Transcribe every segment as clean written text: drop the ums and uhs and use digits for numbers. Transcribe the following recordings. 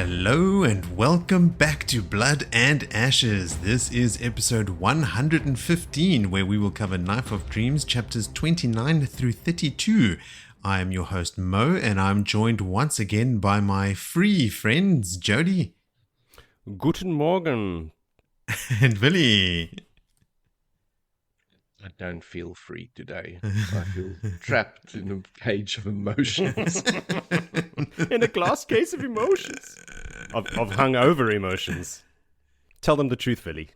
Hello and welcome back to Blood and Ashes. This is episode 115, where we will cover Knife of Dreams chapters 29 through 32. I am your host Mo, and I'm joined once again by my free friends Jody. Guten Morgen. And Willie. I don't feel free today. I feel trapped in a cage of emotions. In a glass case of emotions. Of hungover emotions. Tell them the truth, Willie.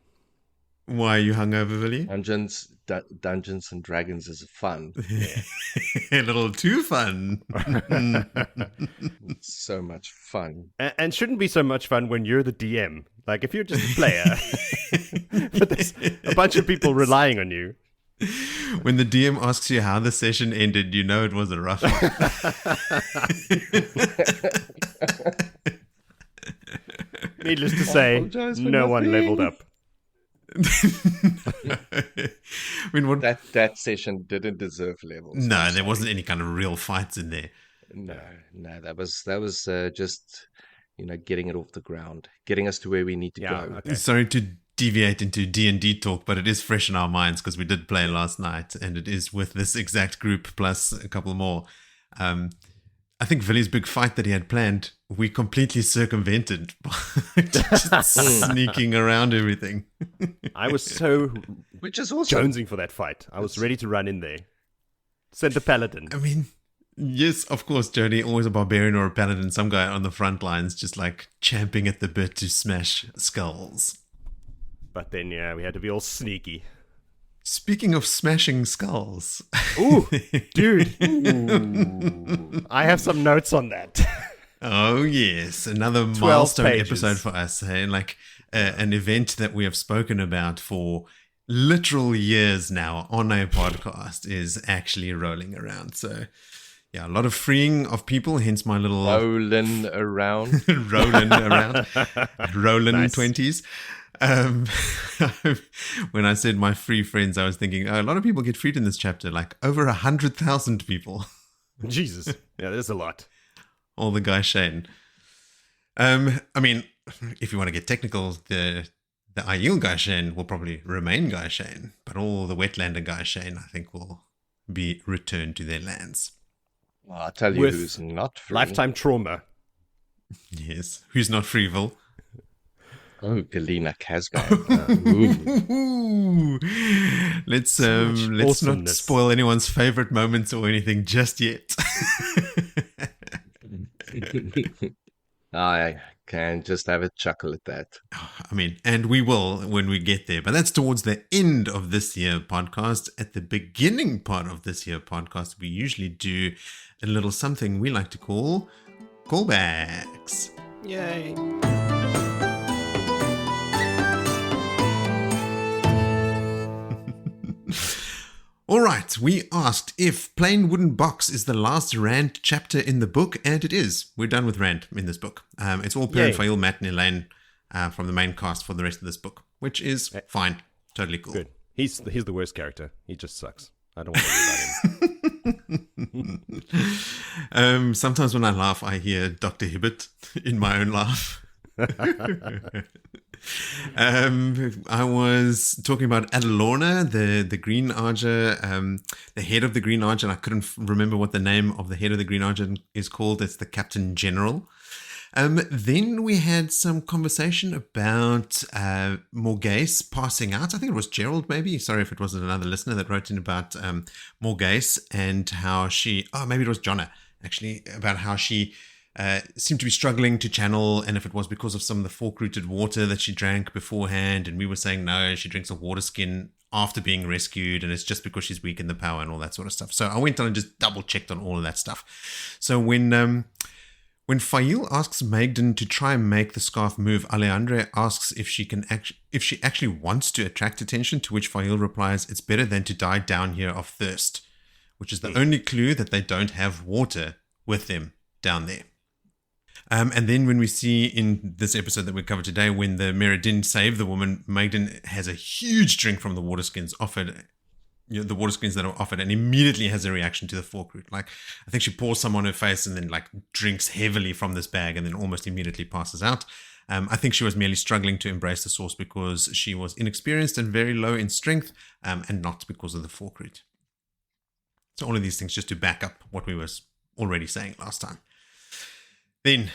Why are you hungover, Willie? Dungeons and Dragons is fun. Yeah. A little too fun. It's so much fun. And shouldn't be so much fun when you're the DM. Like, if you're just a player. But there's a bunch of people relying on you. When the DM asks you how the session ended, you know it was a rough one. Needless to say, no one leveled up. I mean, that session didn't deserve levels. No, there wasn't any kind of real fights in there. No, that was just getting it off the ground, getting us to where we need to go. Okay. Sorry to deviate into D&D talk, but it is fresh in our minds because we did play last night, and it is with this exact group plus a couple more. I think Villy's big fight that he had planned, we completely circumvented by just sneaking around everything. I was so which is awesome. Jonesing for that fight. I was ready to run in there. Send the paladin. I mean, yes, of course, Jody, always a barbarian or a paladin, some guy on the front lines just like champing at the bit to smash skulls. But then, yeah, we had to be all sneaky. Speaking of smashing skulls. Ooh, dude. Ooh. I have some notes on that. Oh, yes. Another milestone episode for us. Hey? Like an event that we have spoken about for literal years now on a podcast is actually rolling around. So, yeah, a lot of freeing of people, hence my little... Rolling around. Rolling around. Rolling Nice. 20s. When I said my free friends, I was thinking a lot of people get freed in this chapter, like over 100,000 people. Jesus. Yeah, there's a lot. All the guy Shane. I mean, if you want to get technical, the Aiel guy Shane will probably remain guy Shane, but all the Wetlander guy Shane, I think, will be returned to their lands. Well, I'll tell you With who's not free. Lifetime trauma. Yes, who's not freeville? Oh, Galina Casbah. Let's not awesomeness. spoil anyone's favorite moments or anything just yet. I can just have a chuckle at that. I mean, and we will when we get there, but that's towards the end of this year podcast. At the beginning part of this year podcast, we usually do a little something we like to call callbacks. Yay. All right, we asked if Plain Wooden Box is the last rant chapter in the book, and it is. We're done with rant in this book. It's all Perrin, Faile, Matt, and Elaine from the main cast for the rest of this book, which is fine. Totally cool. Good. He's the worst character. He just sucks. I don't want to read about him. Sometimes when I laugh, I hear Dr. Hibbert in my own laugh. I was talking about Adalorna, the Green Ajah, the head of the Green Ajah, and I couldn't remember what the name of the head of the Green Ajah is called. It's the Captain General. Then we had some conversation about Morghese passing out. I think it was Gerald, maybe. Sorry if it wasn't another listener that wrote in about Morghese and how she... Oh, maybe it was Jonna, actually, about how she... seemed to be struggling to channel, and if it was because of some of the fork-rooted water that she drank beforehand, and we were saying no, she drinks a water skin after being rescued, and it's just because she's weak in the power and all that sort of stuff. So I went on and just double-checked on all of that stuff. So when Faile asks Malden to try and make the scarf move, Alejandra asks if she actually wants to attract attention, to which Faile replies, "It's better than to die down here of thirst," which is the only clue that they don't have water with them down there. And then when we see in this episode that we covered today, when the Merrin save the woman, Malden has a huge drink from the water skins offered the water screens that are offered, and immediately has a reaction to the fork root. Like, I think she pours some on her face and then like drinks heavily from this bag and then almost immediately passes out. I think she was merely struggling to embrace the sauce because she was inexperienced and very low in strength, and not because of the fork root. So all of these things just to back up what we was already saying last time. Then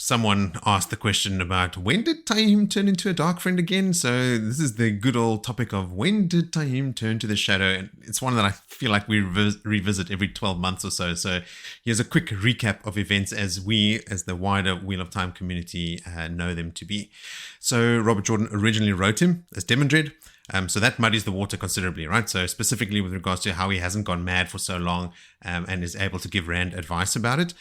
someone asked the question about when did Taim turn into a dark friend again? So this is the good old topic of when did Taim turn to the shadow? And it's one that I feel like we revisit every 12 months or so. So here's a quick recap of events as we, as the wider Wheel of Time community, know them to be. So Robert Jordan originally wrote him as Demandred. So that muddies the water considerably, right? So specifically with regards to how he hasn't gone mad for so long, and is able to give Rand advice about it.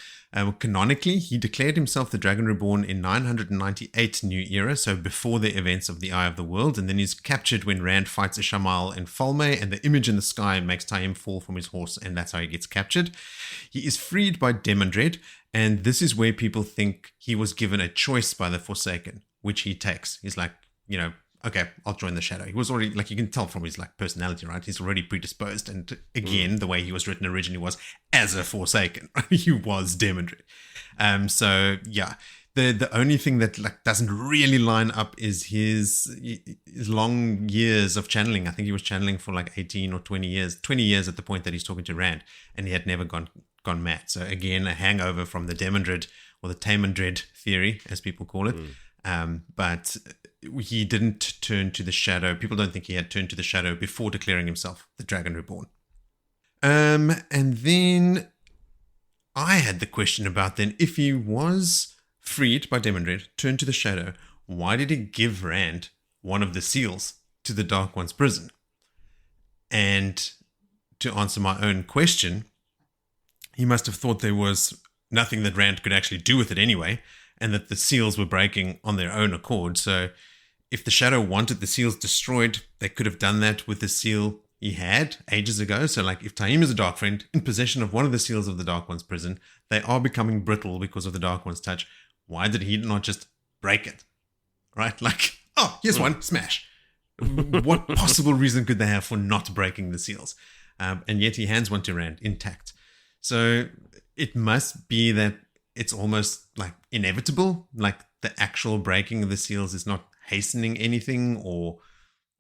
Canonically, he declared himself the Dragon Reborn in 998 New Era, so before the events of the Eye of the World, and then he's captured when Rand fights Ishamal and Faile, and the image in the sky makes Taim fall from his horse, and that's how he gets captured. He is freed by Demandred, and this is where people think he was given a choice by the Forsaken, which he takes. He's like, okay, I'll join the shadow. He was already, like, you can tell from his like personality, right? He's already predisposed. And again, the way he was written originally was as a Forsaken. He was Demandred. So yeah, the only thing that like doesn't really line up is his long years of channeling. I think he was channeling for like 18 or 20 years. 20 years at the point that he's talking to Rand, and he had never gone mad. So again, a hangover from the Demandred or the Taimandred theory, as people call it. But he didn't turn to the shadow. People don't think he had turned to the shadow before declaring himself the Dragon Reborn. And then I had the question about then, if he was freed by Demandred, turned to the shadow, why did he give Rand one of the seals to the Dark One's prison? And to answer my own question, he must have thought there was nothing that Rand could actually do with it anyway, and that the seals were breaking on their own accord. So if the shadow wanted the seals destroyed, they could have done that with the seal he had ages ago. So like if Taim is a Dark Friend in possession of one of the seals of the Dark One's prison, they are becoming brittle because of the Dark One's touch. Why did he not just break it? Right? Like, oh, here's one, smash. What possible reason could they have for not breaking the seals? And yet he hands one to Rand intact. So it must be that it's almost like inevitable, like the actual breaking of the seals is not hastening anything, or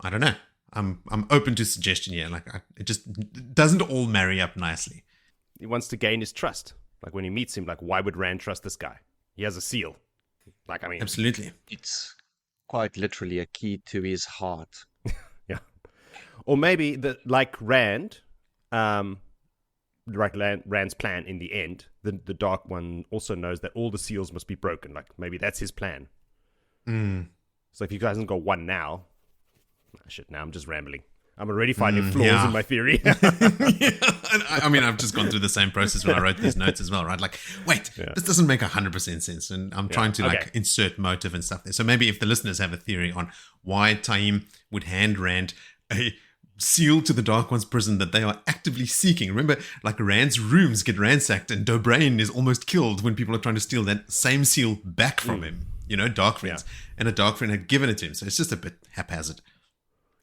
I don't know. I'm open to suggestion here. Like it just doesn't all marry up nicely. He wants to gain his trust. Like when he meets him, like why would Rand trust this guy? He has a seal. Like I mean, absolutely, it's quite literally a key to his heart. Yeah, or maybe like Rand. Rand's plan in the end, the Dark One also knows that all the seals must be broken. Like maybe that's his plan. So if he hasn't got one now, now I'm just rambling. I'm already finding flaws in my theory. I mean, I've just gone through the same process when I wrote these notes as well, right? Like, wait, this doesn't make 100% sense. And I'm trying to insert motive and stuff there. So maybe if the listeners have a theory on why Taim would hand Rand a seal to the Dark One's prison that they are actively seeking. Remember, like Rand's rooms get ransacked and Dobrain is almost killed when people are trying to steal that same seal back from him. Dark Friends. Yeah. And a Dark Friend had given it to him. So it's just a bit haphazard.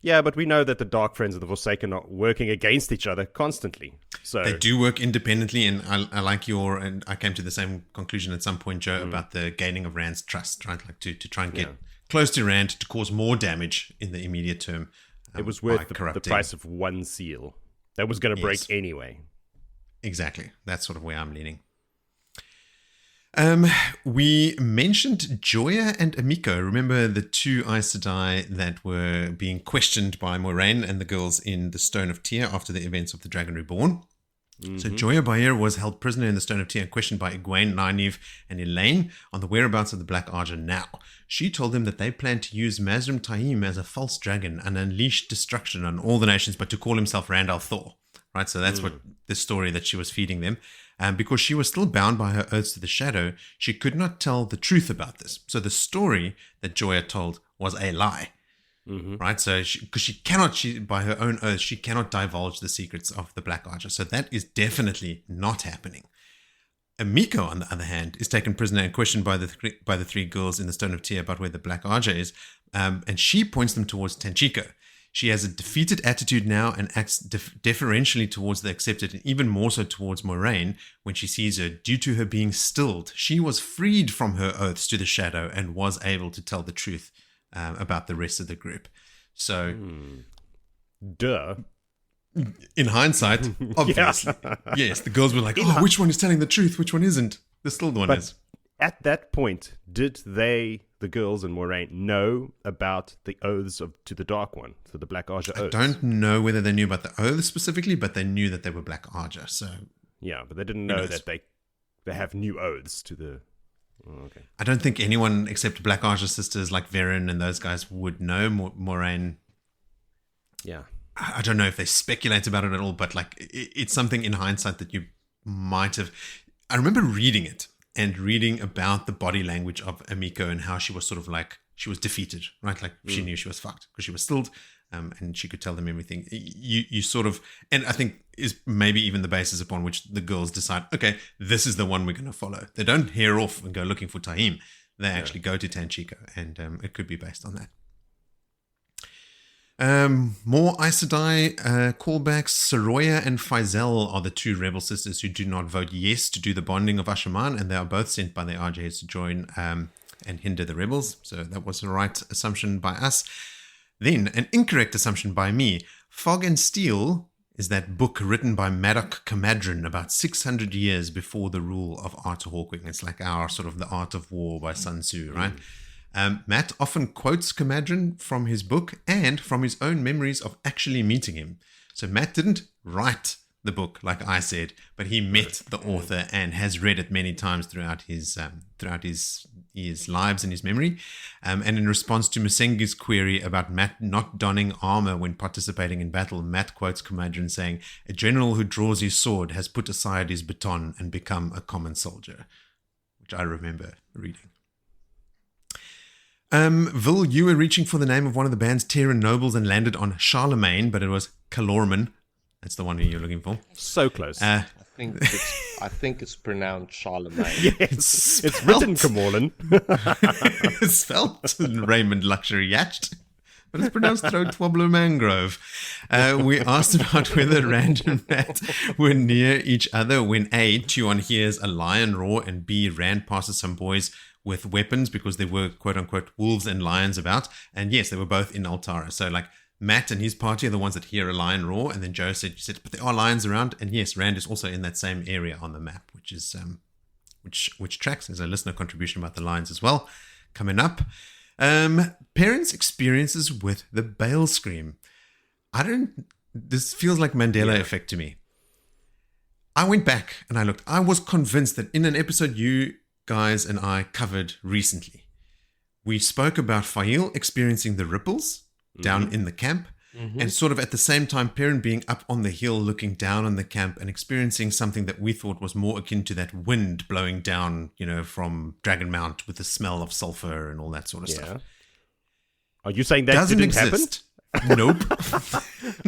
Yeah, but we know that the Dark Friends and the Forsaken are working against each other constantly. So they do work independently, and I like and I came to the same conclusion at some point, Joe, about the gaining of Rand's trust, right? Like to try and get close to Rand to cause more damage in the immediate term. It was worth the price of one seal. That was going to break anyway. Exactly. That's sort of where I'm leaning. We mentioned Joya and Amiko. Remember the two Aes Sedai that were being questioned by Moiraine and the girls in the Stone of Tear after the events of the Dragon Reborn. So Joya Bayer was held prisoner in the Stone of Tear and questioned by Egwene, Nynaeve, and Elaine on the whereabouts of the Black Ajah now. She told them that they planned to use Mazrim Taim as a false dragon and unleash destruction on all the nations, but to call himself Rand al'Thor. Right, so that's what the story that she was feeding them. Because she was still bound by her oaths to the shadow, she could not tell the truth about this. So the story that Joya told was a lie. Right, so because she cannot, by her own oath, she cannot divulge the secrets of the Black Ajah. So that is definitely not happening. Amiko, on the other hand, is taken prisoner and questioned by the three girls in the Stone of Tear about where the Black Ajah is, and she points them towards Tanchico. She has a defeated attitude now and acts deferentially towards the accepted, and even more so towards Moraine when she sees her. Due to her being stilled, she was freed from her oaths to the shadow and was able to tell the truth about the rest of the group. So, Duh. in hindsight, obviously, yes, the girls were like, "Oh, which one is telling the truth? Which one isn't?" The stilled one is. At that point, did the girls and Moraine, know about the oaths to the Dark One, to the Black Ajah oaths? I don't know whether they knew about the oaths specifically, but they knew that they were Black Ajah. So yeah, but they didn't know that they have new oaths to the. Oh, okay. I don't think anyone except Black Ajah sisters like Perrin and those guys would know. Moraine. Yeah. I don't know if they speculate about it at all, but like it's something in hindsight that you might have. I remember reading it and reading about the body language of Emiko and how she was sort of like, she was defeated, right? Like she knew she was fucked because she was stilled, and she could tell them everything. You sort of, and I think is maybe even the basis upon which the girls decide, okay, this is the one we're going to follow. They don't hear off and go looking for Taim. They actually go to Tanchico, and it could be based on that. More Aes Sedai callbacks. Soroya and Faile are the two rebel sisters who do not vote yes to do the bonding of Ashaman, and they are both sent by the Ajahs to join and hinder the rebels. So that was the right assumption by us. Then an incorrect assumption by me. Fog and Steel is that book written by Madok Camadron about 600 years before the rule of Art Hawking. It's like our sort of The Art of War by Sun Tzu, right? Matt often quotes Camadron from his book and from his own memories of actually meeting him. So Matt didn't write the book, like I said, but he met the author and has read it many times throughout his lives and his memory. And in response to Musengi's query about Matt not donning armor when participating in battle, Matt quotes Camadron saying, "A general who draws his sword has put aside his baton and become a common soldier," which I remember reading. Vil, you were reaching for the name of one of the band's Terran nobles and landed on Charlemagne, but it was Calorman. That's the one you're looking for. So close. I think it's pronounced Charlemagne. Yes, it's written Caemlyn. It's spelled Raymond Luxury Yacht, but it's pronounced Throat Twobbler Mangrove. We asked about whether Rand and Matt were near each other when A, Tuon hears a lion roar, and B, Rand passes some boys with weapons because there were quote-unquote wolves and lions about. And yes, they were both in Altara. So like Matt and his party are the ones that hear a lion roar. And then Joe said, but there are lions around. And yes, Rand is also in that same area on the map, which is which tracks. There's a listener contribution about the lions as well coming up. Parents' experiences with the Bale Scream. This feels like Mandela effect to me. I went back and I looked. I was convinced that in an episode you guys and I covered recently, we spoke about Faile experiencing the ripples down in the camp, and sort of at the same time Perrin being up on the hill looking down on the camp and experiencing something that we thought was more akin to that wind blowing down, from Dragon Mount with the smell of sulfur and all that sort of stuff. Are you saying that doesn't didn't exist? happen? Nope.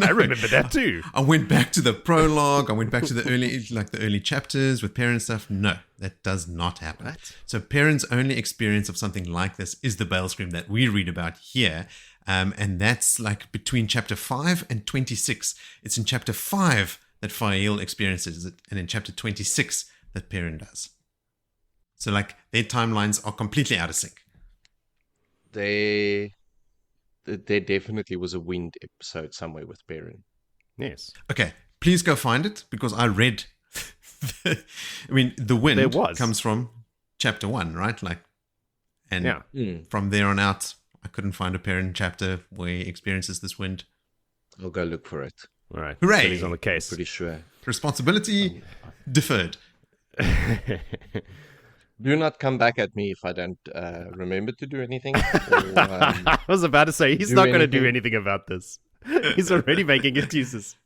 I remember that too. I went back to the prologue. I went back to the early chapters with Perrin stuff. No, that does not happen. What? So Perrin's only experience of something like this is the Bale Scream that we read about here. And that's like between chapter 5 and 26. It's in chapter 5 that Faile experiences it, and in chapter 26 that Perrin does. So like their timelines are completely out of sync. There definitely was a wind episode somewhere with Perrin. Yes. Okay, please go find it because I read. The wind comes from chapter 1, right? From there on out, I couldn't find a Perrin chapter where he experiences this wind. I'll go look for it. All right. Hooray! So he's on the case. Pretty sure. Responsibility deferred. Do not come back at me if I don't remember to do anything. I was about to say, he's not going to do anything about this. He's already making excuses.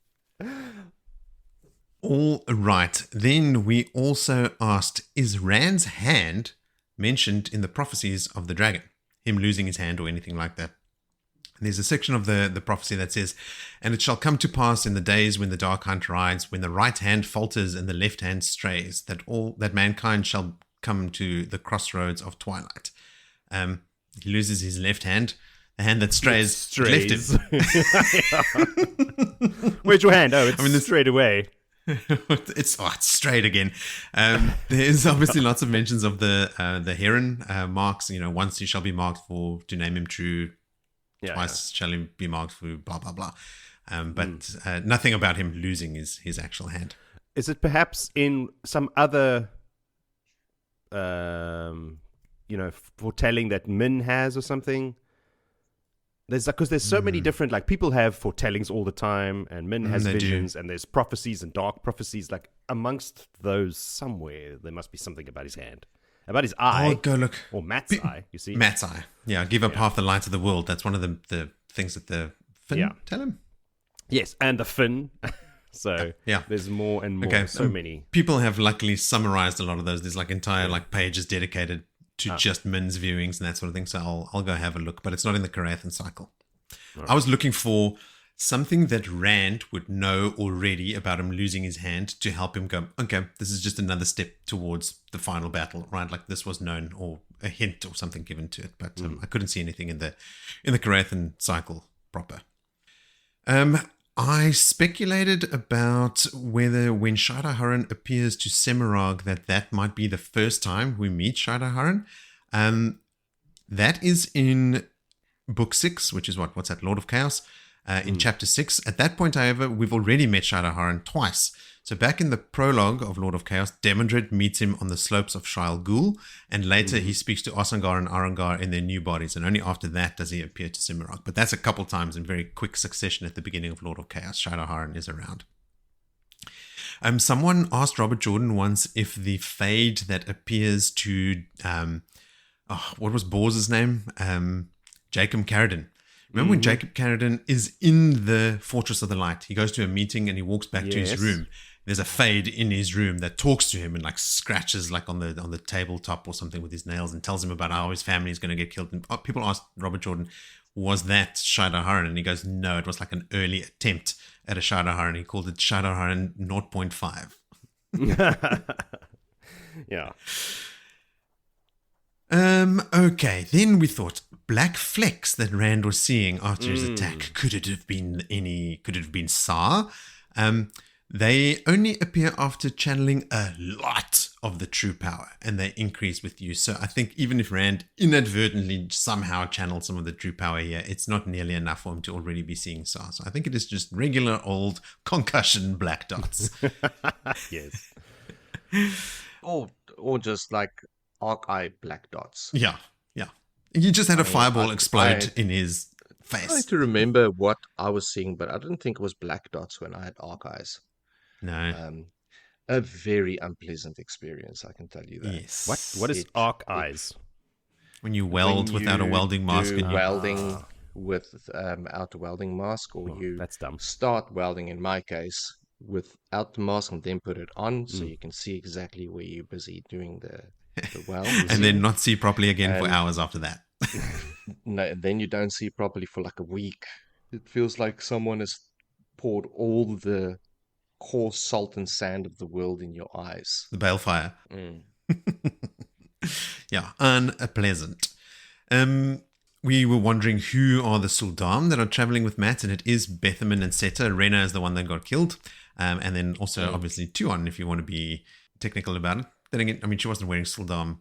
All right. Then we also asked, is Rand's hand mentioned in the prophecies of the dragon? Him losing his hand or anything like that? There's a section of the prophecy that says, "And it shall come to pass in the days when the dark hunt rides, when the right hand falters and the left hand strays, that mankind shall come to the crossroads of twilight." He loses his left hand. the hand that strays. Left him. Where's your hand? Oh, it's straight away. It's straight again. There's obviously lots of mentions of the heron marks. Once he shall be marked for to name him true. Twice shall he be marked for blah blah blah. But nothing about him losing his actual hand. Is it perhaps in some other, foretelling that Min has or something? Because there's so many different, like, people have foretellings all the time, and Min has visions, and there's prophecies and dark prophecies. Like, amongst those somewhere, there must be something about his hand, about his eye. Oh, go look. Or Matt's eye, you see? Matt's eye. Yeah, give up half the light of the world. That's one of the things that the Finn tell him. Yes, and the fin. So there's more and more. Okay. So many. People have luckily summarized a lot of those. There's like entire pages dedicated to just Min's viewings and that sort of thing. So I'll go have a look, but it's not in the Carathan cycle. Right. I was looking for something that Rand would know already about him losing his hand to help him go, okay, this is just another step towards the final battle, right? Like this was known, or a hint or something given to it, but I couldn't see anything in the Carathan cycle proper. I speculated about whether when Shada Haran appears to Semirag that might be the first time we meet Shada Haran. That is in Book 6, which is what's that, Lord of Chaos, in Chapter 6. At that point, however, we've already met Shada Haran twice. So back in the prologue of Lord of Chaos, Demandred meets him on the slopes of Shile Ghul, and later he speaks to Osangar and Arangar in their new bodies, and only after that does he appear to Semirag. But that's a couple times in very quick succession at the beginning of Lord of Chaos. Shada Haran is around. Someone asked Robert Jordan once if the Fade that appears to, what was Borz's name? Jacob Carradine. Remember when Jacob Carradine is in the Fortress of the Light? He goes to a meeting and he walks back to his room. There's a Fade in his room that talks to him and scratches on the tabletop or something with his nails and tells him about how his family is going to get killed. And people asked Robert Jordan, was that Shada Haran? And he goes, no, it was like an early attempt at a Shada Haran. He called it Shada Haran 0.5. Yeah. Okay, then we thought black flecks that Rand was seeing after his attack. Could it have been Sar? They only appear after channeling a lot of the true power, and they increase with use. So I think even if Rand inadvertently somehow channeled some of the true power here, it's not nearly enough for him to already be seeing Sar. So I think it is just regular old concussion black dots. Yes. Or just like arc-eye black dots. Yeah. He just had a fireball explode in his face. I trying to remember what I was seeing, but I didn't think it was black dots when I had arc-eyes. No. A very unpleasant experience, I can tell you that. Yes. What is arc-eyes? When you weld without a welding mask. And welding without a welding mask, or that's dumb. Start welding, in my case, without the mask and then put it on so you can see exactly where you're busy doing the weld. And then not see properly again for hours after that. No, then you don't see properly for like a week. It feels like someone has poured all the coarse salt and sand of the world in your eyes. The balefire. Yeah, unpleasant. We were wondering who are the Suldam that are traveling with Matt, and it is Bethaman and Seta. Rena is the one that got killed. And then also, obviously, Tuon, if you want to be technical about it. Then again, I mean, she wasn't wearing Suldam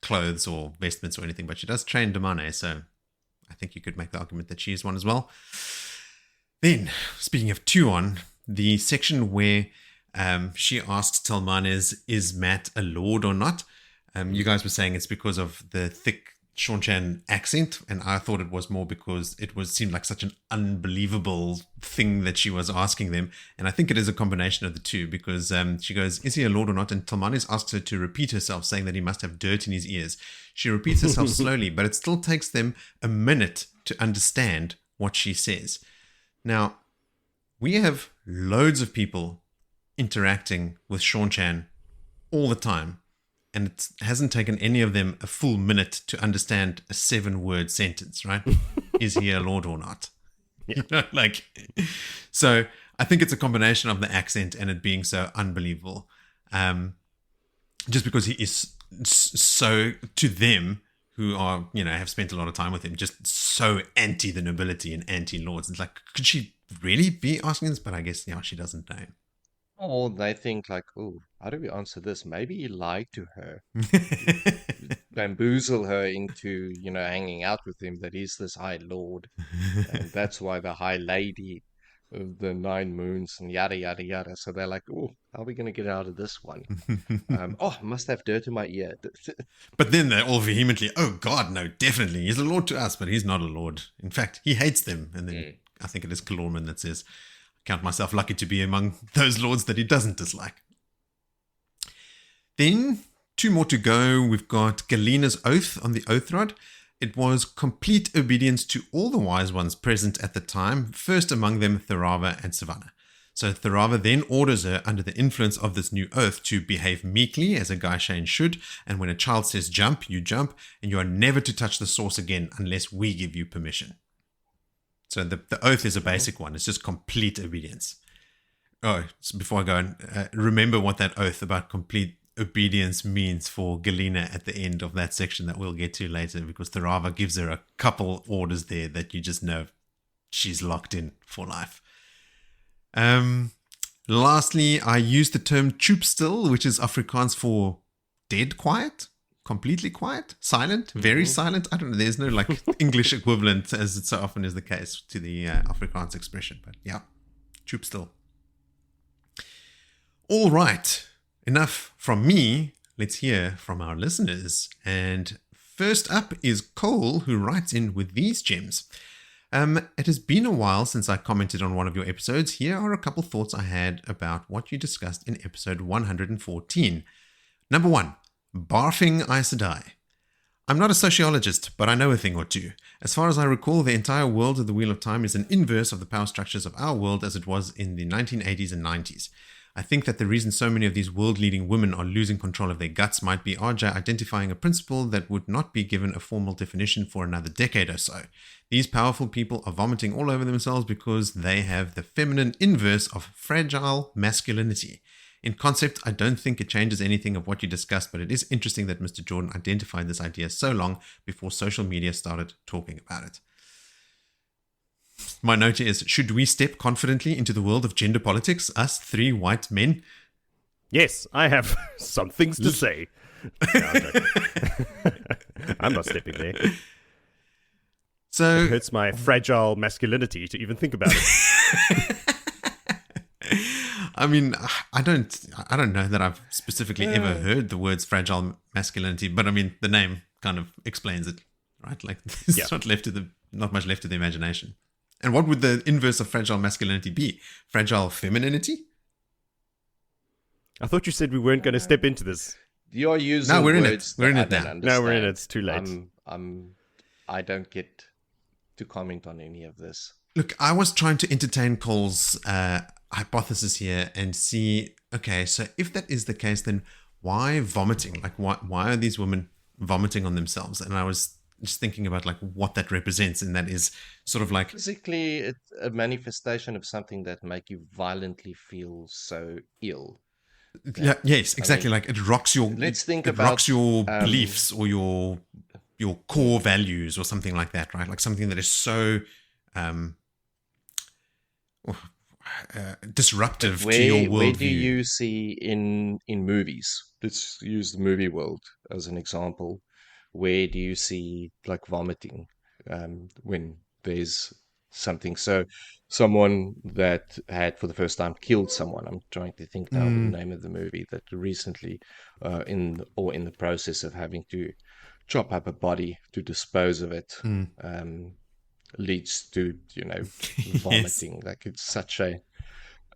clothes or vestments or anything, but she does train Damane, so I think you could make the argument that she is one as well. Then, speaking of Tuon, the section where she asks Telmanes, is Matt a lord or not? You guys were saying it's because of the thick Seanchan accent, and I thought it was more because seemed like such an unbelievable thing that she was asking them, and I think it is a combination of the two, because she goes, is he a lord or not? And Telmanes asks her to repeat herself, saying that he must have dirt in his ears. She repeats herself slowly, but it still takes them a minute to understand what she says. Now, we have loads of people interacting with Seanchan all the time, and it hasn't taken any of them a full minute to understand a 7-word sentence, right? Is he a lord or not? Yeah. So I think it's a combination of the accent and it being so unbelievable. Just because he is so, to them, who are, have spent a lot of time with him, just so anti the nobility and anti lords. It's like, could she really be asking this? But I guess, she doesn't know. Or they think like, oh, how do we answer this? Maybe he lied to her, bamboozle her into, hanging out with him, that he's this high lord. And that's why the high lady of the 9 moons and yada, yada, yada. So they're like, oh, how are we going to get out of this one? I must have dirt in my ear. But then they're all vehemently, oh God, no, definitely. He's a lord to us, but he's not a lord. In fact, he hates them. And then I think it is Caemlyn that says, I count myself lucky to be among those lords that he doesn't dislike. Then 2 more to go. We've got Galina's oath on the oath rod. It was complete obedience to all the wise ones present at the time, first among them Tharava and Savannah. So Tharava then orders her, under the influence of this new oath, to behave meekly as a Gaishain should, and when a child says jump, you jump, and you are never to touch the source again unless we give you permission. So the oath is a basic one. It's just complete obedience. Oh, so before I go on, remember what that oath about complete obedience means for Galina at the end of that section that we'll get to later, because Tharava gives her a couple orders there that you just know she's locked in for life. Lastly, I used the term choop still, which is Afrikaans for dead quiet, completely quiet, silent, very silent. I don't know, there's no English equivalent, as it so often is the case, to the Afrikaans expression, but yeah, choop still. All right. Enough from me. Let's hear from our listeners. And first up is Cole, who writes in with these gems. It has been a while since I commented on one of your episodes. Here are a couple thoughts I had about what you discussed in episode 114. Number 1, barfing Aes Sedai. I'm not a sociologist, but I know a thing or two. As far as I recall, the entire world of the Wheel of Time is an inverse of the power structures of our world as it was in the 1980s and 90s. I think that the reason so many of these world-leading women are losing control of their guts might be Ajah identifying a principle that would not be given a formal definition for another decade or so. These powerful people are vomiting all over themselves because they have the feminine inverse of fragile masculinity. In concept, I don't think it changes anything of what you discussed, but it is interesting that Mr. Jordan identified this idea so long before social media started talking about it. My note is, should we step confidently into the world of gender politics, us 3 white men? Yes, I have some things to say. No, I'm joking. I'm not stepping there. So it hurts my fragile masculinity to even think about it. I mean, I don't know that I've specifically ever heard the words fragile masculinity, but I mean, the name kind of explains it, right? Like, there's not much left to the imagination. And what would the inverse of fragile masculinity be? Fragile femininity? I thought you said we weren't going to step into this. You're using no, we're words in it. We're in it now. now. No, we're in it. It's too late. I don't get to comment on any of this. Look, I was trying to entertain Cole's hypothesis here and see, okay, so if that is the case, then why vomiting? Like, why are these women vomiting on themselves? And I was just thinking about what that represents, and that is sort of like physically it's a manifestation of something that make you violently feel so ill. Yes, exactly. It rocks your rocks your beliefs or your core values or something like that, right? Like something that is so disruptive to your worldview. Where do you see in movies? Let's use the movie world as an example. Where do you see vomiting when there's something? So someone that had for the first time killed someone. I'm trying to think now the name of the movie that recently in the process of having to chop up a body to dispose of it leads to vomiting. Yes. It's such a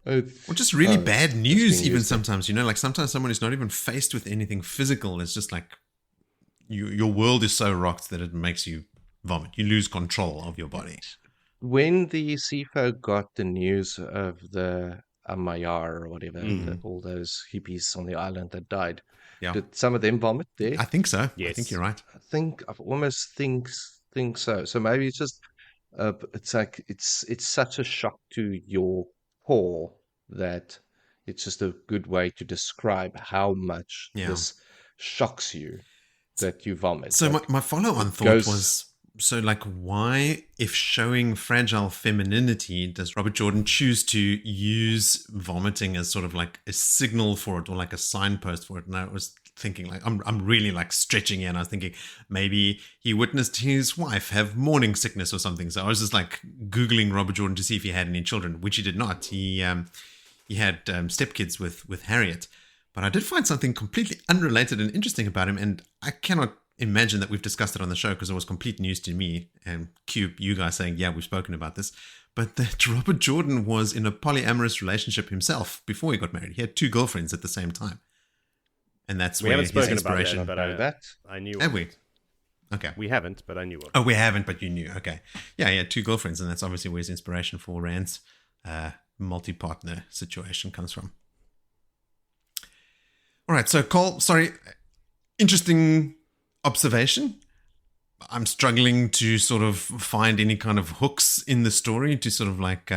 or just really bad news even sometimes, sometimes someone is not even faced with anything physical. It's just your world is so rocked that it makes you vomit. You lose control of your body. When the Seafolk got the news of the Amayar or whatever, all those hippies on the island that died, did some of them vomit there? I think so. Yes. I think you're right. I almost think so. So maybe it's just it's such a shock to your core that it's just a good way to describe how much this shocks you. that you vomit. So Like, my follow-on it thought goes- was, so like, why, if showing fragile femininity, does Robert Jordan choose to use vomiting as sort of like a signal for it, or like a signpost for it? And I was thinking, like, I'm really like stretching here, and I was thinking maybe he witnessed his wife have morning sickness or something. So I was just like Googling Robert Jordan to see if he had any children, which he did not. He had stepkids with Harriet. But I did find something completely unrelated and interesting about him, and I cannot imagine that we've discussed it on the show because it was complete news to me. And cue you guys saying, yeah, we've spoken about this. But that Robert Jordan was in a polyamorous relationship himself before he got married. He had 2 girlfriends at the same time. And that's We where haven't his spoken about inspiration... that, but know that. I knew Have it. we? Okay. We haven't, but I knew it. Oh, we haven't, but you knew. Okay. Yeah, he had 2 girlfriends, and that's obviously where his inspiration for Rand's multi-partner situation comes from. All right, so Cole, sorry, interesting observation. I'm struggling to sort of find any kind of hooks in the story to sort of like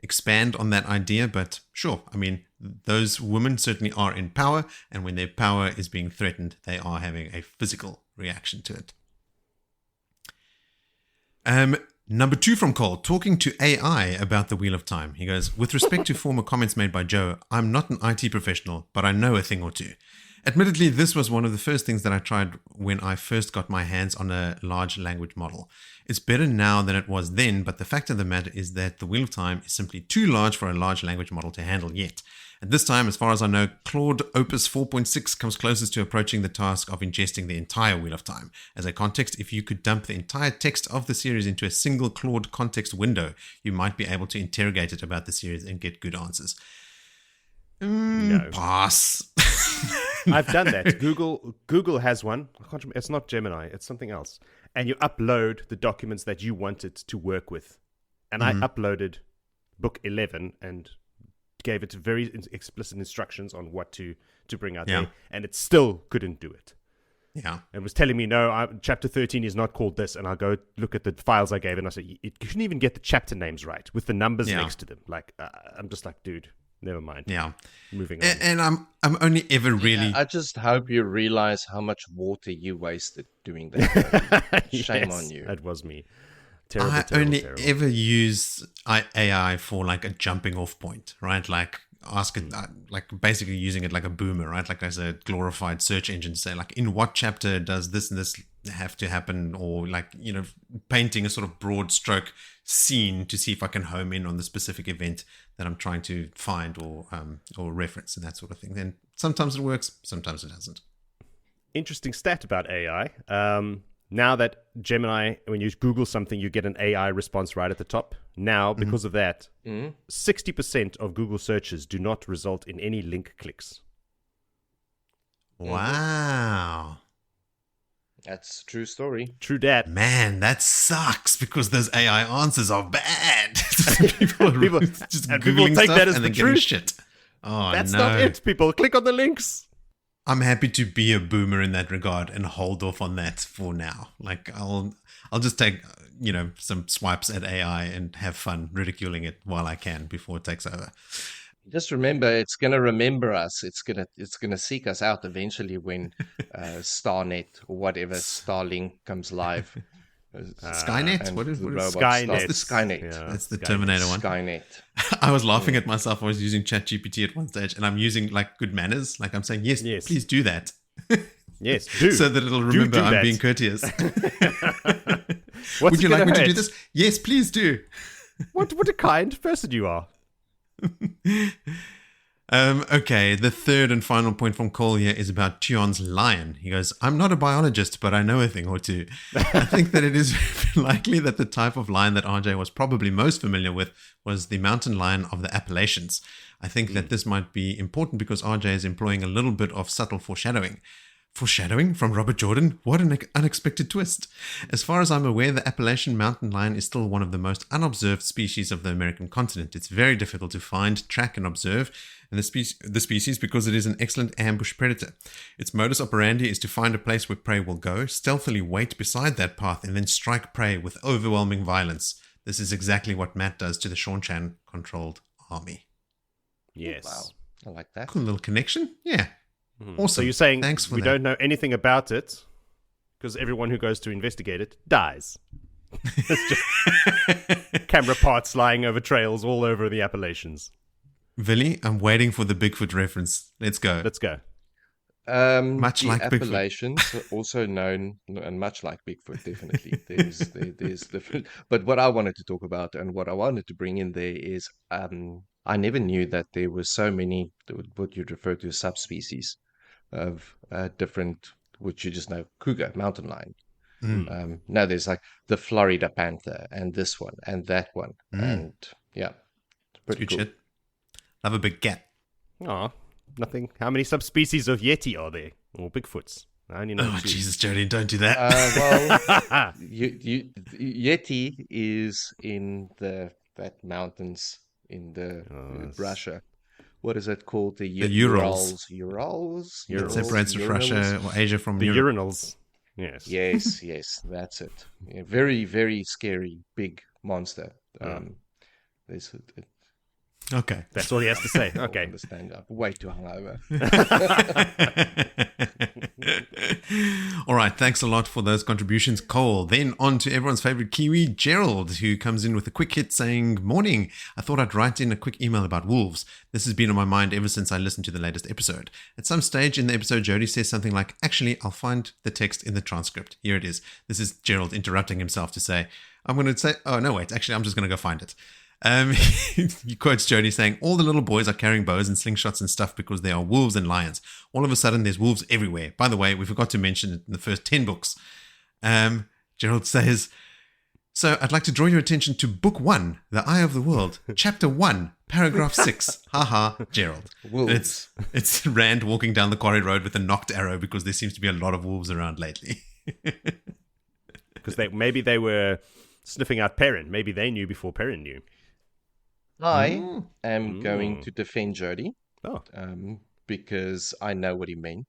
expand on that idea, but sure. I mean, those women certainly are in power, and when their power is being threatened, they are having a physical reaction to it. Number 2 from Cole, talking to AI about the Wheel of Time. He goes, with respect to former comments made by Joe, I'm not an IT professional, but I know a thing or two. Admittedly, this was one of the first things that I tried when I first got my hands on a large language model. It's better now than it was then, but the fact of the matter is that the Wheel of Time is simply too large for a large language model to handle yet. At this time, as far as I know, Claude Opus 4.6 comes closest to approaching the task of ingesting the entire Wheel of Time. As a context, if you could dump the entire text of the series into a single Claude context window, you might be able to interrogate it about the series and get good answers. No. Pass. I've done that. Google has one. I can't remember. It's not Gemini. It's something else. And you upload the documents that you wanted to work with. And I uploaded book 11 and gave it very explicit instructions on what to bring out there. And it still couldn't do it. Yeah. It was telling me, no, chapter 13 is not called this. And I'll go look at the files I gave. And I said, it couldn't even get the chapter names right with the numbers next to them. Like, I'm just like, dude. Never mind. Yeah. Moving on. And I'm only ever really... I just hope you realize how much water you wasted doing that. Shame on you. That was me. Terrible, I terrible, only terrible. ever use AI for like a jumping off point, right? Like ask it, like basically using it like a boomer, right? Like as a glorified search engine to say like, in what chapter does this and this have to happen? Or like, you know, painting a sort of broad stroke scene to see if I can home in on the specific event that I'm trying to find or reference and that sort of thing. Then sometimes it works, sometimes it doesn't. Interesting stat about AI. Now that Gemini, when you Google something, you get an AI response right at the top. Now, because of that, 60% of Google searches do not result in any link clicks. Wow. That's a true story. True dat. Man, that sucks because those AI answers are bad. people just and Googling people take stuff that as and the then getting truth. shit. Oh, That's no. not it, people. Click on the links. I'm happy to be a boomer in that regard and hold off on that for now. Like I'll just take, you know, some swipes at AI and have fun ridiculing it while I can before it takes over. Just remember, it's gonna remember us. It's gonna seek us out eventually when Starnet or whatever Starlink comes live. Skynet? And What is the it? robots Skynet. start- Skynet. Yeah. That's the Skynet. Terminator one. Skynet. I was laughing at myself. I was using ChatGPT at one stage, and I'm using like good manners. Like I'm saying, yes. Please do that. Yes, do. So that it'll remember do I'm that. being courteous. What's Would you it like gonna me to do hurt? this? Yes, please do. What a kind person you are. Okay, the third and final point from Cole here is about Tion's lion. He goes, I'm not a biologist, but I know a thing or two. I think that it is likely that the type of lion that RJ was probably most familiar with was the mountain lion of the Appalachians. I think that this might be important because RJ is employing a little bit of subtle foreshadowing. Foreshadowing from Robert Jordan? What an unexpected twist. As far as I'm aware, the Appalachian mountain lion is still one of the most unobserved species of the American continent. It's very difficult to find, track, and observe the species because it is an excellent ambush predator. Its modus operandi is to find a place where prey will go, stealthily wait beside that path, and then strike prey with overwhelming violence. This is exactly what Matt does to the Sean Chan-controlled army. Yes. Wow. I like that. Cool little connection. Yeah. Awesome. So you're saying Thanks for we that. don't know anything about it, because everyone who goes to investigate it dies. It's just camera parts lying over trails all over the Appalachians. Willie, I'm waiting for the Bigfoot reference. Let's go. Let's go. Much The like Bigfoot. Appalachians, are also known, and much like Bigfoot, definitely. There's different. But what I wanted to talk about and what I wanted to bring in there is, I never knew that there were so many what you'd refer to as subspecies of different, which you just know, cougar, mountain lion. Now there's like the Florida panther and this one and that one, and yeah, it's pretty Good cool. shit. Love a big cat. Aw, nothing. How many subspecies of Yeti are there? Or Bigfoots? I only know Oh, two. Jesus, Jody, don't do that. Well, Yeti is in that mountains in the Russia. What is it called? The Urals. Urals. It separates Urals? Russia or Asia from The Europe. urinals. Yes. Yes, that's it. Yeah, very, very scary, big monster. There's Okay. That's all he has to say. Okay. understand. I'm way too hungover. All right. Thanks a lot for those contributions, Cole. Then on to everyone's favorite Kiwi, Gerald, who comes in with a quick hit saying, "Morning. I thought I'd write in a quick email about wolves. This has been on my mind ever since I listened to the latest episode. At some stage in the episode, Jody says something like, actually, I'll find the text in the transcript. Here it is. This is Gerald interrupting himself to say, I'm going to say, oh, no, wait. Actually, I'm just going to go find it. He quotes Jody saying, all the little boys are carrying bows and slingshots and stuff because there are wolves and lions. All of a sudden, there's wolves everywhere. By the way, we forgot to mention it in the first 10 books. Gerald says, so I'd like to draw your attention to Book 1, The Eye of the World, Chapter 1, Paragraph 6. Haha, Gerald. Wolves. It's Rand walking down the quarry road with a knocked arrow because there seems to be a lot of wolves around lately. Because maybe they were sniffing out Perrin. Maybe they knew before Perrin knew. I am going to defend Jody. Oh. Because I know what he meant.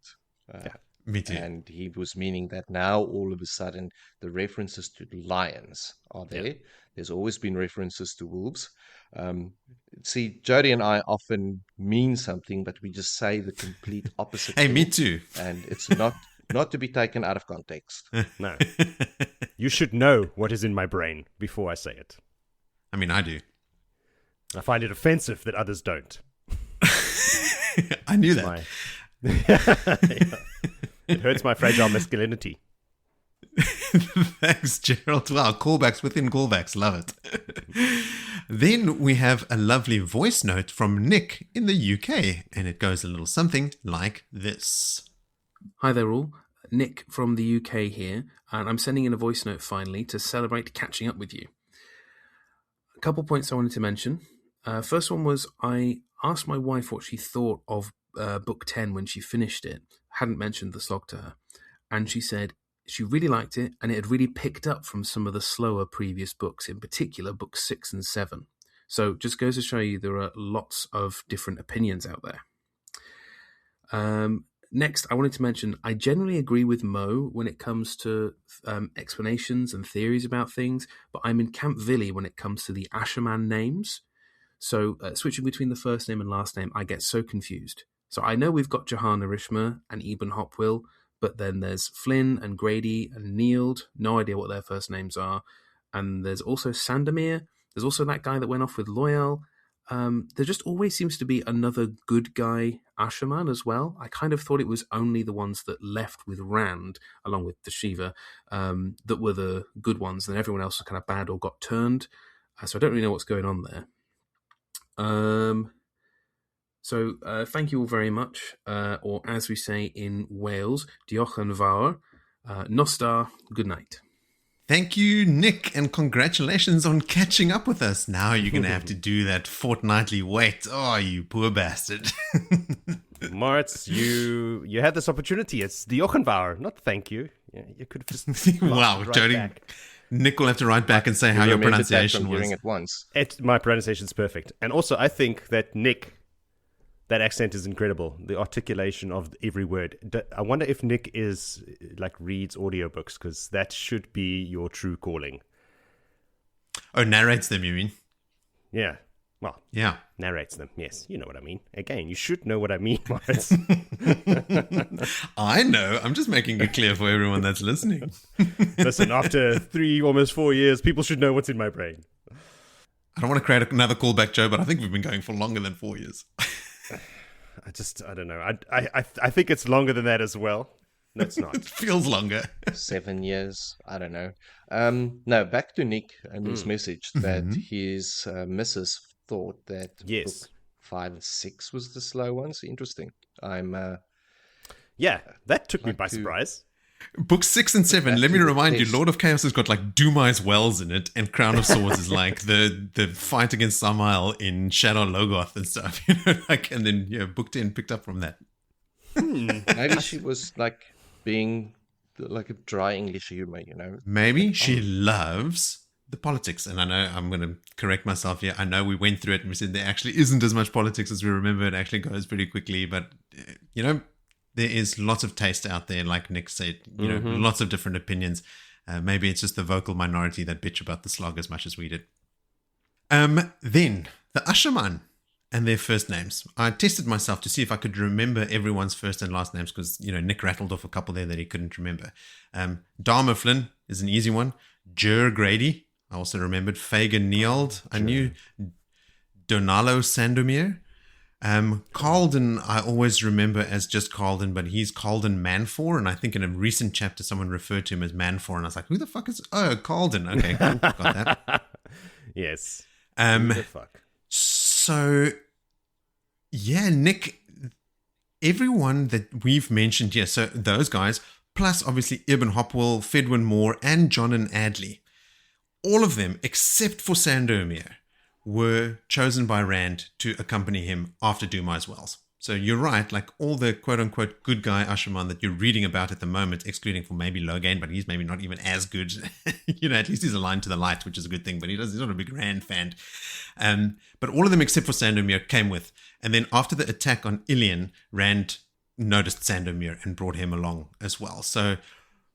Me too. And he was meaning that now all of a sudden the references to lions are there. Yeah. There's always been references to wolves. See, Jody and I often mean something, but we just say the complete opposite. Hey, me too. And it's not to be taken out of context. No. You should know what is in my brain before I say it. I mean, I do. I find it offensive that others don't. I knew that. It hurts my fragile masculinity. Thanks, Gerald. Wow, callbacks within callbacks. Love it. Then we have a lovely voice note from Nick in the UK, and it goes a little something like this. Hi there all. Nick from the UK here, and I'm sending in a voice note finally to celebrate catching up with you. A couple points I wanted to mention. First one was I asked my wife what she thought of book 10 when she finished it. Hadn't mentioned the slog to her. And she said she really liked it and it had really picked up from some of the slower previous books, in particular books 6 and 7. So just goes to show you there are lots of different opinions out there. Next, I wanted to mention I generally agree with Mo when it comes to explanations and theories about things, but I'm in Camp Willie when it comes to the Asherman names. So switching between the first name and last name, I get so confused. So I know we've got Johanna Rishma and Eben Hopwill, but then there's Flynn and Grady and Neild. No idea what their first names are. And there's also Sandomir. There's also that guy that went off with Loyal. There just always seems to be another good guy Asherman as well. I kind of thought it was only the ones that left with Rand, along with the Shiva, that were the good ones, and everyone else was kind of bad or got turned. So I don't really know what's going on there. So thank you all very much, or as we say in Wales, diolch yn fawr, nostar, good night. Thank you, Nick, and congratulations on catching up with us. Now you're going to have to do that fortnightly wait. Oh, you poor bastard. Moritz, you had this opportunity. It's diolch yn fawr, not thank you. Yeah, you could have just wow, right Jody. back. Nick will have to write back and say how your pronunciation was. Hearing it once. My pronunciation's perfect. And also, I think that Nick, that accent is incredible. The articulation of every word. I wonder if Nick reads audiobooks, because that should be your true calling. Oh, narrates them, you mean? Yeah. Well, Yeah. narrates them. Yes, you know what I mean. Again, you should know what I mean, Morris. I know. I'm just making it clear for everyone that's listening. Listen, after 3, almost 4 years, people should know what's in my brain. I don't want to create another callback, Joe, but I think we've been going for longer than 4 years. I don't know. I think it's longer than that as well. No, it's not. It feels longer. 7 years. I don't know. No, back to Nick and his message that his missus thought that Yes. book 5 and 6 was the slow ones. Interesting. Yeah, that took me Like by to- surprise. Book 6 and 7, Back let me to the remind you, test. Lord of Chaos has got like Dumai's Wells in it, and Crown of Swords is like the fight against Samael in Shadow Logoth and stuff, you know, like, and then book 10 picked up from that. Maybe she was like being like a dry English humor, you know. Maybe she loves the politics, and I know I'm going to correct myself here. I know we went through it and we said there actually isn't as much politics as we remember. It actually goes pretty quickly, but you know, there is lots of taste out there, like Nick said, you know, lots of different opinions. Maybe it's just the vocal minority that bitch about the slog as much as we did. Then, the Ashaman and their first names. I tested myself to see if I could remember everyone's first and last names because, you know, Nick rattled off a couple there that he couldn't remember. Dharma Flynn is an easy one. Jer Grady, I also remembered. Fagan Niald. I knew Donalo Sandomir. Calden, I always remember as just Calden, but he's Calden Manfor, and I think in a recent chapter someone referred to him as Manfor, and I was like, who the fuck is... Oh, Calden. Okay, cool. Got that. Yes. Um, Who the fuck? So, yeah, Nick, everyone that we've mentioned here, so those guys, plus obviously Ibn Hopwell, Fedwin Moore, and John and Adley, all of them, except for Sandomir, were chosen by Rand to accompany him after Dumai's Wells. So you're right, like all the quote-unquote good guy Ashaman that you're reading about at the moment, excluding for maybe Logain, but he's maybe not even as good. You know, at least he's aligned to the light, which is a good thing, but he's not a big Rand fan. But all of them except for Sandomir came with. And then after the attack on Ilion, Rand noticed Sandomir and brought him along as well. So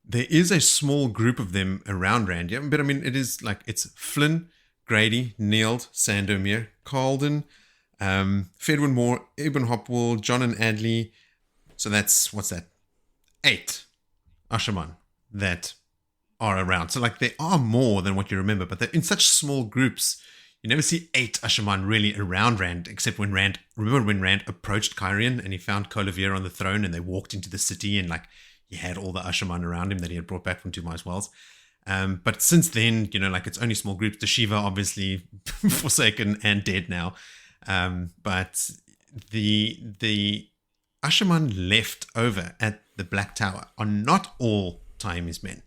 there is a small group of them around Rand, yeah? But I mean, it is like, it's Flynn, Grady, Nield, Sandomir, Calden, Fedwin Moore, Ibn Hopwell, John and Adley. So that's, what's that? 8 Ashaman that are around. So like there are more than what you remember, but they're in such small groups. You never see 8 Ashaman really around Rand, except when Rand approached Kyrian and he found Colivir on the throne and they walked into the city and like he had all the Ashaman around him that he had brought back from Dumai's Wells. But since then, you know, like it's only small groups. Shiva obviously forsaken and dead now. But the Ashaman left over at the Black Tower are not all Taimi's men.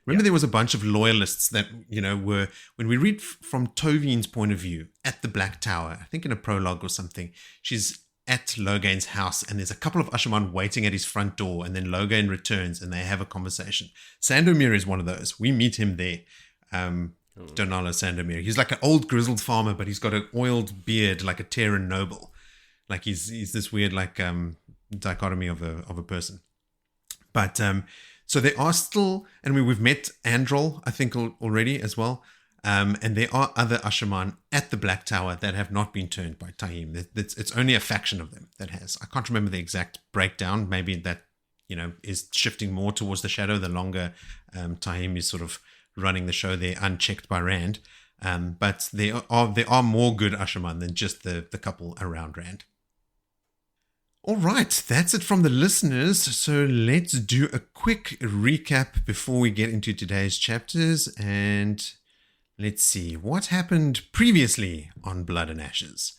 Remember, there was a bunch of loyalists that, you know, were, when we read from Tovine's point of view at the Black Tower, I think in a prologue or something, she's at Logain's house and there's a couple of Ashaman waiting at his front door, and then Logain returns and they have a conversation. Sandomir is one of those. We meet him there. Donalo Sandomir. He's like an old grizzled farmer, but he's got an oiled beard like a Terran noble. Like he's this weird like dichotomy of a person. But so there are still, and we've met Androl, I think, already as well. And there are other Ashaman at the Black Tower that have not been turned by Taim. It's only a faction of them that has. I can't remember the exact breakdown. Maybe that, you know, is shifting more towards the shadow the longer Taim is sort of running the show there unchecked by Rand. But there are more good Ashaman than just the couple around Rand. All right, that's it from the listeners. So let's do a quick recap before we get into today's chapters. And let's see what happened previously on Blood and Ashes.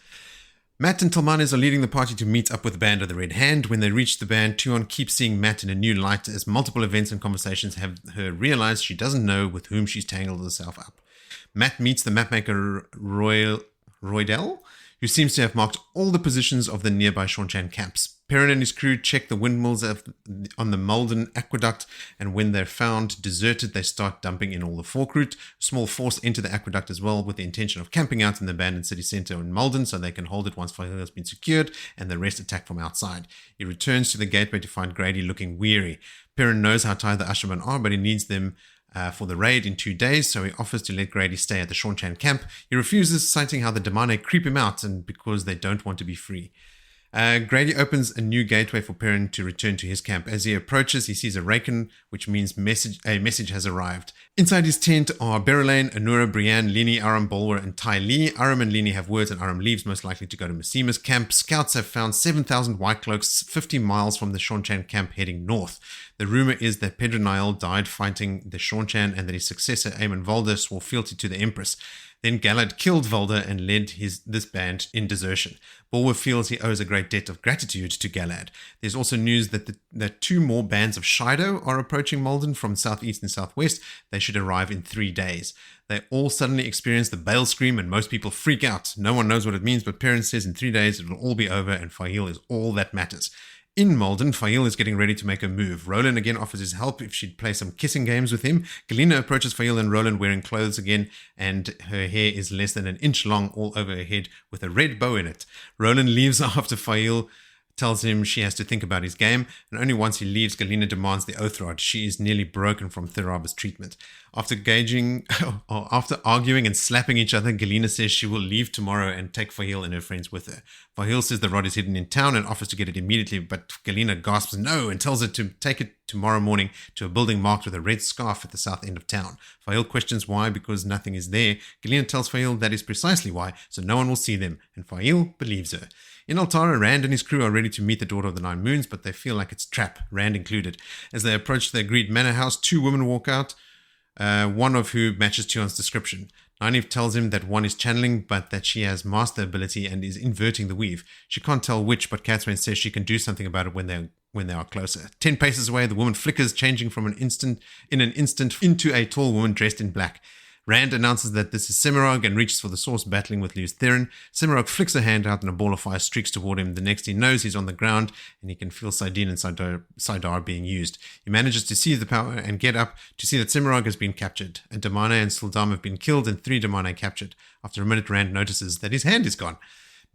Matt and Talmanes are leading the party to meet up with the Band of the Red Hand. When they reach the band, Tuon keeps seeing Matt in a new light as multiple events and conversations have her realize she doesn't know with whom she's tangled herself up. Matt meets the mapmaker Roydell, who seems to have marked all the positions of the nearby Shaunchan camps. Perrin and his crew check the windmills on the Malden aqueduct, and when they're found deserted, they start dumping in all the Forkroot. A small force enter the aqueduct as well with the intention of camping out in the abandoned city centre in Malden so they can hold it once Faile has been secured, and the rest attack from outside. He returns to the gateway to find Grady looking weary. Perrin knows how tired the Ashaman are, but he needs them for the raid in 2 days, so he offers to let Grady stay at the Shawnchan camp. He refuses, citing how the Damane creep him out and because they don't want to be free. Grady opens a new gateway for Perrin to return to his camp. As he approaches, he sees a Raken, which means a message has arrived. Inside his tent are Berelaine, Anura, Brienne, Lini, Aram, Bolwer, and Ty Lee. Aram and Lini have words, and Aram leaves, most likely to go to Massima's camp. Scouts have found 7,000 White Cloaks 50 miles from the Shawnchan camp heading north. The rumor is that Pedronile died fighting the Shawnchan and that his successor, Aemon Volder, swore fealty to the Empress. Then Galad killed Volder and led this band in desertion. Bolwer feels he owes a great debt of gratitude to Galad. There's also news that 2 more bands of Shido are approaching Malden from southeast and southwest. They should arrive in 3 days. They all suddenly experience the Bale Scream and most people freak out. No one knows what it means, but Perrin says in 3 days it will all be over and Faile is all that matters. In Malden, Faile is getting ready to make a move. Roland again offers his help if she'd play some kissing games with him. Galina approaches Faile and Roland wearing clothes again, and her hair is less than an inch long all over her head with a red bow in it. Roland leaves after Faile tells him she has to think about his game, and only once he leaves, Galina demands the oath rod. She is nearly broken from Theraba's treatment. After arguing and slapping each other, Galina says she will leave tomorrow and take Faile and her friends with her. Faile says the rod is hidden in town and offers to get it immediately, but Galina gasps no and tells her to take it tomorrow morning to a building marked with a red scarf at the south end of town. Faile questions why, because nothing is there. Galina tells Faile that is precisely why, so no one will see them, and Faile believes her. In Altara, Rand and his crew are ready to meet the Daughter of the Nine Moons, but they feel like it's trap, Rand included. As they approach the agreed manor house, 2 women walk out, one of who matches Tuon's description. Nynaeve tells him that one is channeling, but that she has master ability and is inverting the weave. She can't tell which, but Caemlyn says she can do something about it when they are closer. 10 paces away, the woman flickers, changing from an instant into a tall woman dressed in black. Rand announces that this is Semirog and reaches for the source, battling with Lews Therin. Semirog flicks a hand out and a ball of fire streaks toward him. The next he knows, he's on the ground and he can feel Saidin and Saidar being used. He manages to seize the power and get up to see that Semirog has been captured. And Damane and Sildam have been killed and 3 Damane captured. After a minute, Rand notices that his hand is gone.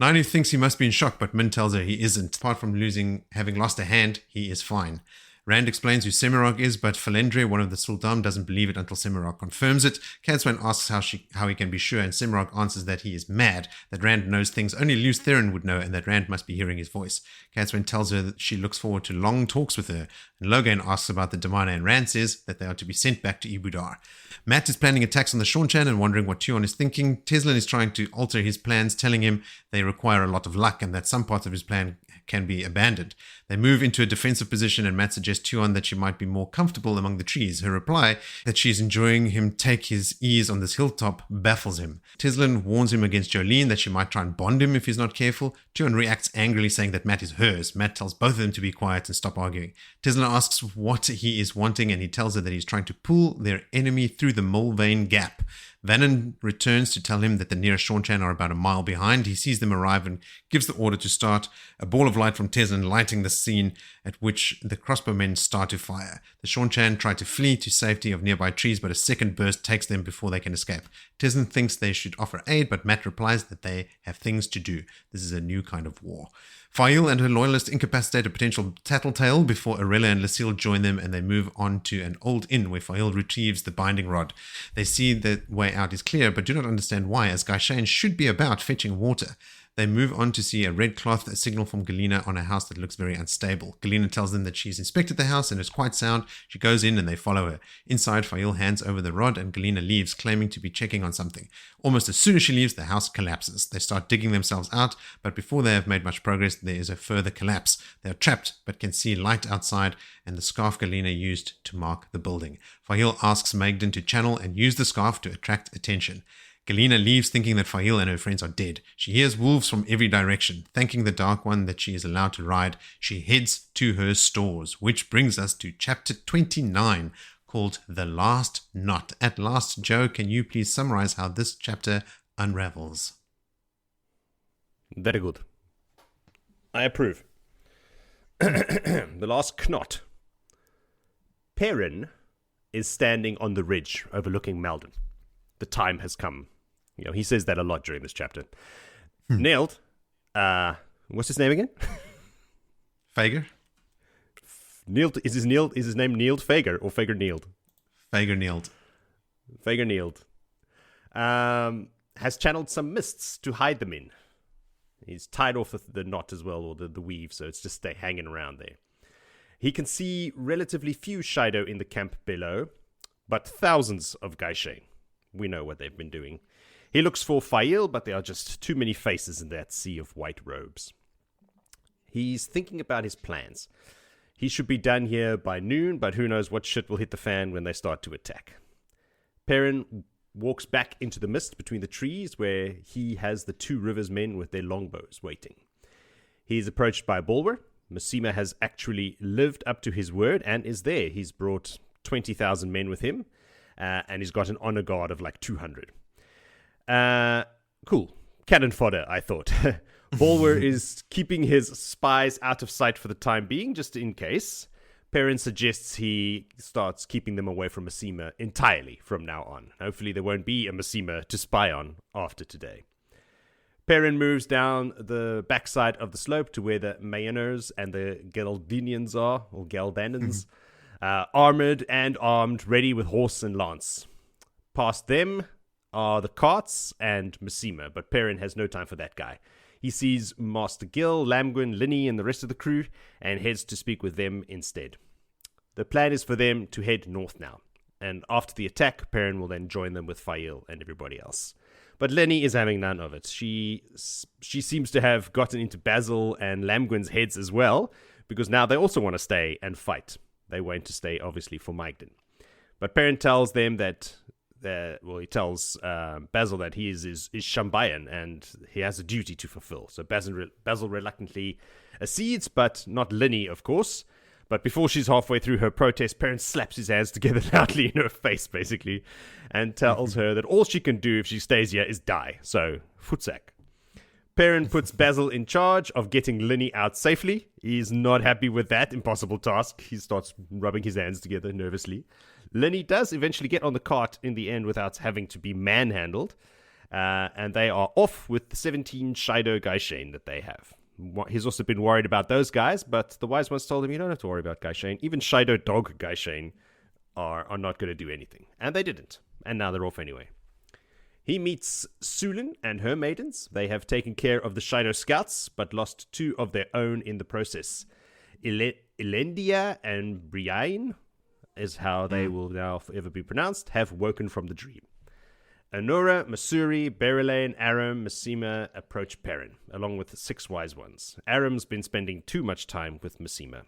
Nynaeve thinks he must be in shock, but Min tells her he isn't. Apart from having lost a hand, he is fine. Rand explains who Semirog is, but Falendre, one of the Sildam, doesn't believe it until Semirog confirms it. Cadswain asks how he can be sure, and Semirog answers that he is mad, that Rand knows things only Lews Therin would know, and that Rand must be hearing his voice. Cadswain tells her that she looks forward to long talks with her, and Logain asks about the Damane, and Rand says that they are to be sent back to Ibudar. Matt is planning attacks on the Shawnchan and wondering what Tuon is thinking. Teslin is trying to alter his plans, telling him they require a lot of luck and that some parts of his plan can be abandoned. They move into a defensive position and Matt suggests Tuon that she might be more comfortable among the trees. Her reply, that she's enjoying him take his ease on this hilltop, baffles him. Teslin warns him against Jolene, that she might try and bond him if he's not careful. Tuon reacts angrily, saying that Matt is hers. Matt tells both of them to be quiet and stop arguing. Teslin asks what he is wanting and he tells her that he's trying to pull their enemy through the Mulvane Gap. Vannon returns to tell him that the nearest Shawnchan are about a mile behind. He sees them arrive and gives the order to start. A ball of light from Teslin lighting the scene, at which the crossbowmen start to fire. The Shawnchan try to flee to safety of nearby trees, but a second burst takes them before they can escape. Teslin thinks they should offer aid, but Matt replies that they have things to do. This is a new kind of war. Faile and her loyalists incapacitate a potential tattletale before Arella and Lucille join them, and they move on to an old inn where Faile retrieves the binding rod. They see that way out is clear, but do not understand why, as Gaishain should be about fetching water. They move on to see a red cloth, a signal from Galina on a house that looks very unstable. Galina tells them that she's inspected the house and is quite sound. She goes in and they follow her. Inside, Faile hands over the rod and Galina leaves, claiming to be checking on something. Almost as soon as she leaves, the house collapses. They start digging themselves out, but before they have made much progress, there is a further collapse. They are trapped, but can see light outside and the scarf Galina used to mark the building. Faile asks Malden to channel and use the scarf to attract attention. Galina leaves thinking that Faile and her friends are dead. She hears wolves from every direction. Thanking the Dark One that she is allowed to ride, she heads to her stores, which brings us to chapter 29, called The Last Knot. At last, Joe, can you please summarize how this chapter unravels? Very good. I approve. The Last Knot. Perrin is standing on the ridge overlooking Malden. The time has come. You know, he says that a lot during this chapter. Nailed. What's his name again? Fager? Is his name Neiled Fager or Fager Neiled? Fagernield. Fagernield. Has channeled some mists to hide them in. He's tied off the knot as well, or the weave, so it's just hanging around there. He can see relatively few Shido in the camp below, but thousands of Gaishain. We know what they've been doing. He looks for Faile, but there are just too many faces in that sea of white robes. He's thinking about his plans. He should be done here by noon, but who knows what shit will hit the fan when they start to attack. Perrin walks back into the mist between the trees where he has the two rivers men with their longbows waiting. He is approached by Bulwer. Masema has actually lived up to his word and is there. He's brought 20,000 men with him, and he's got an honor guard of like 200. Cool. Cannon fodder, I thought. Bulwer is keeping his spies out of sight for the time being, just in case. Perrin suggests he starts keeping them away from Masema entirely from now on. Hopefully there won't be a Masema to spy on after today. Perrin moves down the backside of the slope to where the Mayenners and the Galdinians are, or Galdanans, armored and armed, ready with horse and lance. Past them are the carts and Masema, but Perrin has no time for that guy. He sees Master Gil, Lamgwin, Linny, and the rest of the crew, and heads to speak with them instead. The plan is for them to head north now, and after the attack, Perrin will then join them with Faile and everybody else. But Lenny is having none of it. She seems to have gotten into Basil and Lamgwin's heads as well, because now they also want to stay and fight. They want to stay, obviously, for Malden. But Perrin tells them that he tells Basil that he is Shambayan and he has a duty to fulfill. So Basil reluctantly accedes, but not Linny, of course. But before she's halfway through her protest, Perrin slaps his hands together loudly in her face, basically, and tells her that all she can do if she stays here is die. So, footsack. Perrin puts Basil in charge of getting Linny out safely. He's not happy with that impossible task. He starts rubbing his hands together nervously. Linny does eventually get on the cart in the end without having to be manhandled. And they are off with the 17 Shido Gaishain that they have. He's also been worried about those guys, but the wise ones told him you don't have to worry about Gaishain. Even Shido dog Gaishain are not going to do anything. And they didn't. And now they're off anyway. He meets Sulin and her maidens. They have taken care of the Shido scouts, but lost 2 of their own in the process. Elendia and Briain, is how they will now forever be pronounced, have woken from the dream. Anura, Masuri, Berylane, Aram, Masema approach Perrin, along with the 6 wise ones. Aram's been spending too much time with Masema.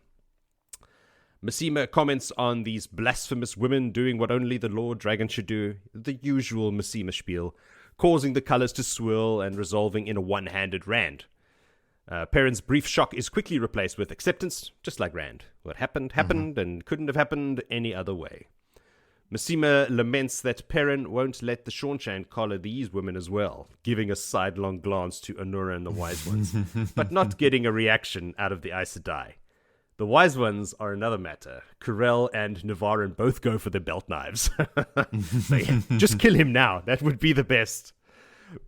Masema comments on these blasphemous women doing what only the Lord Dragon should do, the usual Masema spiel, causing the colors to swirl and resolving in a one-handed Rand. Perrin's brief shock is quickly replaced with acceptance, just like Rand. What happened, happened, and couldn't have happened any other way. Masema laments that Perrin won't let the Shawnshan collar these women as well, giving a sidelong glance to Anura and the Wise Ones, but not getting a reaction out of the Aes Sedai. The Wise Ones are another matter. Corell and Navarin both go for the belt knives. Just kill him now. That would be the best.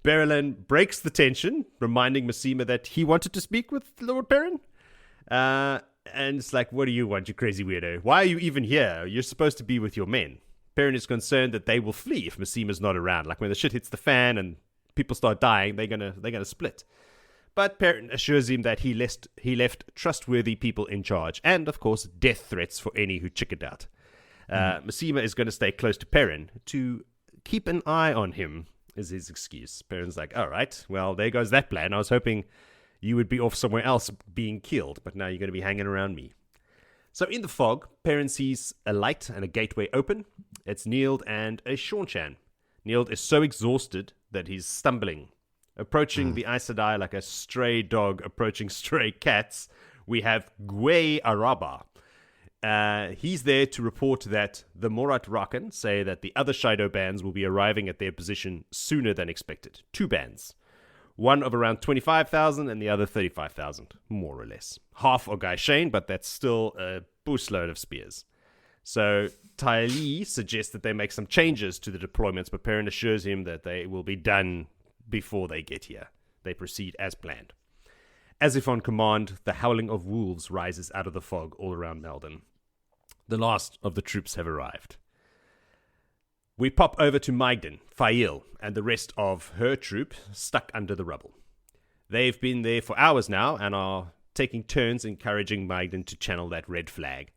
Berylane breaks the tension, reminding Masema that he wanted to speak with Lord Perrin. And it's like, what do you want, you crazy weirdo? Why are you even here? You're supposed to be with your men. Perrin is concerned that they will flee if Masema's not around. Like when the shit hits the fan and people start dying, they're gonna split. But Perrin assures him that he left trustworthy people in charge, and of course death threats for any who chickened out. Masema is going to stay close to Perrin to keep an eye on him, is his excuse. Perrin's like, all right, well, there goes that plan. I was hoping you would be off somewhere else being killed, but now you're going to be hanging around me. So in the fog, Perrin sees a light and a gateway open. It's Neild and a Shawnshan. Neild is so exhausted that he's stumbling. Approaching the Aes Sedai like a stray dog approaching stray cats, we have Gwei Araba. He's there to report that the Morat Rakan say that the other Shido bands will be arriving at their position sooner than expected. 2 bands. One of around 25,000 and the other 35,000, more or less. Half are Gaishain, but that's still a busload of spears. So Tylee suggests that they make some changes to the deployments, but Perrin assures him that they will be done before they get here. They proceed as planned. As if on command, the howling of wolves rises out of the fog all around Malden. The last of the troops have arrived. We pop over to Malden, Faile, and the rest of her troop stuck under the rubble. They've been there for hours now and are taking turns encouraging Malden to channel that red flag.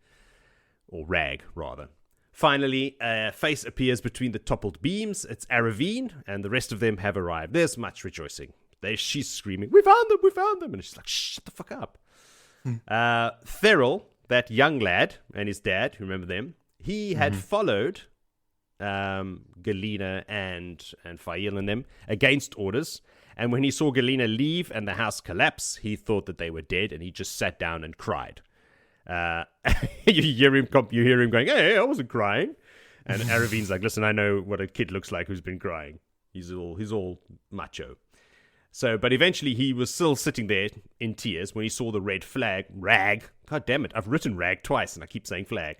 Or rag, rather. Finally, a face appears between the toppled beams. It's Aravine, and the rest of them have arrived. There's much rejoicing. She's screaming, "We found them! We found them!" And she's like, "Shut the fuck up." Therrell, that young lad, and his dad, remember them? He had followed Galina and Faile and them against orders. And when he saw Galina leave and the house collapse, he thought that they were dead, and he just sat down and cried. You hear him going, "Hey, I wasn't crying." And Aravine's like, "Listen, I know what a kid looks like who's been crying. He's all macho." So, but eventually he was still sitting there in tears when he saw the red rag. God damn it, I've written rag twice and I keep saying flag.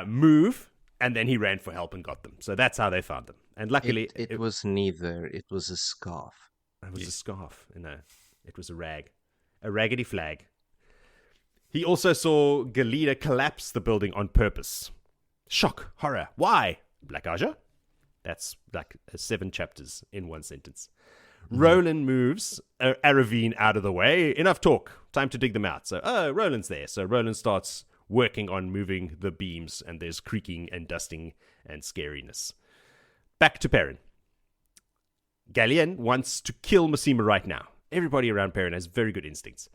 Move, and then he ran for help and got them. So that's how they found them. And luckily, it was neither. It was a scarf. It was a scarf. No, it was a rag, a raggedy flag. He also saw Galina collapse the building on purpose. Shock, horror. Why? Black Ajah? That's like 7 chapters in one sentence. Roland moves Aravine out of the way. Enough talk. Time to dig them out. So, Roland's there. So Roland starts working on moving the beams, and there's creaking and dusting and scariness. Back to Perrin. Galina wants to kill Masema right now. Everybody around Perrin has very good instincts.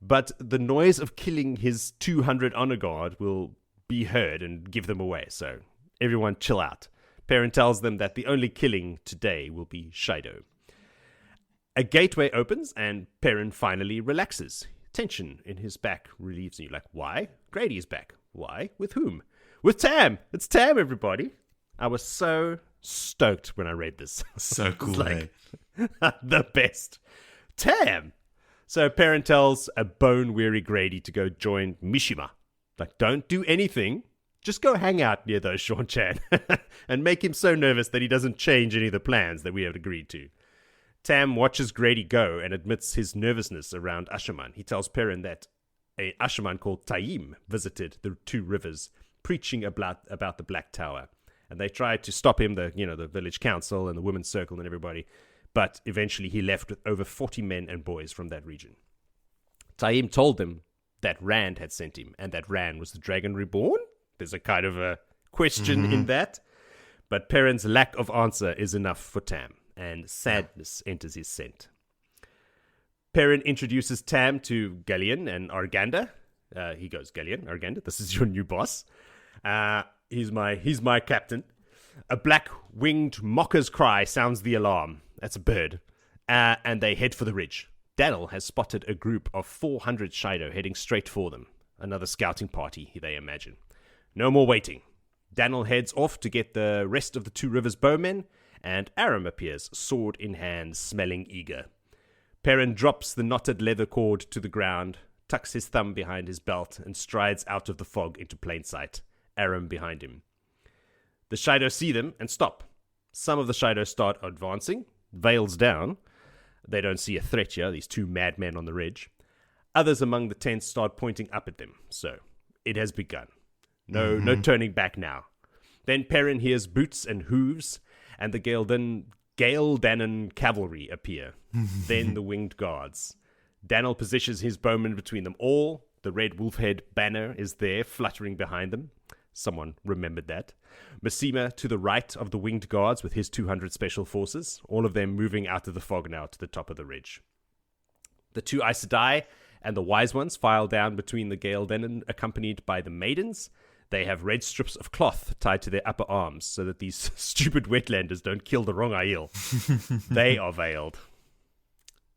But the noise of killing his 200 honor guard will be heard and give them away. So everyone chill out. Perrin tells them that the only killing today will be Shido. A gateway opens and Perrin finally relaxes. Tension in his back relieves you. Like, why? Grady is back. Why? With whom? With Tam. It's Tam, everybody. I was so stoked when I read this. So cool, like, the best. Tam! So Perrin tells a bone-weary Grady to go join Mishima. Like, don't do anything. Just go hang out near those Sean Chan and make him so nervous that he doesn't change any of the plans that we have agreed to. Tam watches Grady go and admits his nervousness around Ashaman. He tells Perrin that an Ashaman called Taim visited the 2 rivers, preaching about the Black Tower. And they tried to stop him, the village council and the women's circle and everybody. But eventually he left with over 40 men and boys from that region. Taim told them that Rand had sent him, and that Rand was the Dragon Reborn. There's a kind of a question in that. But Perrin's lack of answer is enough for Tam, and sadness enters his scent. Perrin introduces Tam to Galina and Arganda. He goes, "Galina, Arganda, this is your new boss. He's my captain." A black-winged mocker's cry sounds the alarm. That's a bird. And they head for the ridge. Daniel has spotted a group of 400 Shido heading straight for them. Another scouting party, they imagine. No more waiting. Daniel heads off to get the rest of the 2 Rivers bowmen, and Aram appears, sword in hand, smelling eager. Perrin drops the knotted leather cord to the ground, tucks his thumb behind his belt, and strides out of the fog into plain sight, Aram behind him. The Shido see them and stop. Some of the Shido start advancing, veils down. They don't see a threat here, these 2 madmen on the ridge. Others among the tents start pointing up at them. So, it has begun. No turning back now. Then Perrin hears boots and hooves, and the Gaeldanan cavalry appear. Then the winged guards. Daniel positions his bowmen between them all. The red wolf-head banner is there, fluttering behind them. Someone remembered that. Masema to the right of the winged guards with his 200 special forces, all of them moving out of the fog now to the top of the ridge. The 2 Aes Sedai and the Wise Ones file down between the Gaeldanan, accompanied by the maidens. They have red strips of cloth tied to their upper arms so that these stupid wetlanders don't kill the wrong Aiel. They are veiled.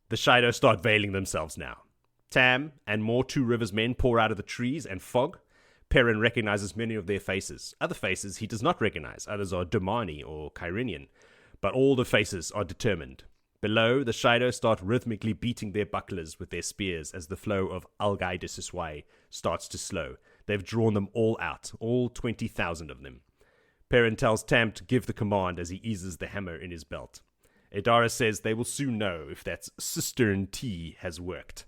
The Shido start veiling themselves now. Tam and more 2 Rivers men pour out of the trees and fog. Perrin recognizes many of their faces. Other faces he does not recognize. Others are Domani or Kyrenian. But all the faces are determined. Below, the Shido start rhythmically beating their bucklers with their spears as the flow of Algai de Siswai starts to slow. They've drawn them all out, all 20,000 of them. Perrin tells Tam to give the command as he eases the hammer in his belt. Adara says they will soon know if that cistern tea has worked.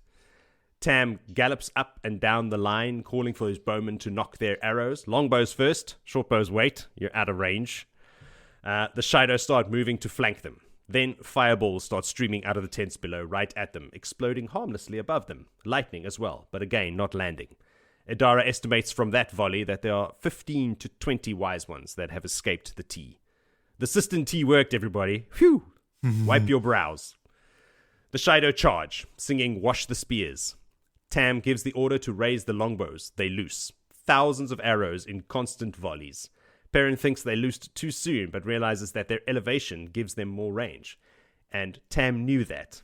Tam gallops up and down the line, calling for his bowmen to knock their arrows. Longbows first, shortbows wait, you're out of range. The Shido start moving to flank them. Then fireballs start streaming out of the tents below right at them, exploding harmlessly above them. Lightning as well, but again not landing. Idara estimates from that volley that there are 15 to 20 wise ones that have escaped the tea. The Sistine tea worked, everybody. Phew! Wipe your brows. The Shido charge, singing Wash the Spears. Tam gives the order to raise the longbows. They loose. Thousands of arrows in constant volleys. Perrin thinks they loosed too soon, but realizes that their elevation gives them more range. And Tam knew that.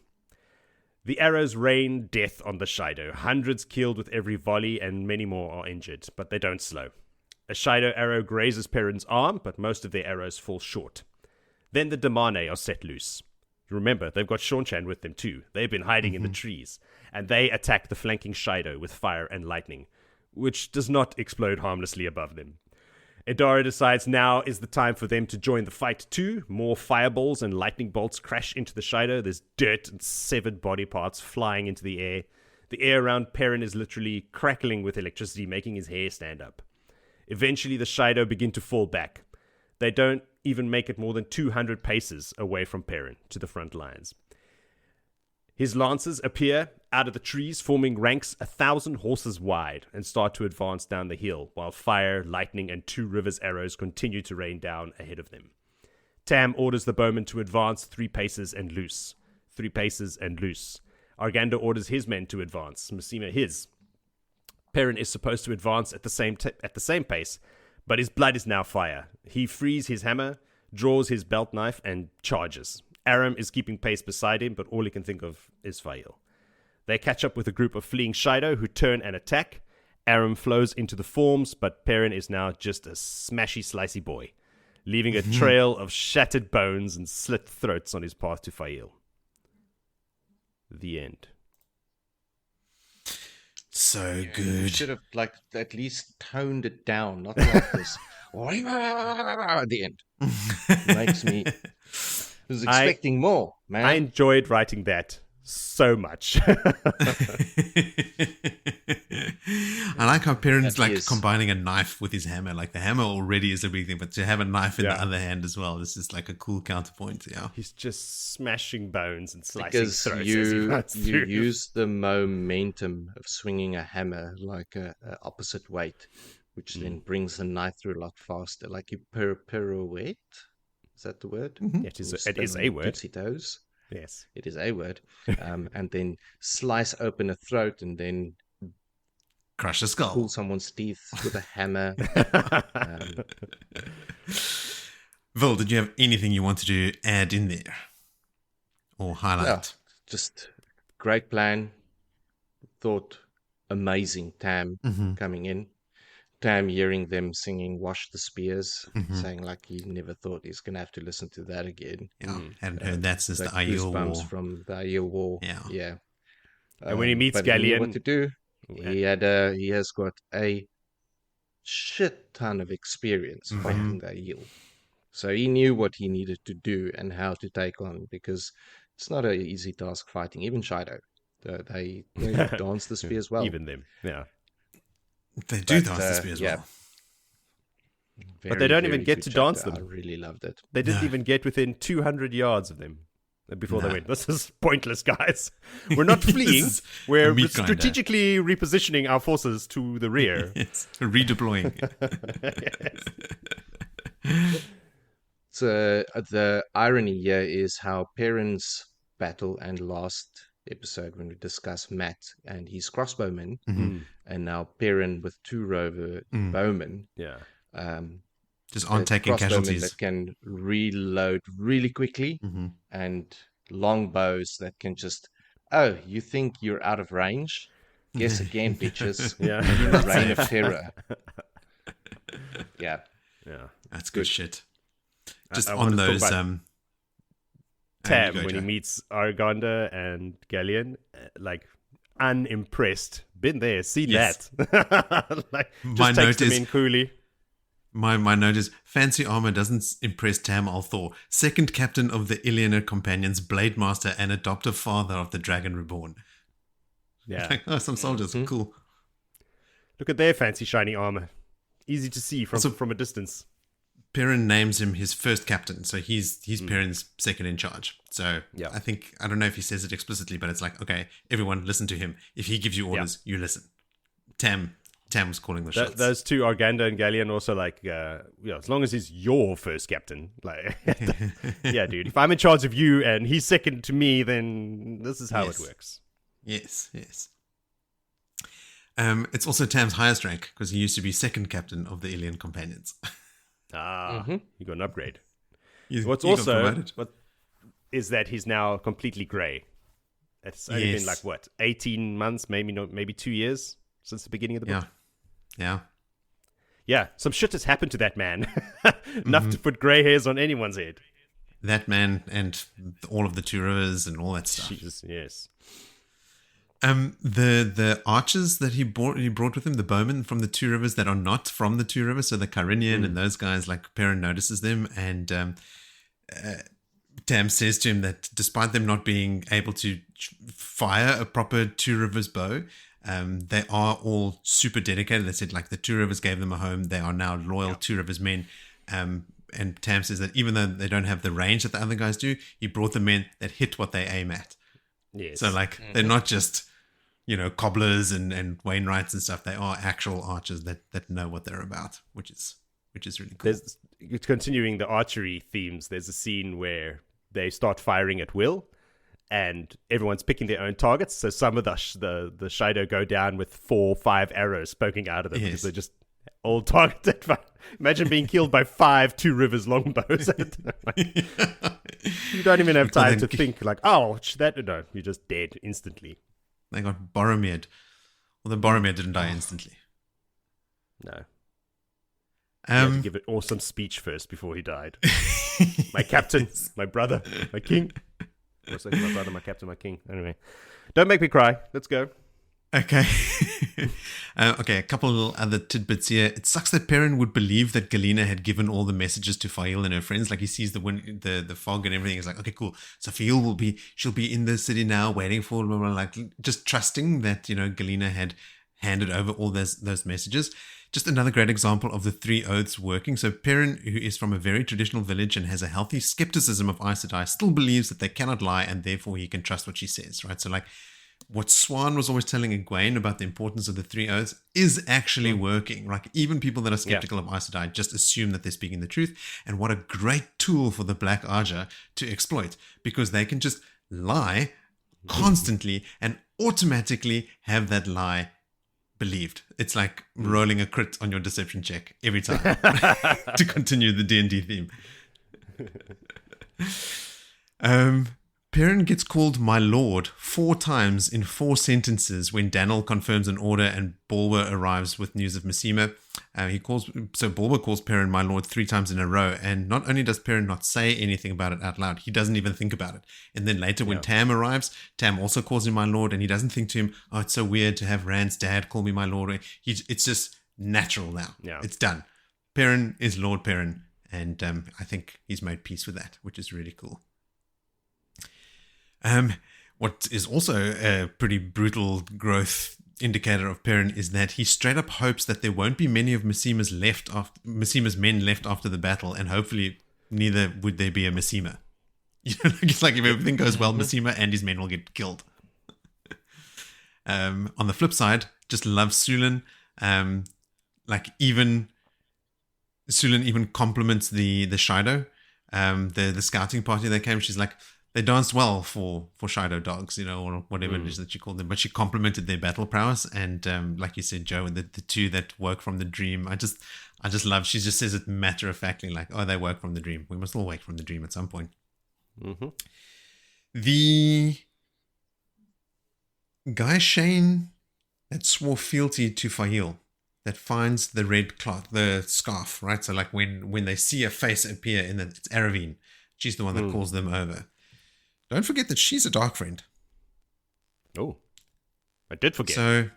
The arrows rain death on the Shido. Hundreds killed with every volley, and many more are injured, but they don't slow. A Shido arrow grazes Perrin's arm, but most of their arrows fall short. Then the Damane are set loose. Remember, they've got Seanchan with them too. They've been hiding in the trees, and they attack the flanking Shido with fire and lightning, which does not explode harmlessly above them. Idara decides now is the time for them to join the fight too. More fireballs and lightning bolts crash into the Shido. There's dirt and severed body parts flying into the air. The air around Perrin is literally crackling with electricity, making his hair stand up. Eventually, the Shido begin to fall back. They don't even make it more than 200 paces away from Perrin to the front lines. His lancers appear out of the trees, forming ranks 1,000 horses wide, and start to advance down the hill, while fire, lightning, and 2 rivers arrows continue to rain down ahead of them. Tam orders the bowmen to advance 3 paces and loose. 3 paces and loose. Arganda orders his men to advance, Masima his. Perrin is supposed to advance at the same pace, but his blood is now fire. He frees his hammer, draws his belt knife, and charges. Aram is keeping pace beside him, but all he can think of is Faile. They catch up with a group of fleeing Shido who turn and attack. Aram flows into the forms, but Perrin is now just a smashy, slicey boy, leaving a trail of shattered bones and slit throats on his path to Faile. The end. So You good. should have at least toned it down, not like this. At the end. Makes me. I was expecting more, man. I enjoyed writing that so much. I like how Perrin's That is. combining a knife with his hammer. Like the hammer already is a big thing, but to have a knife in the other hand as well, this is like a cool counterpoint. Yeah, He's just smashing bones and slicing because throats as he runs you through. use the momentum of swinging a hammer like a opposite weight, which then brings the knife through a lot faster. Like you pirouette. Is that the word? Yeah, it is a word. Tootsie toes. Yes. It is a word. And then slice open a throat and then crush a skull. pull someone's teeth with a hammer. Vil, did you have anything you wanted to add in there or highlight? Yeah, just great plan. Thought amazing Tam coming in. Tam hearing them singing Wash the Spears, saying like he never thought he's going to have to listen to that again. Yeah, hadn't heard that since the Like Aiel goosebumps War. from the Aiel War. Yeah. And when he meets but he knew Gallian, what to do. He has got a shit ton of experience fighting the Aiel. So he knew what he needed to do and how to take on, because it's not an easy task fighting. Even Shido, they dance the spears well. even them, yeah. They do But, dance the spear as yeah. well. But they don't even get good to dance chapter. them. I really loved it. They didn't even get within 200 yards of them before they went. This is pointless, guys. We're not fleeing. This is We're a meat grinder. strategically repositioning our forces to the rear. Yes, redeploying. So the irony here is how Perrin's battle and last episode when we discussed Matt and his crossbowmen, and now Perrin with 2 rover bowmen. Yeah. Just on taking crossbowmen casualties. that can reload really quickly, and longbows that can just, oh, you think you're out of range? Guess again, bitches. Yeah. The reign of terror. Yeah. Yeah. That's good shit. Just I on wanted to talk those. about you Tam, go, when he Joe. meets Arganda and Gallian, like unimpressed. Been there, seen Yes. that. Like, just My takes note them is- in coolly. My note is fancy armor doesn't impress Tam Althor, second captain of the Ilianer Companions, Blade Master, and adoptive father of the Dragon Reborn. Yeah. Like, oh, some soldiers, cool. Look at their fancy shiny armor. Easy to see from Also- from a distance. Perrin names him his first captain, so he's Perrin's second in charge. So Yeah. I don't know if he says it explicitly, but it's like, okay, everyone listen to him. If he gives you orders, you listen. Tam's calling the shots. Those two, Arganda and Galina, also like, as long as he's your first captain, like, yeah, dude. If I'm in charge of you and he's second to me, then this is how it works. Yes. It's also Tam's highest rank because he used to be second captain of the Alien Companions. You got an upgrade. What's also what is that he's now completely grey. It's only been like 18 months, maybe 2 years since the beginning of the book. Yeah. Some shit has happened to that man. Enough to put grey hairs on anyone's head. That man and all of the Two Rivers and all that stuff. Jesus, yes. The archers that he brought with him, the bowmen from the Two Rivers that are not from the Two Rivers, so the Carinian and those guys, like Perrin notices them, and Tam says to him that despite them not being able to fire a proper Two Rivers bow, they are all super dedicated. They said like the Two Rivers gave them a home. They are now loyal Two Rivers men. And Tam says that even though they don't have the range that the other guys do, he brought the men that hit what they aim at. Yes. So like they're not just, cobblers and Wainwrights and stuff. They are actual archers that know what they're about, which is really cool. It's continuing the archery themes. There's a scene where they start firing at will, and everyone's picking their own targets. So some of the Shido go down with 4-5 arrows poking out of them because they're just all targeted. Imagine being killed by 5 Two Rivers longbows. You don't even have time to think like, no, you're just dead instantly. They got Boromired. Although Boromir didn't die instantly. No. He had to give an awesome speech first before he died. My captain, my brother, my king. What's like my brother, my captain, my king. Anyway, don't make me cry. Let's go. Okay. A couple of other tidbits here. It sucks that Perrin would believe that Galina had given all the messages to Faile and her friends. Like he sees the fog and everything. He's like, okay, cool. So Faile she'll be in the city now waiting for blah, blah, blah, like just trusting that, Galina had handed over all those messages. Just another great example of the 3 oaths working. So Perrin, who is from a very traditional village and has a healthy skepticism of Aes Sedai, still believes that they cannot lie and therefore he can trust what she says, right? So like what Swan was always telling Egwene about the importance of the 3 oaths is actually working. Like even people that are skeptical of Aes Sedai just assume that they're speaking the truth. And what a great tool for the Black Ajah to exploit, because they can just lie constantly and automatically have that lie believed. It's like rolling a crit on your deception check every time to continue the D&D theme. Perrin gets called my lord 4 times in 4 sentences when Daniel confirms an order and Bulwer arrives with news of Massima. Bulwer calls Perrin my lord 3 times in a row, and not only does Perrin not say anything about it out loud, he doesn't even think about it. And then later when Tam arrives, Tam also calls him my lord, and he doesn't think to him, oh, it's so weird to have Rand's dad call me my lord. It's just natural now. Yeah. It's done. Perrin is Lord Perrin, and I think he's made peace with that, which is really cool. What is also a pretty brutal growth indicator of Perrin is that he straight up hopes that there won't be many of Massima's men left after the battle, and hopefully neither would there be a Massima. It's like if everything goes well, Massima and his men will get killed. On the flip side, just loves Sulin. Even Sulin even compliments the Shido. The scouting party that came, she's like, they danced well for Shido dogs, or whatever it is that she called them. But she complimented their battle prowess. And like you said, Joe, the 2 that woke from the dream, I just love, she just says it matter-of-factly, like, oh, they woke from the dream. We must all wake from the dream at some point. Mm-hmm. The guy Shane that swore fealty to Faile, that finds the red cloth, the scarf, right? So like when they see a face appear it's Aravine, she's the one that calls them over. Don't forget that she's a dark friend. Oh, I did forget. So,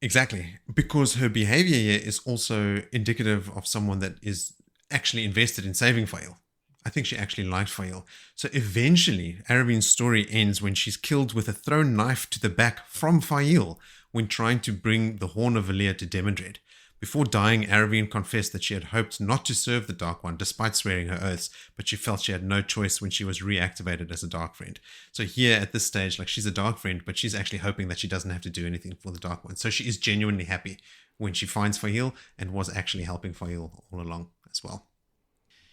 exactly. Because her behavior here is also indicative of someone that is actually invested in saving Faile. I think she actually liked Faile. So eventually, Aravine's story ends when she's killed with a thrown knife to the back from Faile when trying to bring the Horn of Valia to Demandred. Before dying, Aravine confessed that she had hoped not to serve the Dark One despite swearing her oaths, but she felt she had no choice when she was reactivated as a Dark Friend. So here at this stage, like, she's a Dark Friend, but she's actually hoping that she doesn't have to do anything for the Dark One. So she is genuinely happy when she finds Faile and was actually helping Faile all along as well.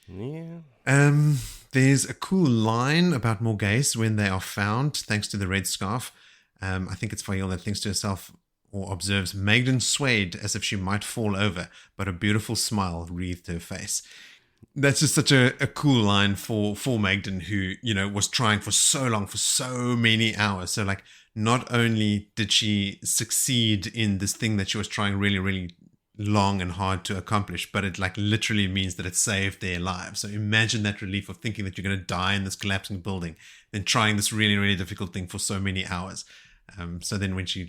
Yeah. There's a cool line about Morghese when they are found, thanks to the red scarf. I think it's Faile that thinks to herself or observes, Magden swayed as if she might fall over, but a beautiful smile wreathed her face. That's just such a cool line for Magden, who, you know, was trying for so long, for so many hours. So, like, not only did she succeed in this thing that she was trying really, really long and hard to accomplish, but it, like, literally means that it saved their lives. So imagine that relief of thinking that you're going to die in this collapsing building, then trying this really, really difficult thing for so many hours. So then when she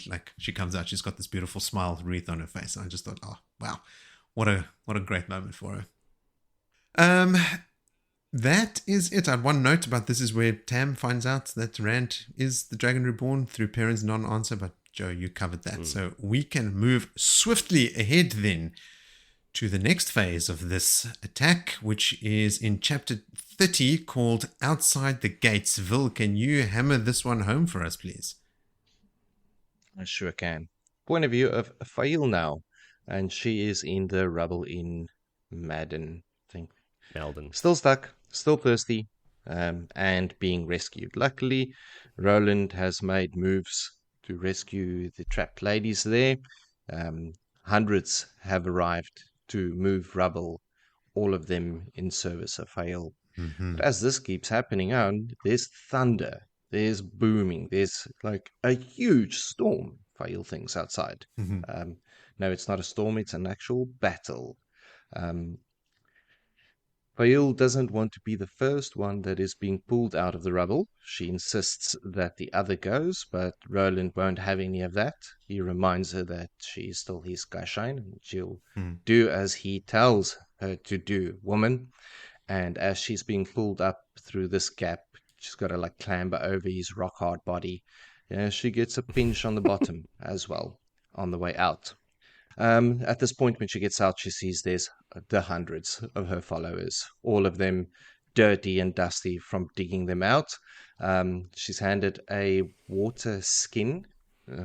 comes out, she's got this beautiful smile wreathed on her face. And I just thought, oh, wow, what a great moment for her. That is it. I had one note about this is where Tam finds out that Rand is the Dragon Reborn through Perrin's non-answer, but Joe, you covered that. So we can move swiftly ahead then to the next phase of this attack, which is in chapter 30 called Outside the Gates. Vil, can you hammer this one home for us, please? I sure can. Point of view of Faile now, and she is in the rubble in Malden, I think. Malden. Still stuck, still thirsty, and being rescued. Luckily, Roland has made moves to rescue the trapped ladies there. Hundreds have arrived to move rubble, all of them in service of Faile. Mm-hmm. But as this keeps happening on, there's thunder, there's booming, there's like a huge storm, Faile thinks, outside. Mm-hmm. No, it's not a storm, it's an actual battle. Faile doesn't want to be the first one that is being pulled out of the rubble. She insists that the other goes, but Roland won't have any of that. He reminds her that she is still his Gashine, and she'll do as he tells her to do, woman. And as she's being pulled up through this gap, she's got to like clamber over his rock hard body. She gets a pinch on the bottom as well on the way out. At this point, when she gets out, she sees there's the hundreds of her followers, all of them dirty and dusty from digging them out. She's handed a water skin,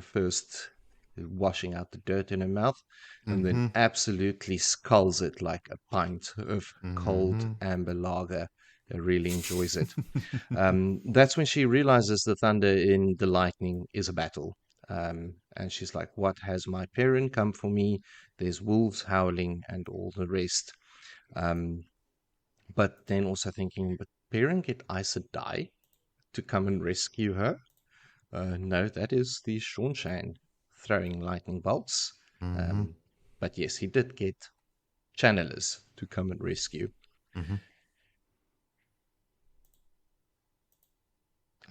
first washing out the dirt in her mouth, and then absolutely sculls it like a pint of cold amber lager. Really enjoys it. That's when she realizes the thunder in the lightning is a battle. And she's like, what has my Perrin come for me? There's wolves howling and all the rest. But then also thinking, but Perrin get Aes Sedai to come and rescue her? No, that is the Seanchan throwing lightning bolts. But yes, he did get channelers to come and rescue.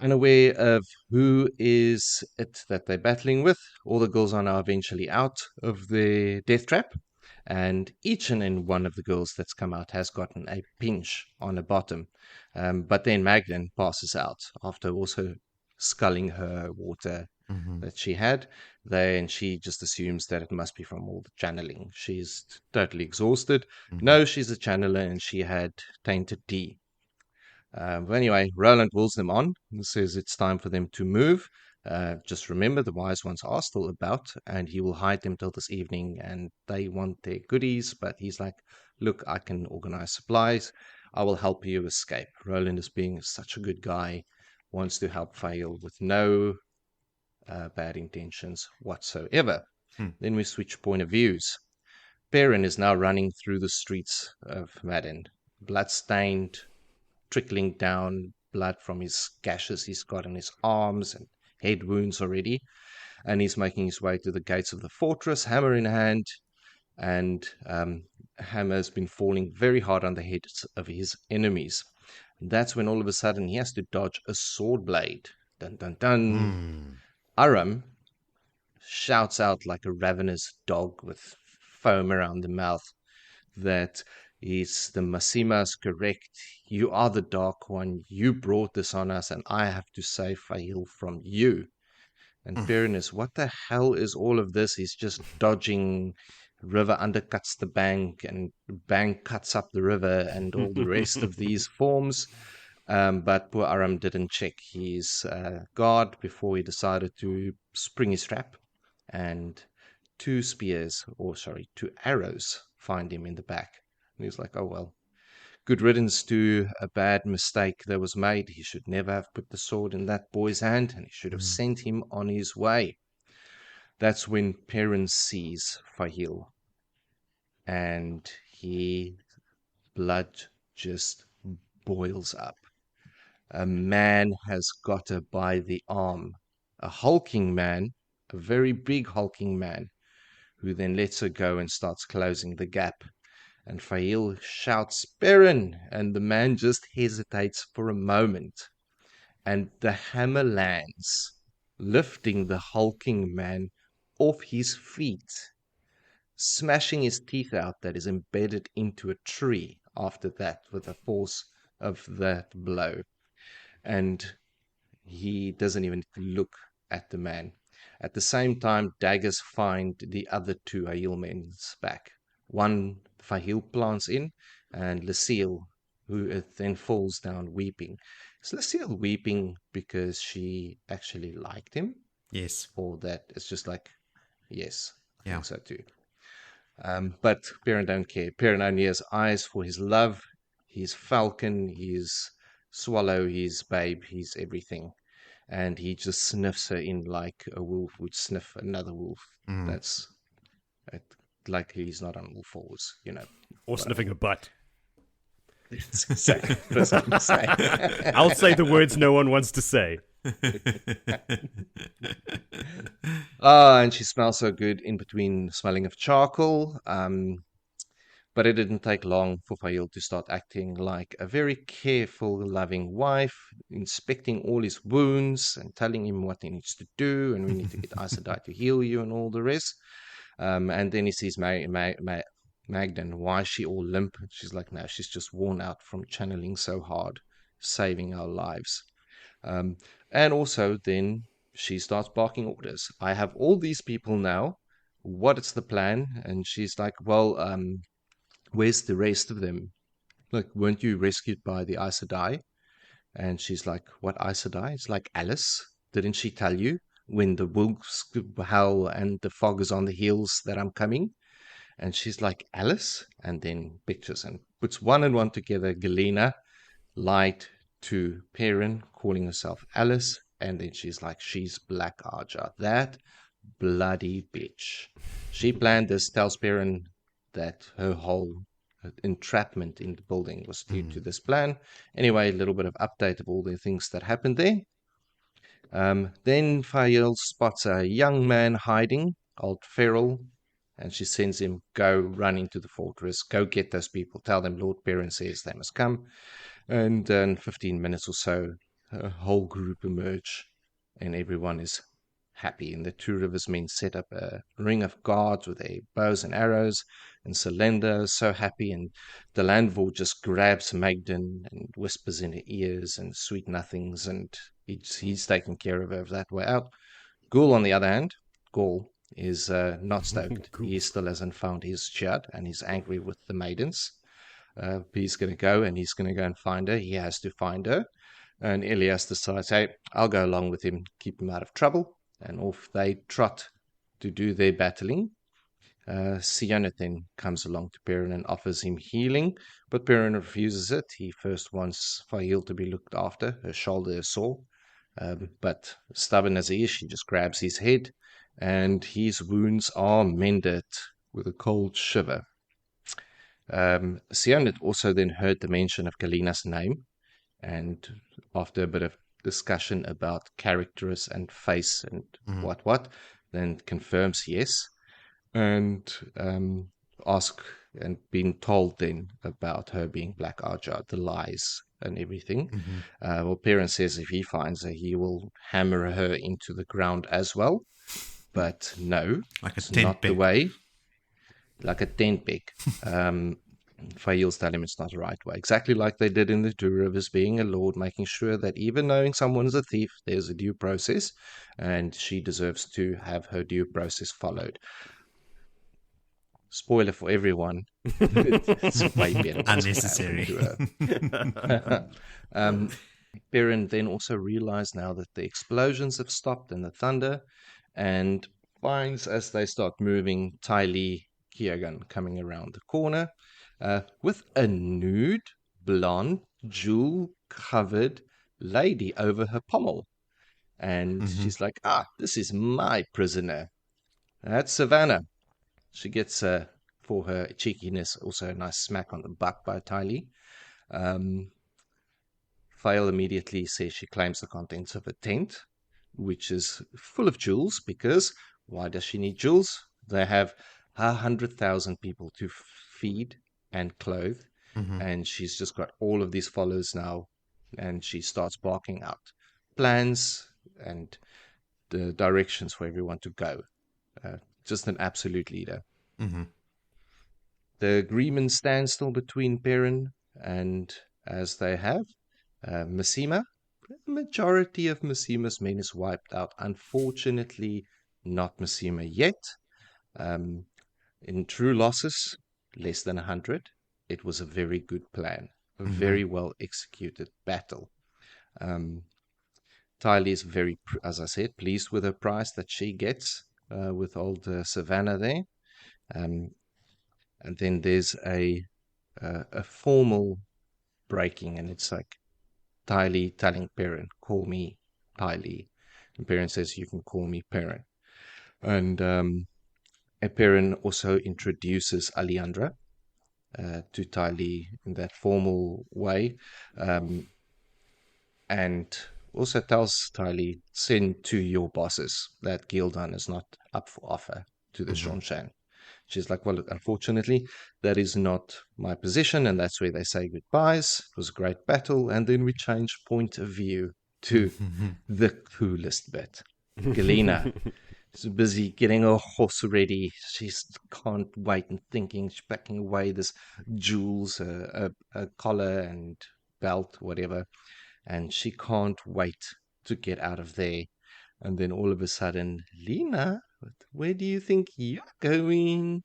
Unaware of who is it that they're battling with, all the girls are now eventually out of the death trap, and each and in one of the girls that's come out has gotten a pinch on the bottom. But then Magden passes out after also sculling her water that she had. And she just assumes that it must be from all the channeling. She's totally exhausted. No, she's a channeler and she had tainted tea. But anyway, Roland wills them on and says it's time for them to move. Just remember, the wise ones are still about, and he will hide them till this evening, and they want their goodies. But he's like, look, I can organize supplies. I will help you escape. Roland is being such a good guy, wants to help Faile with no bad intentions whatsoever. Then we switch point of views. Perrin is now running through the streets of Malden, blood-stained, trickling down blood from his gashes he's got in his arms and head wounds already. And he's making his way to the gates of the fortress, hammer in hand. And hammer has been falling very hard on the heads of his enemies. And that's when all of a sudden he has to dodge a sword blade. Dun, dun, dun. Aram shouts out like a ravenous dog with foam around the mouth that is the Massima's correct. You are the Dark One. You brought this on us, and I have to save Faile from you. And Perrin is, what the hell is all of this? He's just dodging river undercuts the bank, and bank cuts up the river, and all the rest of these forms. But poor Aram didn't check his guard before he decided to spring his trap, and 2 arrows find him in the back. And he's like, oh well, good riddance to a bad mistake that was made. He should never have put the sword in that boy's hand, and he should have sent him on his way. That's when Perrin sees Faile, and blood just boils up. A man has got her by the arm. A hulking man, a very big hulking man, who then lets her go and starts closing the gap. And Faile shouts, Perrin! And the man just hesitates for a moment. And the hammer lands, lifting the hulking man off his feet, smashing his teeth out that is embedded into a tree after that with the force of that blow. And he doesn't even look at the man. At the same time, daggers find the other 2 Aiel men's back. One Faile plants in, and Lucille, who then falls down weeping. Is Lucille weeping because she actually liked him? Yes. Or that it's just like, yes, I Yeah. think so too. But Perrin don't care. Perrin only has eyes for his love, his falcon, his swallow, his babe, his everything. And he just sniffs her in like a wolf would sniff another wolf. That's like he's not on all fours, you know. Or sniffing a butt. It's exactly what I'm saying. I'll say the words no one wants to say. And she smells so good in between smelling of charcoal. But it didn't take long for Faile to start acting like a very careful, loving wife, inspecting all his wounds and telling him what he needs to do, and we need to get Aes Sedai to heal you and all the rest. And then he sees Malden. Why is she all limp? She's like, no, she's just worn out from channeling so hard, saving our lives. And also then she starts barking orders. I have all these people now. What is the plan? And she's like, well, where's the rest of them? Like, weren't you rescued by the Aes Sedai? And she's like, what Aes Sedai? It's like, Alice, didn't she tell you when the wolves howl and the fog is on the hills that I'm coming? And she's like, Alice? And then pictures and puts 1 and 1 together. Galina lied to Perrin, calling herself Alice. And then she's like, she's Black Ajah. That bloody bitch. She planned this, tells Perrin that her whole entrapment in the building was due to this plan. Anyway, a little bit of update of all the things that happened there. Then Faile spots a young man hiding, old Feral, and she sends him, go run into the fortress, go get those people, tell them Lord Perrin says they must come. And in 15 minutes or so, a whole group emerge, and everyone is happy. And the 2 Rivers men set up a ring of guards with their bows and arrows, and Selenda is so happy, and the Landvor just grabs Malden and whispers in her ears and sweet nothings, and he's taking care of her that way out. Ghoul, on the other hand, is not stoked. He still hasn't found his Jud, and he's angry with the maidens. He's going to go, and he's going to go and find her. He has to find her. And Elias decides, hey, I'll go along with him, keep him out of trouble. And off they trot to do their battling. Sionnet then comes along to Perrin and offers him healing, but Perrin refuses it. He first wants Faile to be looked after. Her shoulder is sore, but stubborn as he is, she just grabs his head, and his wounds are mended with a cold shiver. Sionnet also then heard the mention of Galina's name, and after a bit of discussion about characters and face and what, then confirms yes, and ask and being told then about her being Black Ajah, the lies and everything. Well, Perrin says if he finds her, he will hammer her into the ground as well, but no, Like a it's tent not the peg. way. Like a tent peg. Failes tell him it's not the right way. Exactly like they did in the 2 Rivers, being a lord, making sure that even knowing someone is a thief, there's a due process, and she deserves to have her due process followed. spoiler for everyone. It's way better. Unnecessary. Perrin then also realized now that the explosions have stopped and the thunder, and finds as they start moving Tylee Kiegan coming around the corner with a nude, blonde, jewel-covered lady over her pommel. And she's like, this is my prisoner. That's Savannah. She gets, for her cheekiness, also a nice smack on the butt by Tylee. Faile immediately says she claims the contents of a tent, which is full of jewels, because why does she need jewels? They have 100,000 people to feed and clothe, and she's just got all of these followers now, and she starts barking out plans and the directions for everyone to go. Just an absolute leader. The agreement stands still between Perrin and, as they have, Masema. The majority of Masema's men is wiped out. Unfortunately, not Masema yet. In true losses, less than 100. It was a very good plan. A very well executed battle. Tylee is very, as I said, pleased with her prize that she gets with old Savannah there. And then there's a formal breaking, and it's like Tylee telling Perrin, call me Tylee. And Perrin says, you can call me Perrin. And Perrin also introduces Alejandra to Tylee in that formal way. And also tells Tylee, send to your bosses that Gildan is not up for offer to the Seanchan. She's like, well, unfortunately, that is not my position, and that's where they say goodbyes. It was a great battle, and then we change point of view to the coolest bit. Galina is busy getting her horse ready. She can't wait and thinking. She's packing away this jewels, a collar and belt, whatever, and she can't wait to get out of there. And then all of a sudden, Lena, where do you think you're going?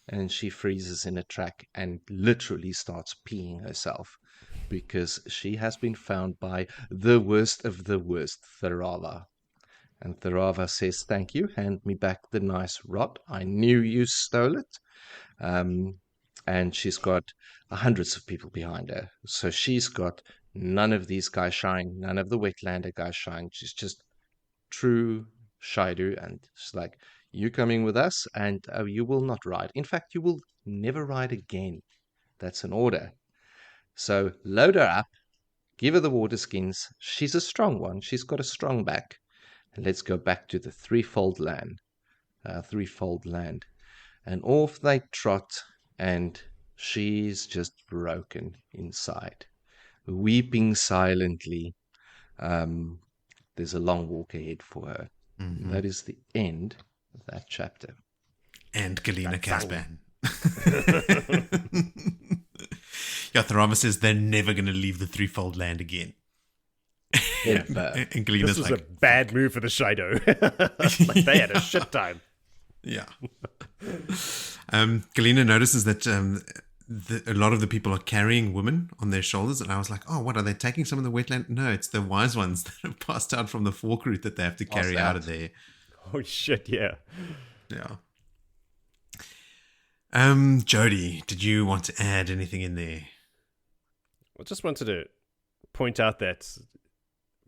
And she freezes in a track and literally starts peeing herself because she has been found by the worst of the worst, Tharava. And Tharava says, thank you, hand me back the nice rod. I knew you stole it. And she's got hundreds of people behind her. So she's got none of these guys shine, none of the Wetlander guys shine. She's just true Shaidu, and she's like, you coming with us, and you will not ride. In fact, you will never ride again. That's an order. So load her up, give her the water skins. She's a strong one. She's got a strong back. And let's go back to the threefold land. And off they trot, and she's just broken inside, weeping silently. There's a long walk ahead for her. That is the end of that chapter. And Galina Casban. Yatharama says they're never going to leave the threefold land again. Ever. And Galina's This was like, a bad move for the Shido. Like they had a shit time. yeah. Galina notices that a lot of the people are carrying women on their shoulders, and I was like, oh, what, are they taking some of the wetland? No, it's the wise ones that have passed out from the fork route that they have to carry out of there. Oh shit, yeah. Yeah. Jody, did you want to add anything in there? I just wanted to point out that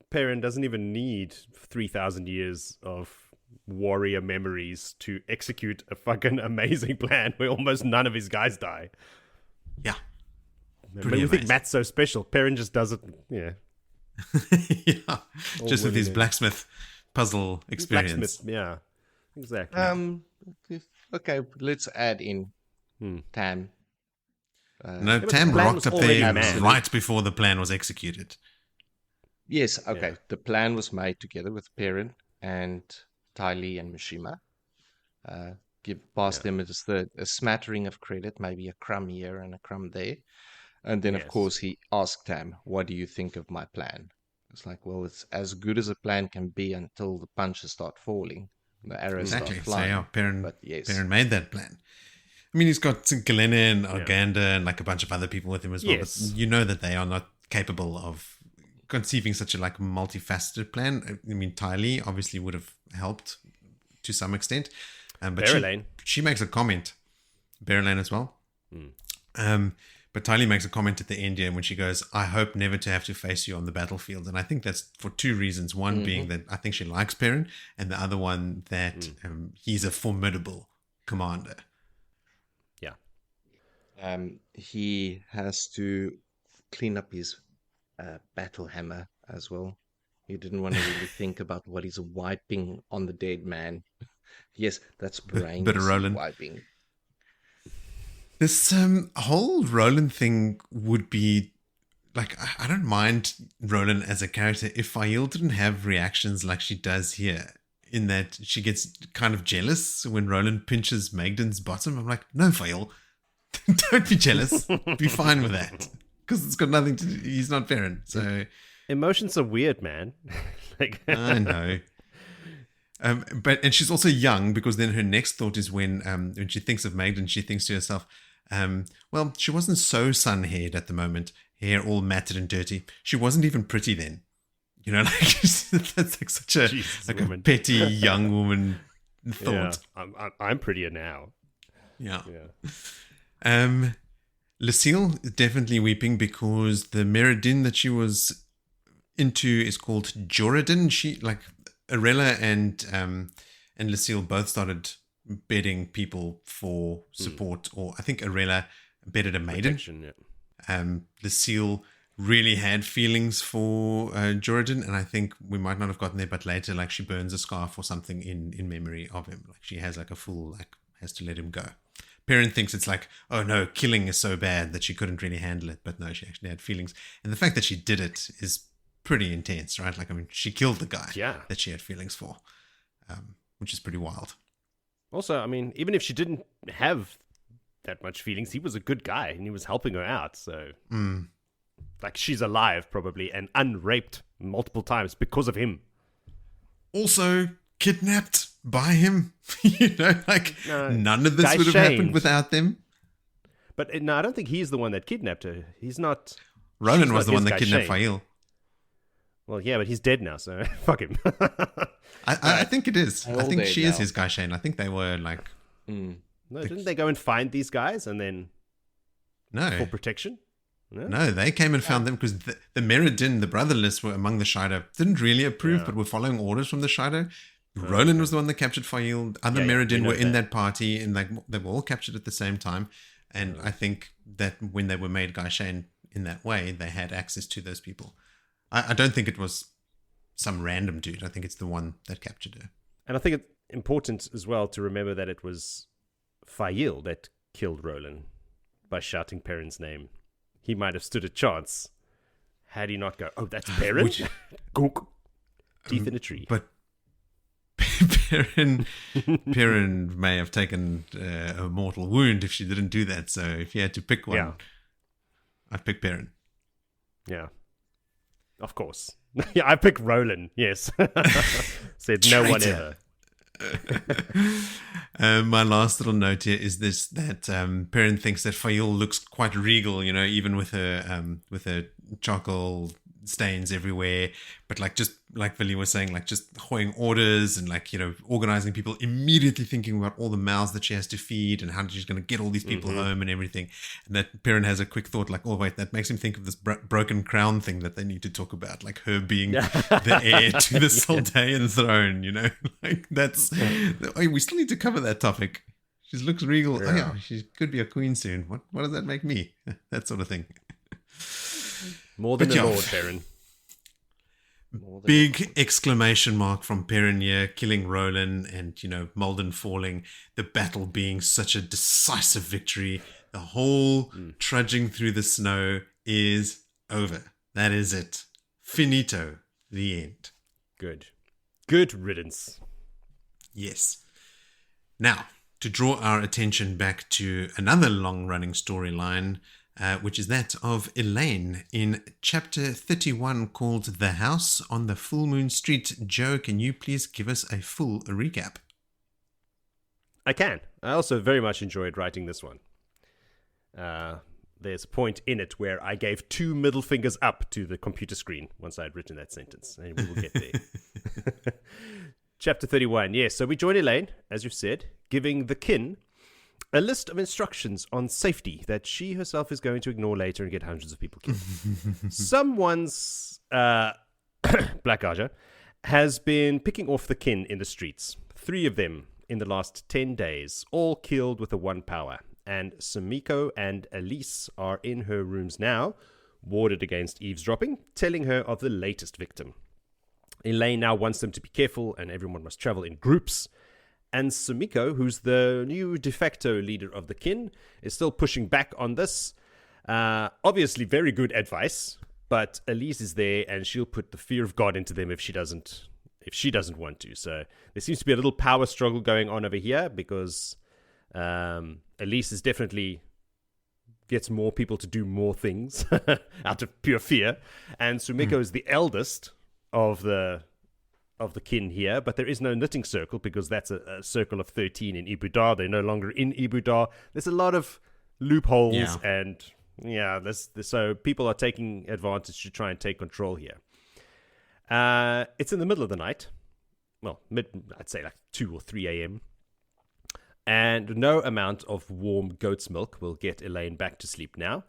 Perrin doesn't even need 3,000 years of warrior memories to execute a fucking amazing plan where almost none of his guys die. Yeah. But we think Matt's so special. Perrin just does it, yeah. Yeah. Just with his blacksmith puzzle experience. Blacksmith, yeah. Exactly. Okay, let's add in Tam. No, but Tam the plan rocked was up already there mad. right before the plan was executed. Yes, okay. Yeah. The plan was made together with Perrin and Tylee and Mishima. Pass them just a smattering of credit, maybe a crumb here and a crumb there. And then, of Yes. course, he asked Tam, what do you think of my plan? It's like, well, it's as good as a plan can be until the punches start falling, the arrows Exactly. start So, flying. yeah, Perrin But yes. Perrin made that plan. I mean, he's got Galina and Arganda and like a bunch of other people with him as well. Yes. But you know that they are not capable of conceiving such a like multifaceted plan. I mean, Tylee obviously would have helped to some extent. But she makes a comment. Elaine as well. But Tylee makes a comment at the end here when she goes, I hope never to have to face you on the battlefield. And I think that's for two reasons. One being that I think she likes Perrin, and the other one that he's a formidable commander. Yeah. He has to clean up his battle hammer as well. He didn't want to really think about what he's wiping on the dead man. Yes, that's brains Bit of Roland. wiping. This whole Roland thing would be like, I don't mind Roland as a character if Faile didn't have reactions like she does here, in that she gets kind of jealous when Roland pinches Magdan's bottom. I'm like, no, Faile, don't be jealous. Be fine with that, because it's got nothing to do. He's not Perrin, so emotions are weird, man. I know. And she's also young, because then her next thought is when she thinks of Malden, she thinks to herself, well, she wasn't so sun-haired at the moment, hair all matted and dirty. She wasn't even pretty then. You know, like that's like such a a petty young woman thought. Yeah, I'm prettier now. Yeah. Lucille is definitely weeping because the Meridin that she was into is called Joradin. She like Arella and Lucille both started bedding people for support, or I think Arella bedded a maiden. Lucille really had feelings for Joradin, and I think we might not have gotten there, but later, like, she burns a scarf or something in memory of him. Like, she has like a fool, like, has to let him go. Perrin thinks it's like, oh no, killing is so bad that she couldn't really handle it, but no, she actually had feelings, and the fact that she did it is pretty intense, right? Like, I mean, she killed the guy that she had feelings for, which is pretty wild. Also, I mean, even if she didn't have that much feelings, he was a good guy and he was helping her out. So, like, she's alive probably and unraped multiple times because of him. Also kidnapped by him. You know, like, none of this would have happened without them. But no, I don't think he's the one that kidnapped her. He's not. Roland was the one that kidnapped Faile. Well, yeah, but he's dead now, so fuck him. I think it is. I think she is his guy, Shane. I think they were like... No, didn't they go and find these guys and then... No. For protection? No, they came and found them because the Meridin, the brotherless, were among the Shido. Didn't really approve, but were following orders from the Shido. Roland was the one that captured Faile. Other Meridin were in that party, and like they were all captured at the same time. And I think that when they were made Guy Shane in that way, they had access to those people. I don't think it was some random dude. I think it's the one that captured her. And I think it's important as well to remember that it was Faile that killed Roland by shouting Perrin's name. He might have stood a chance had he not go, oh, that's Perrin? Gook. Teeth in a tree. But Perrin may have taken a mortal wound if she didn't do that. So if you had to pick one, I'd pick Perrin. Yeah. Of course. Yeah, I picked Roland, yes. Said no one ever. My last little note here is this, that Perrin thinks that Faile looks quite regal, you know, even with her charcoal stains everywhere, but like, just like Willie was saying, like just hoying orders and like, you know, organizing people, immediately thinking about all the mouths that she has to feed and how she's going to get all these people home and everything. And that Perrin has a quick thought like, oh wait, that makes him think of this broken crown thing that they need to talk about, like her being the heir to the Saldean throne, you know. Like that's we still need to cover that topic. She looks regal. Oh yeah, she could be a queen soon. What does that make me? That sort of thing. More than a lord, Perrin. Big exclamation mark from Perrin here, killing Roland and, you know, Malden falling, the battle being such a decisive victory. The whole trudging through the snow is over. That is it. Finito. The end. Good. Good riddance. Yes. Now, to draw our attention back to another long-running storyline, which is that of Elaine in chapter 31 called The House on the Full Moon Street. Joe, can you please give us a full recap? I can. I also very much enjoyed writing this one. There's a point in it where I gave 2 middle fingers up to the computer screen once I had written that sentence, and we will get there. Chapter 31. Yes, so we join Elaine, as you've said, giving the kin a list of instructions on safety that she herself is going to ignore later and get hundreds of people killed. Someone's Black Ajah has been picking off the kin in the streets. 3 of them in the last 10 days, all killed with a 1 power. And Sumiko and Elise are in her rooms now, warded against eavesdropping, telling her of the latest victim. Elaine now wants them to be careful, and everyone must travel in groups. And Sumiko, who's the new de facto leader of the kin, is still pushing back on this. Obviously, very good advice, but Elise is there, and she'll put the fear of God into them if she doesn't want to. So there seems to be a little power struggle going on over here, because Elise is definitely gets more people to do more things out of pure fear, and Sumiko is the eldest of the kin here, but there is no knitting circle because that's a circle of 13 in Ibudar. They're no longer in Ibudar. There's a lot of loopholes, and so people are taking advantage to try and take control here. It's in the middle of the night. Well, I'd say like 2 or 3 a.m. And no amount of warm goat's milk will get Elaine back to sleep now.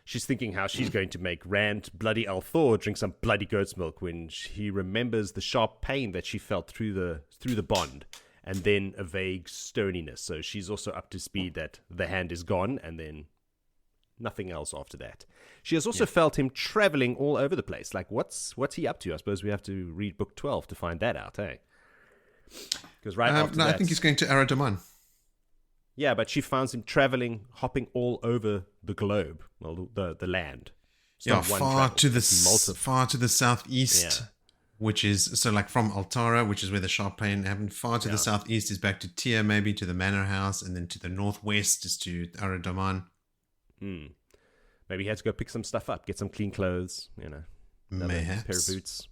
She's thinking how she's going to make Rand bloody Althor drink some bloody goat's milk when she remembers the sharp pain that she felt through the bond, and then a vague stoniness. So she's also up to speed that the hand is gone, and then nothing else after that. She has also felt him traveling all over the place. Like, what's he up to? I suppose we have to read book 12 to find that out, hey? Because after that, I think he's going to Aradoman. Yeah, but she finds him traveling, hopping all over the globe, well, the land. Far to the southeast, which is, so like from Altara, which is where the sharp pain happened, far to the southeast is back to Tyr, maybe to the manor house, and then to the northwest is to Aradoman. Maybe he had to go pick some stuff up, get some clean clothes, Mayhaps. Pair of boots.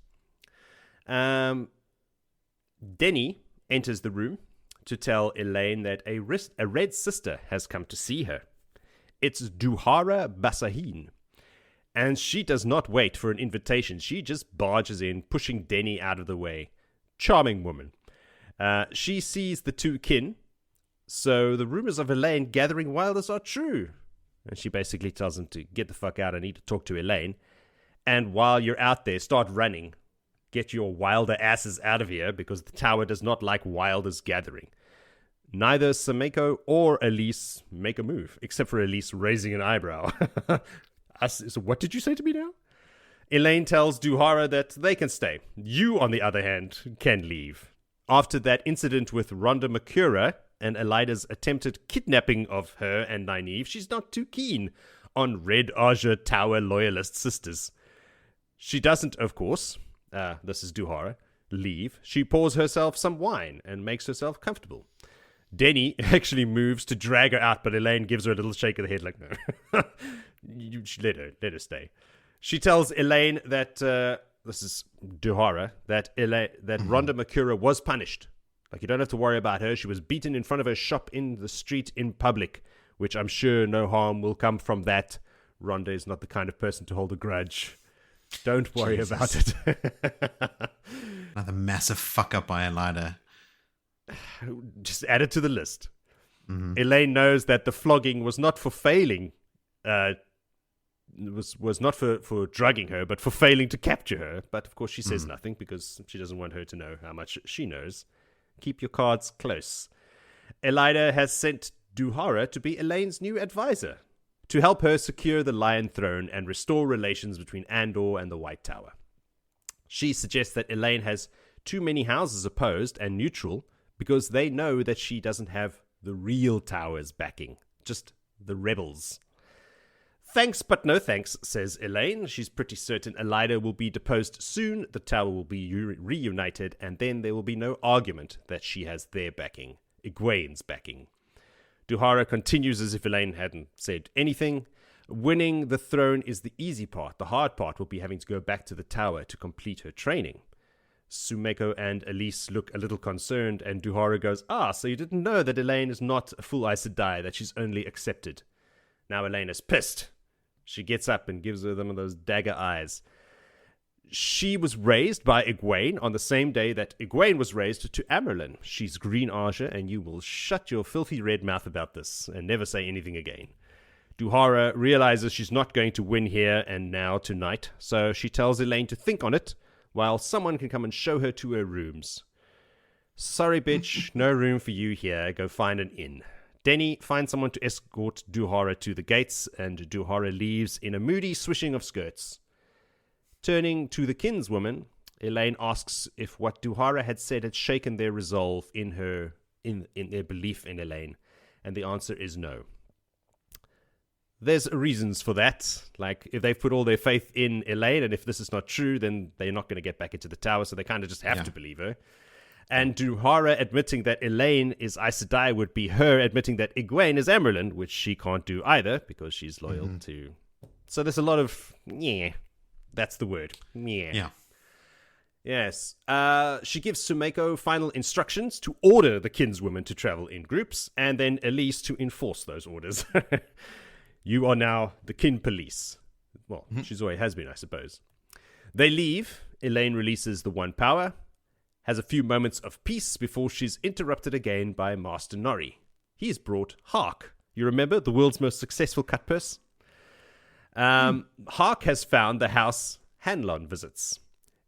Denny enters the room to tell Elaine that a red sister has come to see her. It's Duhara Basahin. And she does not wait for an invitation. She just barges in, pushing Denny out of the way. Charming woman. She sees the 2 kin, so the rumors of Elaine gathering wilders are true. And she basically tells them to get the fuck out. I need to talk to Elaine. And while you're out there, start running. Get your wilder asses out of here, because the tower does not like wilders gathering. Neither Sumiko or Elise make a move, except for Elise raising an eyebrow. So what did you say to me now? Elaine tells Duhara that they can stay. You, on the other hand, can leave. After that incident with Rhonda Makura and Elida's attempted kidnapping of her and Nynaeve, she's not too keen on Red Ajah Tower loyalist sisters. She doesn't, of course, this is Duhara, leave. She pours herself some wine and makes herself comfortable. Denny actually moves to drag her out, but Elaine gives her a little shake of the head like, no. You let her stay. She tells Elaine that, this is Duhara, that Rhonda Makura was punished. Like, you don't have to worry about her. She was beaten in front of her shop in the street in public, which I'm sure no harm will come from that. Rhonda is not the kind of person to hold a grudge. Don't worry about it. Another massive fuck up by Elida. Just add it to the list. Elaine knows that the flogging was not for failing, was not for drugging her, but for failing to capture her. But of course she says nothing because she doesn't want her to know how much she knows. Keep your cards close. Elida has sent Duhara to be Elaine's new advisor, to help her secure the Lion Throne and restore relations between Andor and the White Tower. She suggests that Elaine has too many houses opposed and neutral because they know that she doesn't have the real Tower's backing, just the rebels. Thanks, but no thanks, says Elaine. She's pretty certain Elida will be deposed soon, the Tower will be reunited, and then there will be no argument that she has their backing, Egwene's backing. Duhara continues as if Elaine hadn't said anything. Winning the throne is the easy part. The hard part will be having to go back to the Tower to complete her training. Sumeko and Elise look a little concerned, and Duhara goes, so you didn't know that Elaine is not a full Aes Sedai, that she's only accepted. Now Elaine is pissed. She gets up and gives her one of those dagger eyes. She was raised by Egwene on the same day that Egwene was raised to Amyrlin. She's Green Ajah, and you will shut your filthy red mouth about this and never say anything again. Duhara realizes she's not going to win here and now tonight, so she tells Elaine to think on it, while someone can come and show her to her rooms. Sorry, bitch, no room for you here. Go find an inn. Denny finds someone to escort Duhara to the gates, and Duhara leaves in a moody swishing of skirts. Turning to the kinswoman, Elaine asks if what Duhara had said had shaken their resolve in their belief in Elaine, and the answer is no. There's reasons for that. Like, if they've put all their faith in Elaine, and if this is not true, then they're not going to get back into the tower, so they kind of just have to believe her. And Duhara admitting that Elaine is Aes Sedai would be her admitting that Egwene is Amyrlin, which she can't do either, because she's loyal to... So there's a lot of... That's the word. Yeah. Yes. She gives Sumeko final instructions to order the kinswoman to travel in groups, and then Elise to enforce those orders. You are now the kin police. Well, she's always has been, I suppose. They leave. Elaine releases the one power, has a few moments of peace before she's interrupted again by Master Norrie. He's brought Hark. You remember, the world's most successful cut purse? Hark has found the house Hanlon visits.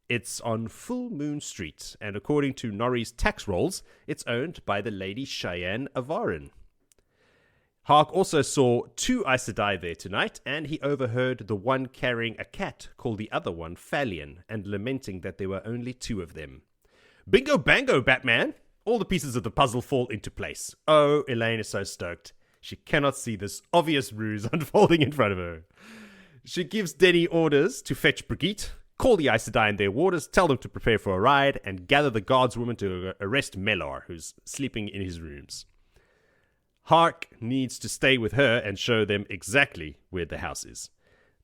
It's on Full Moon Street, and according to Norrie's tax rolls, it's owned by the Lady Cheyenne Avarin. Hark also saw 2 Aes Sedai there tonight, and he overheard the one carrying a cat call the other one Faile, and lamenting that there were only 2 of them. Bingo bango, Batman! All the pieces of the puzzle fall into place. Oh, Elaine is so stoked. She cannot see this obvious ruse unfolding in front of her. She gives Denny orders to fetch Brigitte, call the Aes Sedai and their warders, tell them to prepare for a ride, and gather the guardswoman to arrest Melor, who's sleeping in his rooms. Hark needs to stay with her and show them exactly where the house is.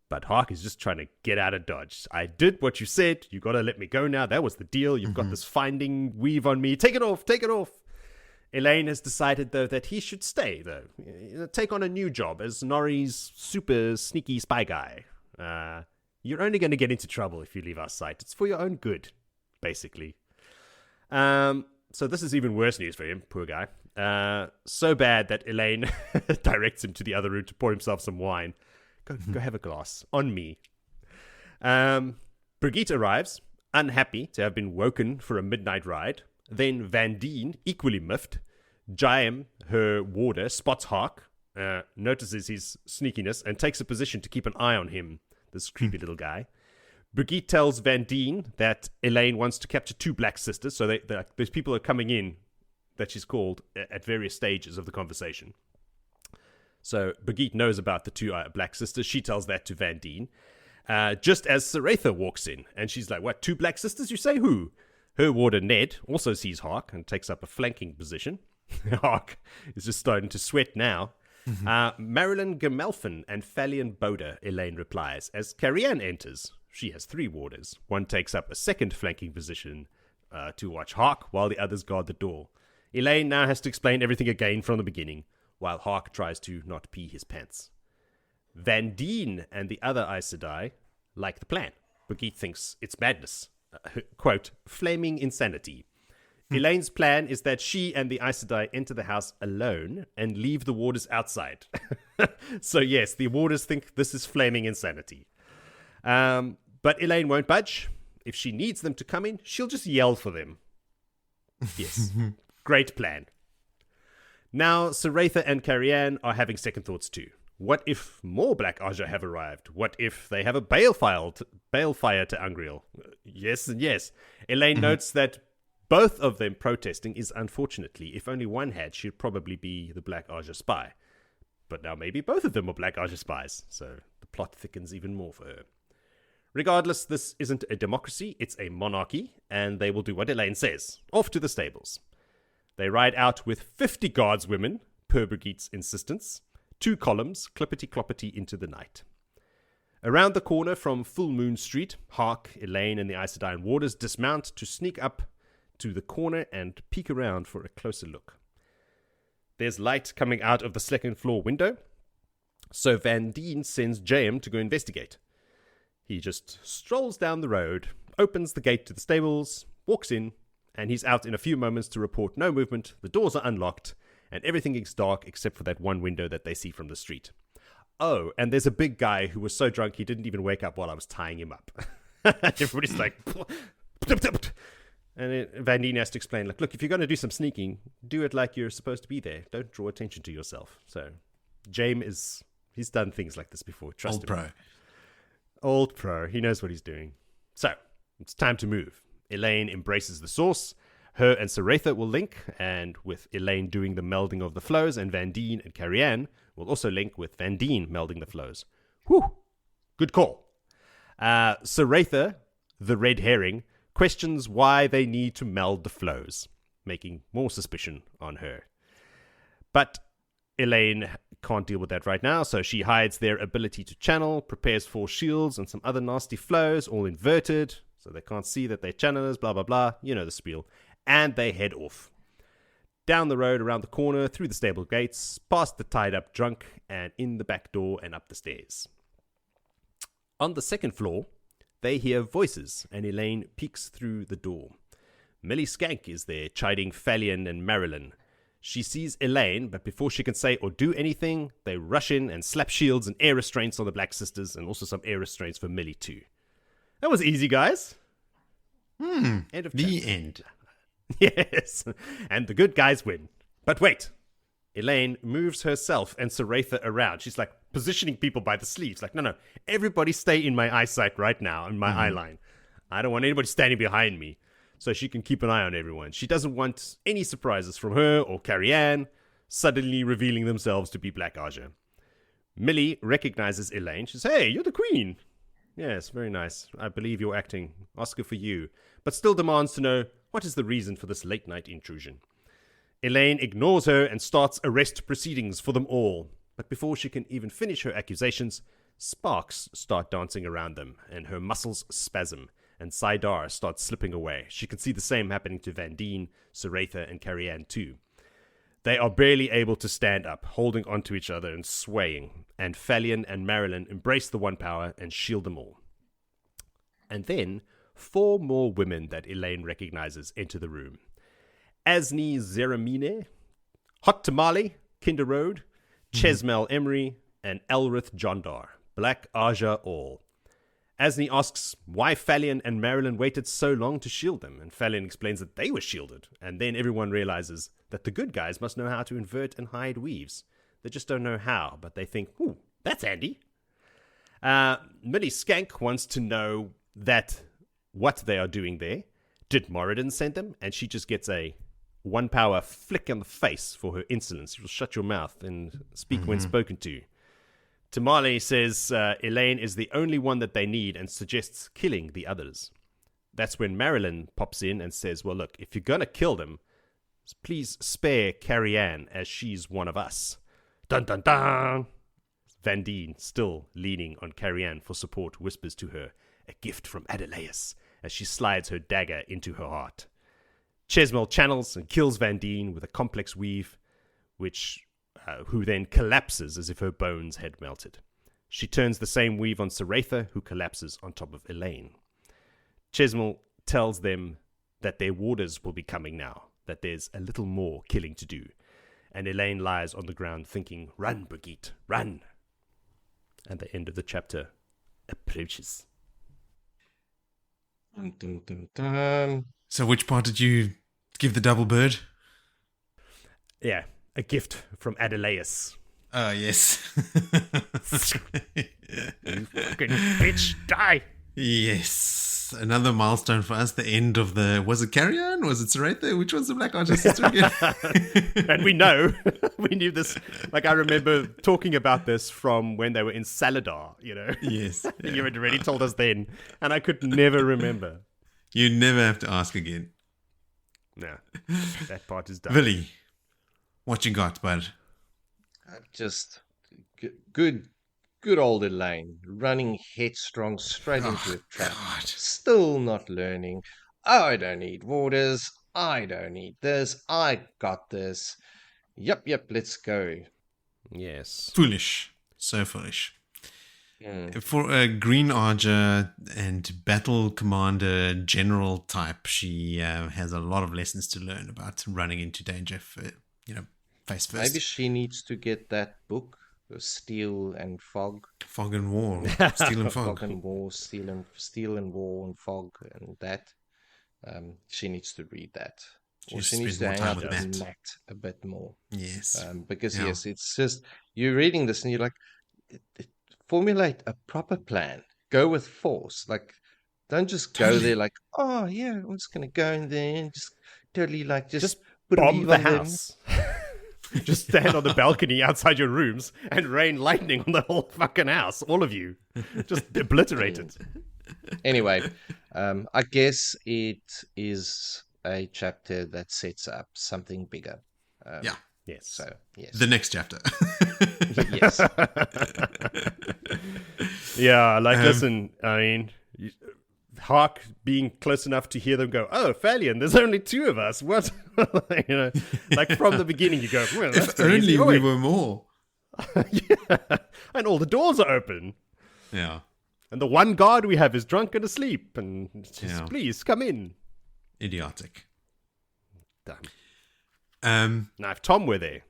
But Hark is just trying to get out of Dodge. I did what you said. You got to let me go now. That was the deal. You've got this finding weave on me. Take it off. Take it off. Elaine has decided, though, that he should stay, though. Take on a new job as Norrie's super sneaky spy guy. You're only going to get into trouble if you leave our sight. It's for your own good, basically. So this is even worse news for him, poor guy. So bad that Elaine directs him to the other room to pour himself some wine. Go have a glass. On me. Brigitte arrives, unhappy to have been woken for a midnight ride. Then Van Dien, equally miffed. Jaim, her warder, spots Hark, notices his sneakiness, and takes a position to keep an eye on him, this creepy little guy. Brigitte tells Van Dien that Elaine wants to capture 2 Black Sisters, so those people are coming in that she's called at various stages of the conversation. So Brigitte knows about the 2 Black Sisters. She tells that to Van Dien. Just as Saratha walks in, and she's like, what, 2 Black Sisters, you say? Who? Her warder Ned also sees Hark and takes up a flanking position. Hark is just starting to sweat now. Marilyn Gamelfin and Falian Boda, Elaine replies, as Carianne enters. She has 3 warders. One takes up a second flanking position to watch Hark, while the others guard the door. Elaine now has to explain everything again from the beginning, while Hark tries to not pee his pants. Van Dien and the other Aes Sedai like the plan. Brigitte thinks it's madness. Quote, flaming insanity. Elaine's plan is that she and the Aes Sedai enter the house alone and leave the warders outside. So yes, the warders think this is flaming insanity. But Elaine won't budge. If she needs them to come in, she'll just yell for them. Yes, great plan. Now, Saratha and Carianne are having second thoughts too. What if more Black Ajah have arrived? What if they have a balefire to Ungreal? Yes and yes. Elaine notes that both of them protesting is unfortunately, if only one had, she'd probably be the Black Ajah spy. But now maybe both of them are Black Ajah spies, so the plot thickens even more for her. Regardless, this isn't a democracy, it's a monarchy, and they will do what Elaine says. Off to the stables. They ride out with 50 guardswomen, per Brigitte's insistence. 2 columns, clippity-cloppity into the night. Around the corner from Full Moon Street, Hark, Elaine, and the Isodyne warders dismount to sneak up to the corner and peek around for a closer look. There's light coming out of the second floor window, so Van Dien sends James to go investigate. He just strolls down the road, opens the gate to the stables, walks in, and he's out in a few moments to report no movement, the doors are unlocked, and everything is dark except for that one window that they see from the street. Oh, and there's a big guy who was so drunk he didn't even wake up while I was tying him up. Everybody's like... And Van Dien has to explain, look, if you're going to do some sneaking, do it like you're supposed to be there. Don't draw attention to yourself. So, James he's done things like this before. Trust him. Old pro. He knows what he's doing. So, it's time to move. Elaine embraces the source. Her and Saratha will link, and with Elaine doing the melding of the flows, and Van Dien and Carrie-Anne will also link with Van Dien melding the flows. Whew! Good call. Saratha, the red herring, questions why they need to meld the flows, making more suspicion on her. But Elaine can't deal with that right now, so she hides their ability to channel, prepares 4 shields and some other nasty flows, all inverted, so they can't see that they're channelers, blah, blah, blah. You know the spiel. And they head off. Down the road, around the corner, through the stable gates, past the tied-up drunk, and in the back door and up the stairs. On the second floor, they hear voices, and Elaine peeks through the door. Millie Skank is there, chiding Faile and Marilyn. She sees Elaine, but before she can say or do anything, they rush in and slap shields and air restraints on the Black Sisters, and also some air restraints for Millie too. That was easy, guys. End of the chapter. end. Yes, and the good guys win. But wait, Elaine moves herself and Saratha around. She's like positioning people by the sleeves. Like, no, everybody stay in my eyesight right now, in my eye line. I don't want anybody standing behind me, so she can keep an eye on everyone. She doesn't want any surprises from her or Carrie-Anne suddenly revealing themselves to be Black Ajah. Millie recognizes Elaine. She says, hey, you're the queen. Yes, very nice. I believe you're acting. Oscar for you. But still demands to know, what is the reason for this late-night intrusion? Elaine ignores her and starts arrest proceedings for them all. But before she can even finish her accusations, sparks start dancing around them, and her muscles spasm, and Saidar starts slipping away. She can see the same happening to Van Dien, Saratha, and Carrie-Anne too. They are barely able to stand up, holding onto each other and swaying, and Faile and Marilyn embrace the One Power and shield them all. And then 4 more women that Elaine recognizes enter the room. Asni Zeramine, Hot Tamale, Kinder Road, Chesmel Emery, and Elrith Jondar, Black Ajah all. Asni asks why Faile and Marilyn waited so long to shield them, and Faile explains that they were shielded, and then everyone realizes that the good guys must know how to invert and hide weaves. They just don't know how, but they think, ooh, that's handy. Millie Skank wants to know that what they are doing there. Did Moradin send them? And she just gets a One Power flick on the face for her insolence. You'll shut your mouth and speak when spoken to. Tamale says Elaine is the only one that they need and suggests killing the others. That's when Marilyn pops in and says, well, look, if you're going to kill them, please spare Carrie-Anne as she's one of us. Dun dun dun! Van Dien, still leaning on Carrie-Anne for support, whispers to her, a gift from Adelaus, as she slides her dagger into her heart. Chesmel channels and kills Van Dien with a complex weave, who then collapses as if her bones had melted. She turns the same weave on Saratha, who collapses on top of Elaine. Chesmel tells them that their warders will be coming now, that there's a little more killing to do. And Elaine lies on the ground thinking, run, Brigitte, run. And the end of the chapter approaches. Dun, dun, dun, dun. So which part did you give the double bird? Yeah, a gift from Adelaus. Oh, yes. You fucking bitch, die! Yes. Another milestone for us. The end of the... Was it Carrie-Anne? Was it Saratha? Which one's the Black Ajah sister again? And we know. We knew this. Like, I remember talking about this from when they were in Saladar, you know? Yes. Yeah. You had already told us then. And I could never remember. You never have to ask again. No. That part is done. Willie, what you got, bud? Just good good old Elaine, running headstrong straight into a trap, God. still not learning. I don't need orders. I don't need this. I got this. Yep, let's go. Yes. Foolish. So foolish. Mm. For a Green Ajah and battle commander general type, she has a lot of lessons to learn about running into danger for, face first. Maybe she needs to get that book, Steel and Fog. Fog and War. Steel and Fog. Fog and War, Steel and War and Fog and that. She needs to read that. Or she needs to hang out with Matt a bit more. Yes. Because, yes, it's just, you're reading this and you're like, formulate a proper plan. Go with force. Like, don't just go there like, oh, yeah, I'm just going to go in there and just totally like, just bomb the house. Just stand on the balcony outside your rooms and rain lightning on the whole fucking house. All of you. Just obliterate it. Anyway, I guess it is a chapter that sets up something bigger. Yes. So, yes. The next chapter. Yes. Yeah, like, listen, I mean, Hark being close enough to hear them go, oh, Faile, there's only 2 of us. What? Like from the beginning, you go, well, that's If only easy. we were more. Yeah. And all the doors are open. Yeah. And the one guard we have is drunk and asleep. And just, please, come in. Idiotic. Damn. Now, if Tom were there,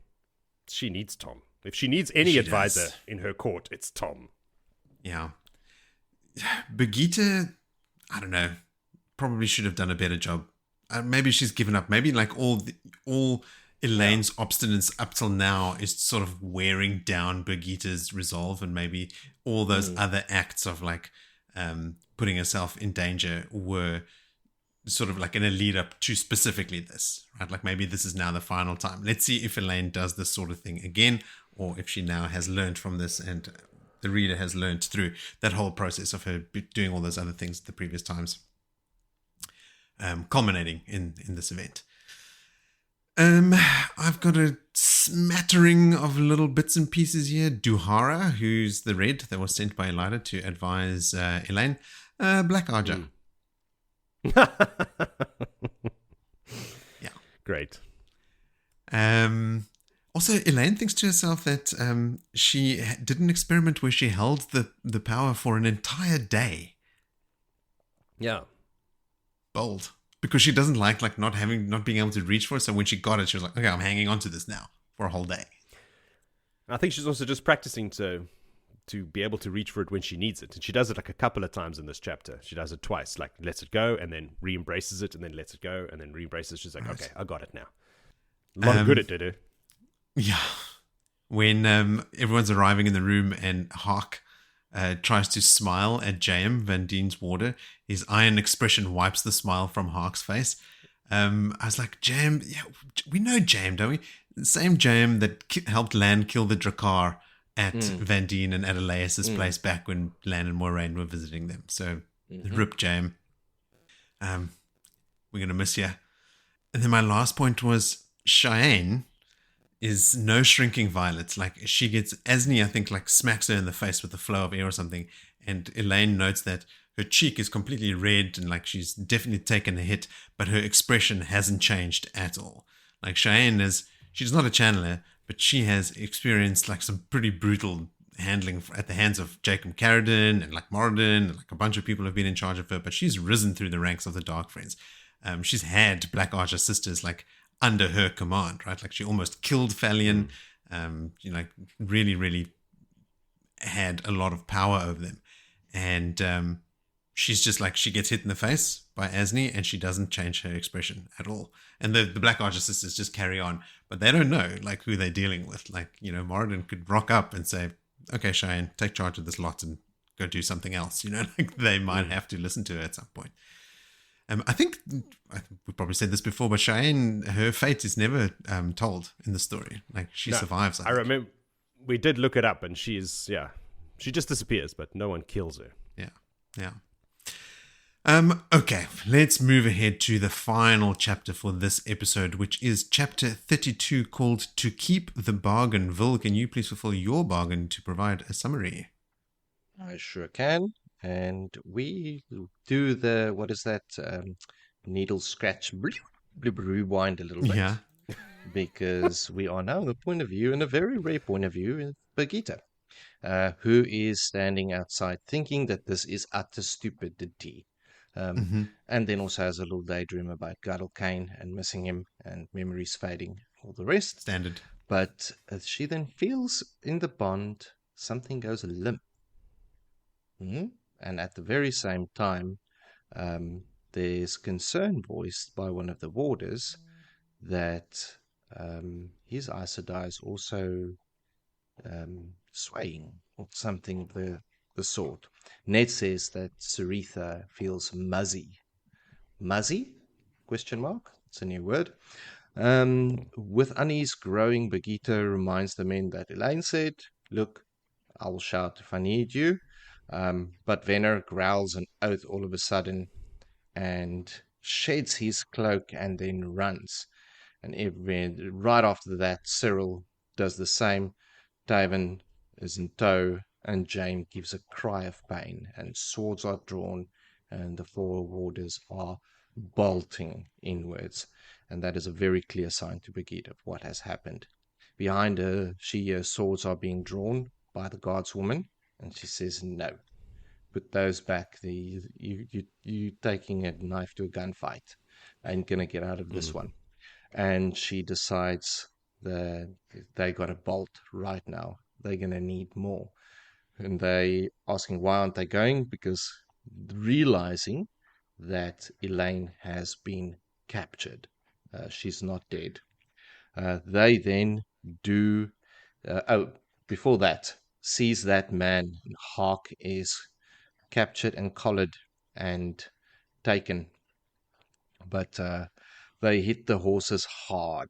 she needs Tom. If she needs any advisor in her court, it's Tom. Yeah. Birgitte, I don't know, probably should have done a better job. Maybe she's given up. Maybe like all Elaine's obstinance up till now is sort of wearing down Birgitte's resolve, and maybe all those other acts of like putting herself in danger were sort of like in a lead up to specifically this, right? Like maybe this is now the final time. Let's see if Elaine does this sort of thing again, or if she now has learned from this and the reader has learned through that whole process of her doing all those other things the previous times, culminating in this event. I've got a smattering of little bits and pieces here. Duhara, who's the red that was sent by Elida to advise Elaine. Black Ajah. Yeah. Great. Also, Elaine thinks to herself that she did an experiment where she held the power for an entire day. Yeah. Bold. Because she doesn't like not being able to reach for it. So when she got it, she was like, okay, I'm hanging on to this now for a whole day. I think she's also just practicing to be able to reach for it when she needs it. And she does it like a couple of times in this chapter. She does it twice, like lets it go and then re-embraces it and then lets it go and then re-embraces it. She's like, okay, I got it now. A lot of good it did her. Yeah. When everyone's arriving in the room and Hark tries to smile at Jaem, Van Dien's warder, his iron expression wipes the smile from Hark's face. I was like, Jaem, yeah, we know Jaem, don't we? The same Jaem that helped Lan kill the Drakkar at Van Dien and Adelaus's place back when Lan and Moiraine were visiting them. So, rip Jaem. We're going to miss you. And then my last point was Cheyenne is no shrinking violet. Like she gets Asni, I think, like smacks her in the face with a flow of air or something. And Elaine notes that her cheek is completely red and like she's definitely taken a hit, but her expression hasn't changed at all. Like Cheyenne she's not a channeler, but she has experienced like some pretty brutal handling at the hands of Jacob Carradine and like Malden and like a bunch of people have been in charge of her, but she's risen through the ranks of the Dark Friends. She's had Black Ajah sisters like under her command, right? Like she almost killed Faile, really, really had a lot of power over them. And she's just like, she gets hit in the face by Asni and she doesn't change her expression at all. And the Black Ajah sisters just carry on, but they don't know like who they're dealing with. Like, Moradin could rock up and say, okay, Cheyenne, take charge of this lot and go do something else. Like they might have to listen to her at some point. I think we probably said this before, but Cheyenne, her fate is never told in the story. Like she survives. I remember we did look it up, and she just disappears, but no one kills her. Yeah. Okay, let's move ahead to the final chapter for this episode, which is chapter 32, called "To Keep the Bargain." Vil, can you please fulfill your bargain to provide a summary? I sure can. And we do the, what is that? Needle scratch, rewind a little Yeah. bit, because we are now in the point of view, and a very rare point of view, in Birgitta, who is standing outside thinking that this is utter stupidity. Mm-hmm. And then also has a little daydream about Gadol Kane and missing him and memories fading, all the rest. Standard. But as she then feels in the bond, something goes limp. And at the very same time, there's concern voiced by one of the warders that his Aes Sedai is also swaying or something of the sort. Ned says that Saritha feels muzzy. Muzzy? Question mark. It's a new word. With unease growing, Birgitta reminds the men that Elaine said, "Look, I'll shout if I need you." But Venner growls an oath all of a sudden and sheds his cloak and then runs. And right after that, Cyril does the same. Taven is in tow, and Jane gives a cry of pain, and swords are drawn, and the four warders are bolting inwards. And that is a very clear sign to Birgitta of what has happened. Behind her, she hears swords are being drawn by the guardswoman, and she says, "No, put those back. You taking a knife to a gunfight. Ain't gonna get out of this one." And she decides that they got a bolt right now. They're gonna need more, and they asking why aren't they going, because realizing that Elaine has been captured. She's not dead. They then do. Before that, sees that man Hark is captured and collared and taken, but they hit the horses hard,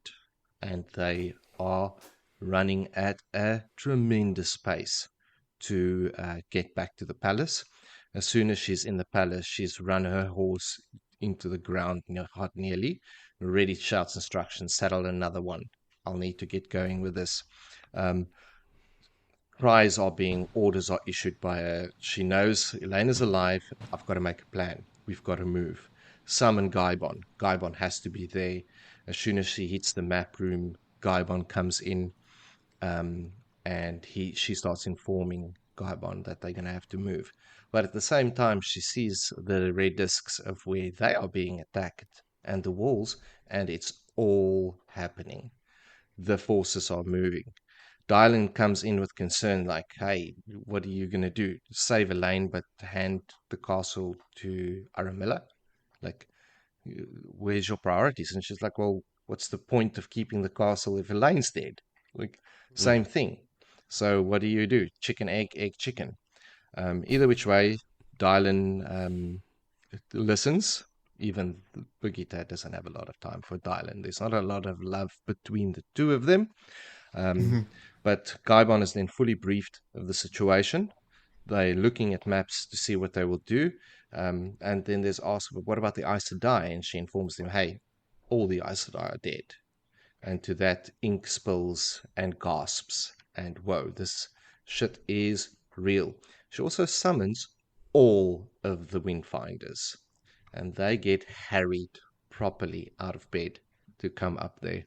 and they are running at a tremendous pace to get back to the palace. As soon as she's in the palace, she's run her horse into the ground hot nearly, ready to shout instructions, saddle another one. I'll need to get going with this. Cries are being, orders are issued by her. She knows Elaine is alive. I've got to make a plan. We've got to move. Summon Gaibon. Gaibon has to be there. As soon as she hits the map room, Gaibon comes in, and she starts informing Gaibon that they're going to have to move. But at the same time, she sees the red discs of where they are being attacked and the walls, and it's all happening. The forces are moving. Dylan comes in with concern, like, "Hey, what are you going to do? Save Elaine, but hand the castle to Aramilla? Like, where's your priorities?" And she's like, "Well, what's the point of keeping the castle if Elaine's dead?" Like, same thing. So what do? Chicken, egg, chicken. Either which way, Dylan listens. Even Birgitta doesn't have a lot of time for Dylan. There's not a lot of love between the two of them. But Gaibon is then fully briefed of the situation. They're looking at maps to see what they will do. And then there's asked, "But what about the Aes Sedai?" And she informs them, "Hey, all the Aes Sedai are dead." And to that, ink spills and gasps. And whoa, this shit is real. She also summons all of the Windfinders. And they get harried properly out of bed to come up there.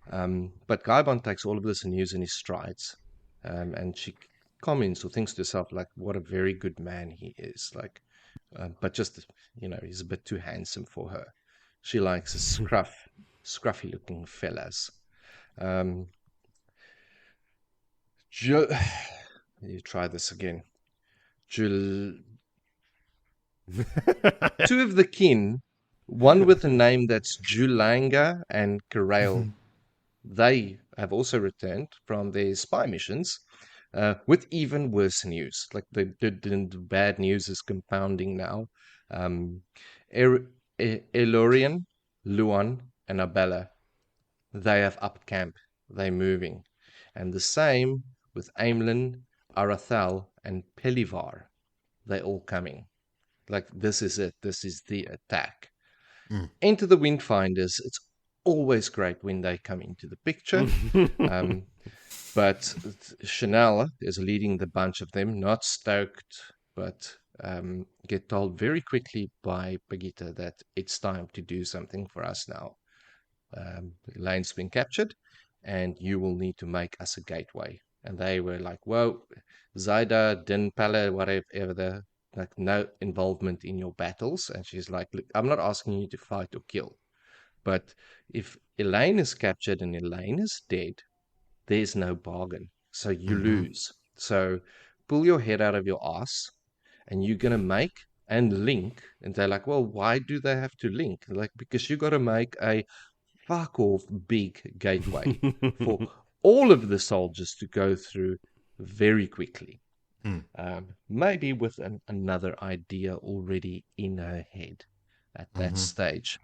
But Gaibon takes all of this news in his strides, and she comments or thinks to herself, like, what a very good man he is. Like, but just, he's a bit too handsome for her. She likes scruffy looking fellas. You try this again. Two of the kin, one with a name that's Julanga and Karail. They have also returned from their spy missions with even worse news. Like, the bad news is compounding now. Elorian, Luan, and Abella, they have upped camp. They're moving. And the same with Caemlyn, Arathal, and Pelivar. They're all coming. Like, this is it. This is the attack. Enter the Windfinders. It's always great when they come into the picture. But Chanel is leading the bunch of them, not stoked, but get told very quickly by Pagita that it's time to do something for us now. Elaine's been captured, and you will need to make us a gateway. And they were like, whoa, Zaida, Din, Pala, whatever, like no involvement in your battles. And she's like, look, I'm not asking you to fight or kill. But if Elaine is captured and Elaine is dead, there's no bargain. So you lose. So pull your head out of your ass and you're going to make and link. And they're like, well, why do they have to link? Like, because you got to make a fuck off big gateway for all of the soldiers to go through very quickly. Maybe with another idea already in her head at that stage.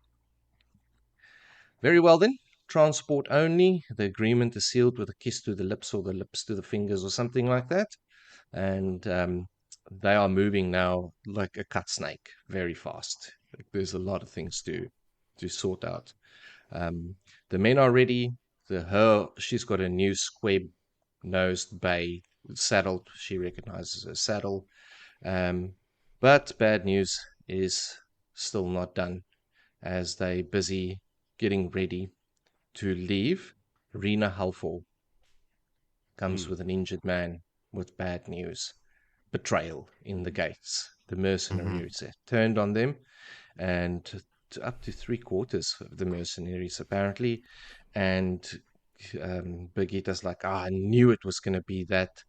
Very well then. Transport only. The agreement is sealed with a kiss to the lips or the lips to the fingers or something like that. And they are moving now like a cut snake, very fast. Like, there's a lot of things to sort out. The men are ready. She's got a new square-nosed bay saddled. She recognizes her saddle. But bad news is still not done, as they busy getting ready to leave. Rena Halford comes with an injured man with bad news. Betrayal in the gates. The mercenaries turned on them, and up to 3/4 of the mercenaries apparently. And Birgitta's like, I knew it was going to be that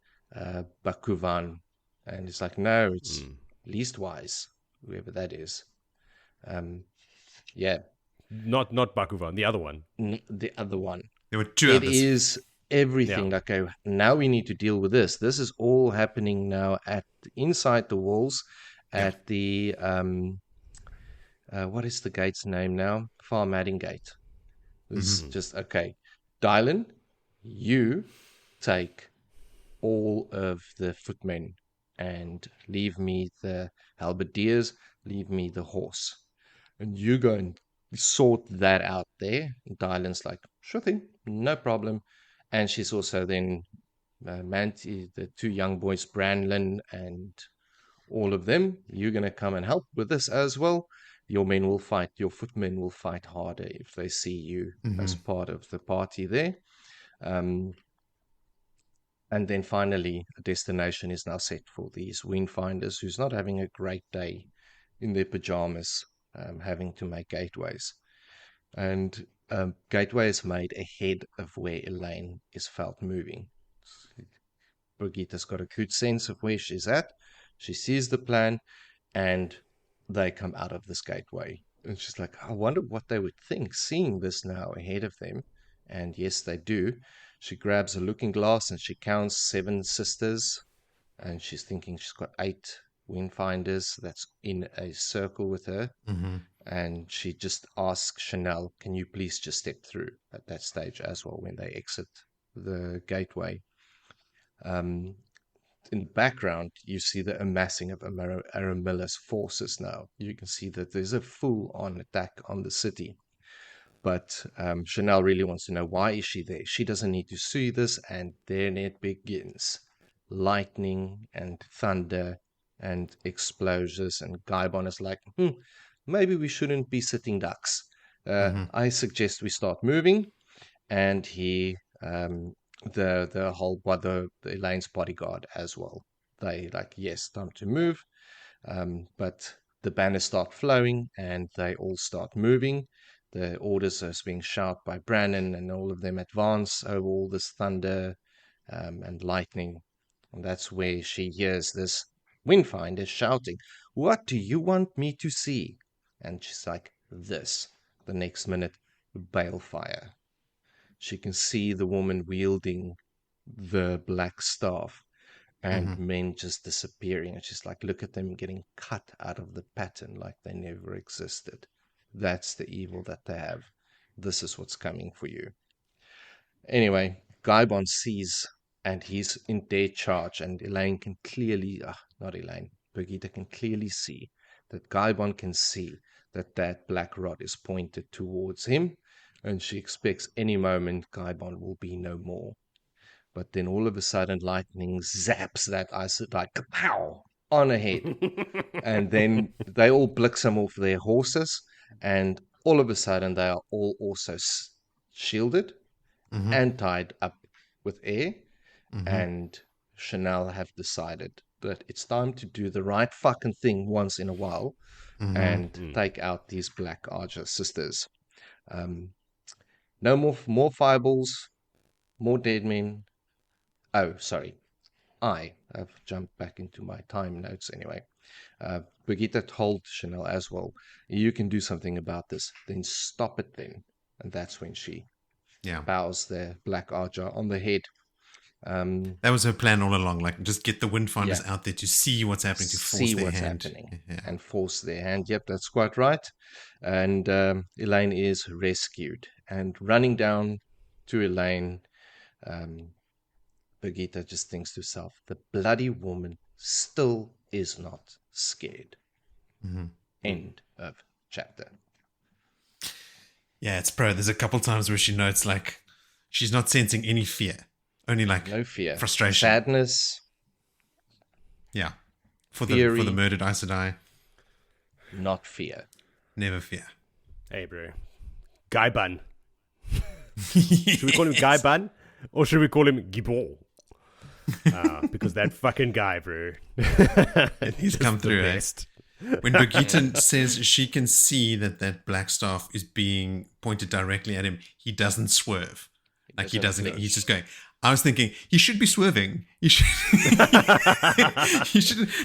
Bakuvan. And it's like, no, it's Leastwise, whoever that is. Yeah. Not Bakuvan, the other one. The other one. There were two It others. is everything. Yeah. Okay, now we need to deal with this. This is all happening now inside the walls at the what is the gate's name now? Farmading Gate. This is just okay. Dylan, you take all of the footmen and leave me the halberdiers, leave me the horse. And you go and sort that out there. Dylan's like, sure thing, no problem. And she's also then Manti, the two young boys, Branlin and all of them. You're going to come and help with this as well. Your men will fight, your footmen will fight harder if they see you as part of the party there. And then finally, a destination is now set for these windfinders who's not having a great day in their pajamas, having to make gateways. And gateway is made ahead of where Elaine is felt moving. Brigitta's got a good sense of where she's at. She sees the plan, and they come out of this gateway. And she's like, I wonder what they would think seeing this now ahead of them. And yes, they do. She grabs a looking glass and she counts 7 sisters. And she's thinking she's got 8 windfinders that's in a circle with her. And she just asks Chanel, can you please just step through at that stage as well when they exit the gateway. In the background, you see the amassing of Aramilla's forces now. You can see that there's a full-on attack on the city. But Chanel really wants to know, why is she there? She doesn't need to see this, and then it begins. Lightning and thunder and explosions, and Gaibon is like, maybe we shouldn't be sitting ducks. I suggest we start moving. And he, the Elaine's bodyguard as well. They like, yes, time to move. But the banners start flowing and they all start moving. The orders are being shouted by Brannon, and all of them advance over all this thunder and lightning. And that's where she hears this windfinder shouting, what do you want me to see? And she's like, this. The next minute, balefire. She can see the woman wielding the black staff and men just disappearing. And she's like, look at them getting cut out of the pattern like they never existed. That's the evil that they have. This is what's coming for you. Anyway, Gaibon sees, and he's in their charge, and Elaine can clearly, not Elaine, Birgitta can clearly see that Gaibon can see that that black rod is pointed towards him, and she expects any moment Gaibon will be no more. but then all of a sudden lightning zaps that Aes Sedai, kapow, on a head. And then they all bliksem off their horses, and all of a sudden they are all also shielded and tied up with air. And Chanel have decided that it's time to do the right fucking thing once in a while and take out these Black Ajah sisters. No more fireballs, more dead men. Oh, sorry. I've jumped back into my time notes anyway. Brigitte told Chanel as well, you can do something about this, then stop it then. And that's when she bows the Black Ajah on the head. That was her plan all along, like just get the windfinders out there to see what's happening, to force their hand. And force their hand. Yep, that's quite right. And Elaine is rescued. And running down to Elaine, Brigitte just thinks to herself, the bloody woman still is not scared. End of chapter. Yeah, it's pro. There's a couple times where she notes like she's not sensing any fear. Only like no fear, frustration, sadness. Yeah, for the murdered Aes Sedai. Not fear. Never fear. Hey, bro, Guy Bun. Should we call him Guy Bun or should we call him Gibon? Because that fucking guy, bro. He's come through. When Brigitte says she can see that black staff is being pointed directly at him, he doesn't swerve. He doesn't. He's just going. I was thinking he should be swerving. He should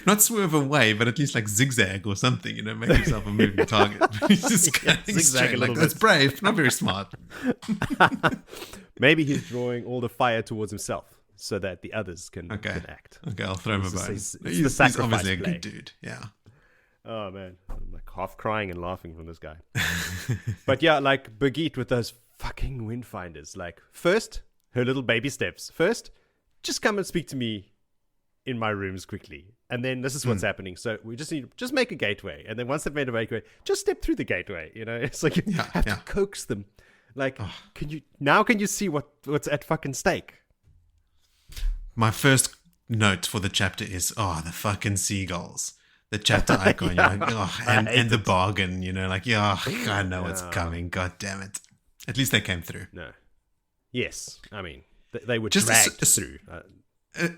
not swerve away, but at least like zigzag or something. Make yourself a moving target. He's just going straight. Like that's brave, not very smart. Maybe he's drawing all the fire towards himself so that the others can act. Okay, I'll throw him a bone. He's obviously a good dude. Yeah. Oh man, I'm like half crying and laughing from this guy. But yeah, like Brigitte with those fucking windfinders. Like first, her little baby steps. First, just come and speak to me in my rooms quickly. And then this is what's happening. So we just need just make a gateway. And then once they've made a gateway, just step through the gateway. It's like you have to coax them. Like, can you see what's at fucking stake? My first note for the chapter is, the fucking seagulls. The chapter icon, you're like, and the bargain, I know what's coming. God damn it. At least they came through. No. Yes. I mean, they were just dragged through.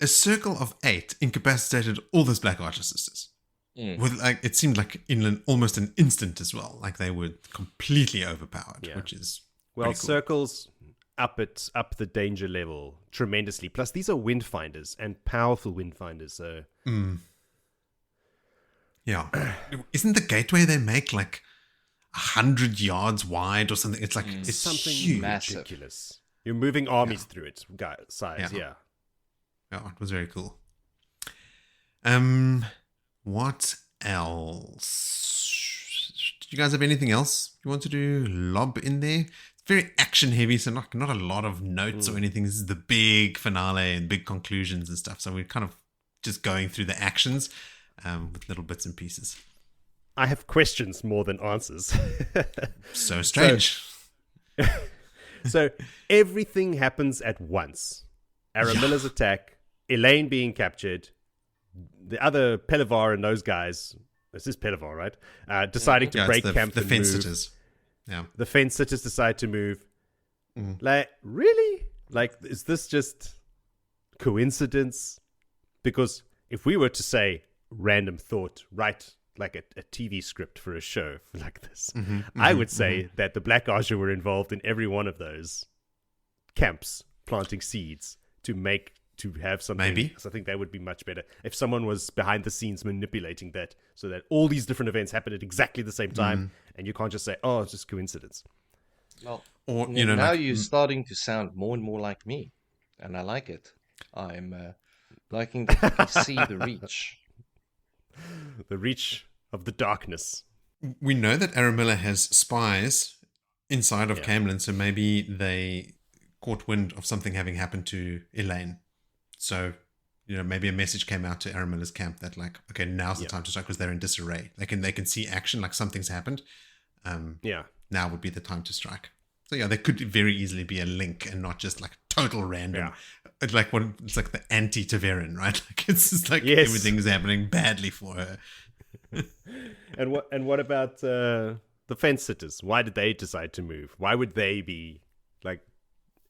A circle of 8 incapacitated all those Black Ajah sisters. With it seemed like in almost an instant as well. Like they were completely overpowered, which is cool. Circles up the danger level tremendously. Plus, these are windfinders and powerful windfinders. So, yeah, isn't the gateway they make like 100 yards wide or something? It's like it's something huge. ridiculous. You're moving armies through it, size. Yeah. Oh, it was very cool. What else? Did you guys have anything else you want to do? Lob in there? It's very action heavy, so not a lot of notes or anything. This is the big finale and big conclusions and stuff. So we're kind of just going through the actions with little bits and pieces. I have questions more than answers. So strange. So everything happens at once. Aramilla's attack, Elaine being captured, the other Pelivar and those guys, this is Pelivar, right? Deciding to break camp the and fence move. sitters. Yeah. The fence sitters decide to move. Like, really? Like, is this just coincidence? Because if we were to say random thought, write like a TV script for a show like this, I would say that the Black Ajah were involved in every one of those camps, planting seeds to have something. Maybe. So I think that would be much better if someone was behind the scenes manipulating that so that all these different events happen at exactly the same time, and you can't just say, "Oh, it's just coincidence." Well, or now you're starting to sound more and more like me, and I like it. I'm liking that you can see the reach. The reach of the darkness. We know that Aramilla has spies inside of Caemlyn, so maybe they caught wind of something having happened to Elaine. So, maybe a message came out to Aramilla's camp that like, okay, now's the time to strike because they're in disarray. They can see action, like something's happened. Now would be the time to strike. So there could very easily be a link and not just like total random. it's like the anti-Taverin, right? Like it's just like Yes. everything's happening badly for her. And what about the fence sitters? Why did they decide to move? Why would they be like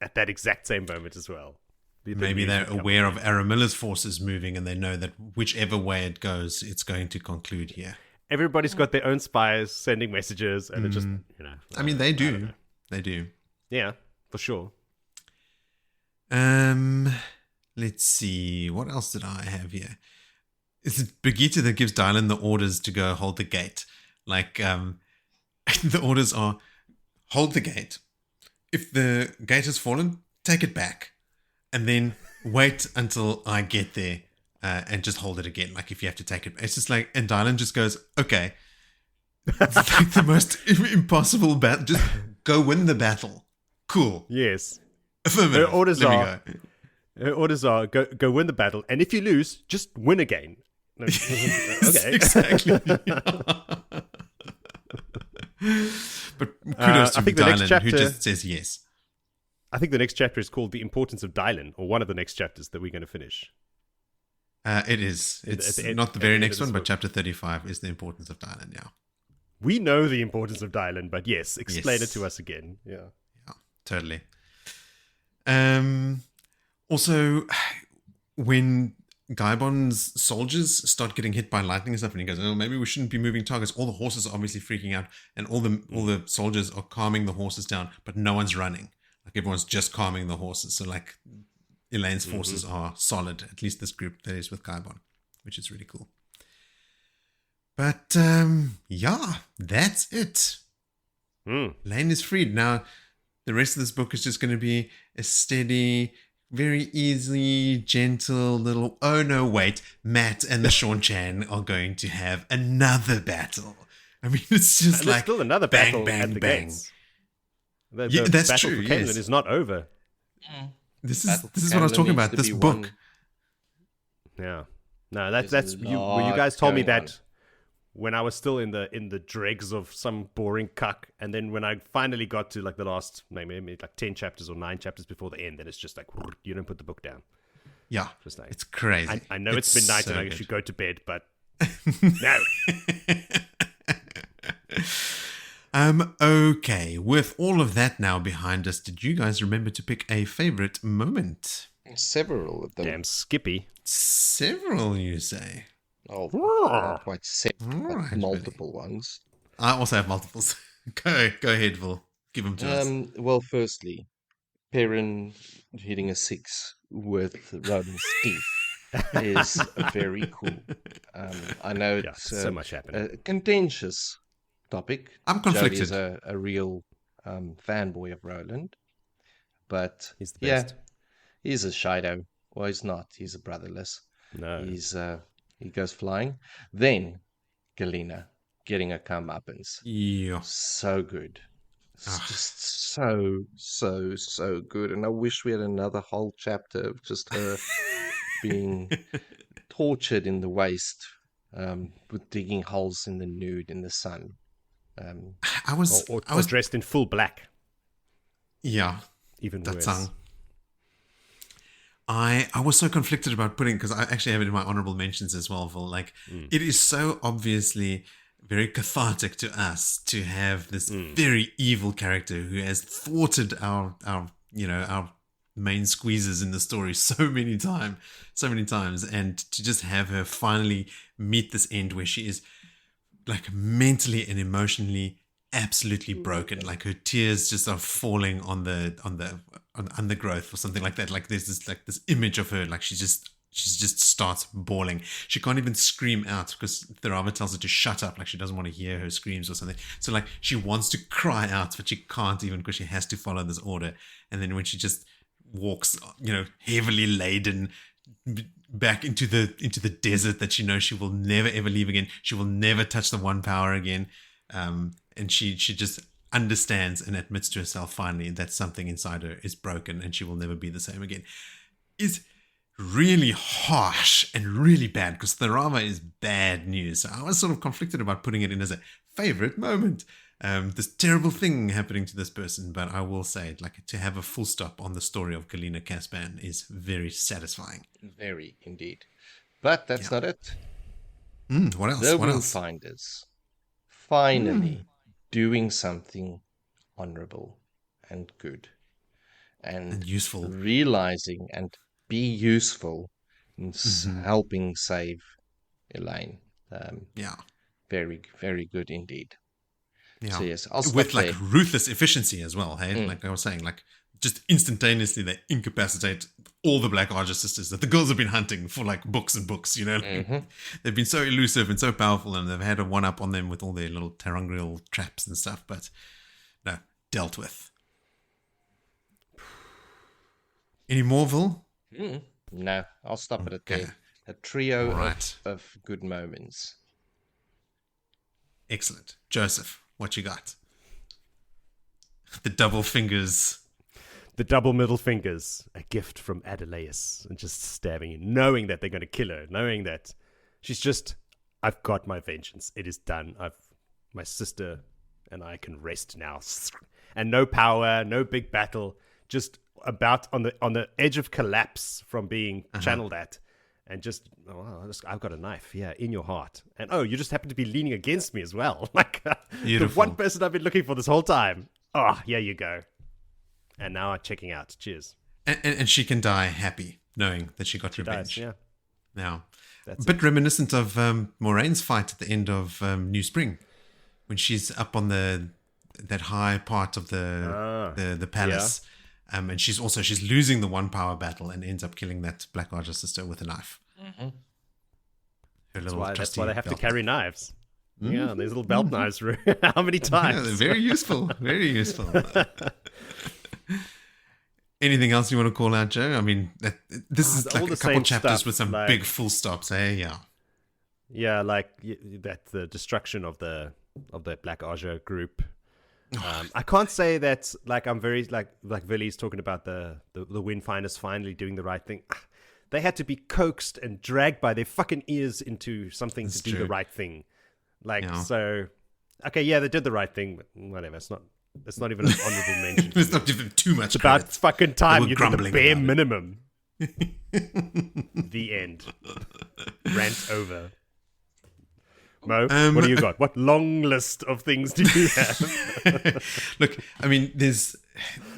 at that exact same moment as well? Maybe they're aware of Aramilla's forces moving, and they know that whichever way it goes, it's going to conclude here. Everybody's got their own spies sending messages, and it just I mean, they do. They do. Yeah, for sure. Let's see. What else did I have here? It's Brigitte that gives Dylan the orders to go hold the gate. Like, the orders are hold the gate. If the gate has fallen, take it back. And then wait until I get there and just hold it again. Like, if you have to take it. It's just like, and Dylan just goes, okay. It's like the most impossible battle. Just go win the battle. Cool. Yes. Affirmative. Her orders Let me are. go. Her orders are go win the battle, and if you lose, just win again. No, okay. Exactly. But kudos to I think the next Dylan, chapter- who just says yes. I think the next chapter is called "The Importance of Dylan," or one of the next chapters that we're going to finish. It is. It's At the end- not the at very the end next of this one, but book. chapter 35 is the importance of Dylan, yeah. We know the importance of Dylan, but yes, explain Yes. it to us again. Yeah. Yeah, totally. Also, when Gaibon's soldiers start getting hit by lightning and stuff, and he goes, "Oh, maybe we shouldn't be moving targets." All the horses are obviously freaking out, and all the soldiers are calming the horses down, but no one's running. Like everyone's just calming the horses. So like Elaine's forces are solid. At least this group that is with Gaibon, which is really cool. But yeah, that's it. Elaine is freed now. The rest of this book is just going to be a steady, very easy, gentle little. Oh no, wait! Matt and the Sean Chan are going to have another battle. I mean, it's just And there's like still another bang, battle bang, at the bang. gates. The Yeah, that's battle true, for Caemlyn yes. is not over. This Battle is for what I was Caemlyn talking needs about. to This be book. won. Yeah. No, that's There's a you lot guys told me going that on. when I was still in the dregs of some boring cuck, and then when I finally got to like the last maybe like 10 chapters or 9 chapters before the end, then it's just like you don't put the book down. Yeah, Just like it's crazy. I know it's midnight so and I good. should go to bed, but no. Okay, with all of that now behind us, did you guys remember to pick a favorite moment? Several of them. Damn Skippy. Several, you say? Oh, not quite several, All but right, multiple ones. I also have multiples. Go ahead, Vil. Give them to us. Well, firstly, Perrin hitting a 6 with Roden's teeth is very cool. I know Yeah, it's so much happening. a contentious topic. I'm conflicted. Jody's a real fanboy of Roland, but He's the yeah, best. he's a Shido. Well, he's not. He's a brotherless. No. He goes flying. Then Galina getting a comeuppance. Yeah. So good. It's Ah. just so good. And I wish we had another whole chapter of just her being tortured in the waste, with digging holes in the nude in the sun. I was dressed in full black. Yeah, Even that worse. song. I was so conflicted about putting, because I actually have it in my honorable mentions as well, Vil. Like, it is so obviously very cathartic to us to have this very evil character who has thwarted our main squeezes in the story so many times, and to just have her finally meet this end where she is like mentally and emotionally absolutely broken. Like her tears just are falling on the undergrowth or something like that. Like there's this image of her, like she just starts bawling. She can't even scream out because Thorama tells her to shut up, like she doesn't want to hear her screams or something. So like she wants to cry out, but she can't even because she has to follow this order. And then when she just walks, heavily laden back into the desert that she knows she will never ever leave again. She will never touch the one power again. And she just understands and admits to herself finally that something inside her is broken and she will never be the same again. Is really harsh and really bad because Thorama is bad news. So I was sort of conflicted about putting it in as a favorite moment. this terrible thing happening to this person. But I will say, like, to have a full stop on the story of Galina Casban is very satisfying. Very, indeed. But that's not it. What else? The What else? Willfinders finally doing something honorable and good. And useful. Realizing and be useful in helping save Elaine. Very, very good indeed. Yeah. So yes, I'll stop with like there. ruthless efficiency as well. Hey, like I was saying, like just instantaneously they incapacitate all the Black Ajah sisters that the girls have been hunting for like books and books. You know, they've been so elusive and so powerful, and they've had a one up on them with all their little terangrial traps and stuff. But no, dealt with. Any more, Vil? No, I'll stop it at there. A trio Right. of good moments. Excellent, Joseph. What you got? The double fingers. The double middle fingers, a gift from Adelaus, and just stabbing you, knowing that they're going to kill her, knowing that she's just, I've got my vengeance. It is done. My sister and I can rest now. And no power, no big battle, just about on the edge of collapse from being channeled at. And just, I've got a knife, in your heart. And you just happen to be leaning against me as well. Like the one person I've been looking for this whole time. Oh, here you go. And now I'm checking out. Cheers. And she can die happy, knowing that she got revenge. Dies, yeah. Now, That's a bit reminiscent of Moraine's fight at the end of New Spring, when she's up on that high part of the palace. And she's losing the one power battle and ends up killing that Black Ajah sister with a knife. That's why they have to carry knives. Yeah, these little belt knives. How many times? Yeah, they're very useful. Very useful. Anything else you want to call out, Joe? I mean, this is like a couple chapters with some big full stops, eh? Yeah. Yeah, like that the destruction of the Black Ajah group. I can't say that like I'm very like Willie's talking about the Windfinders finally doing the right thing. They had to be coaxed and dragged by their fucking ears into something to do the right thing. So, okay, yeah, they did the right thing, but whatever. It's not even an honorable mention. Let's not give them too much It's credit. about fucking time you did the bare about it. minimum. The end. Rant over. Mo, what do you got? What long list of things do you have? Look, I mean, there's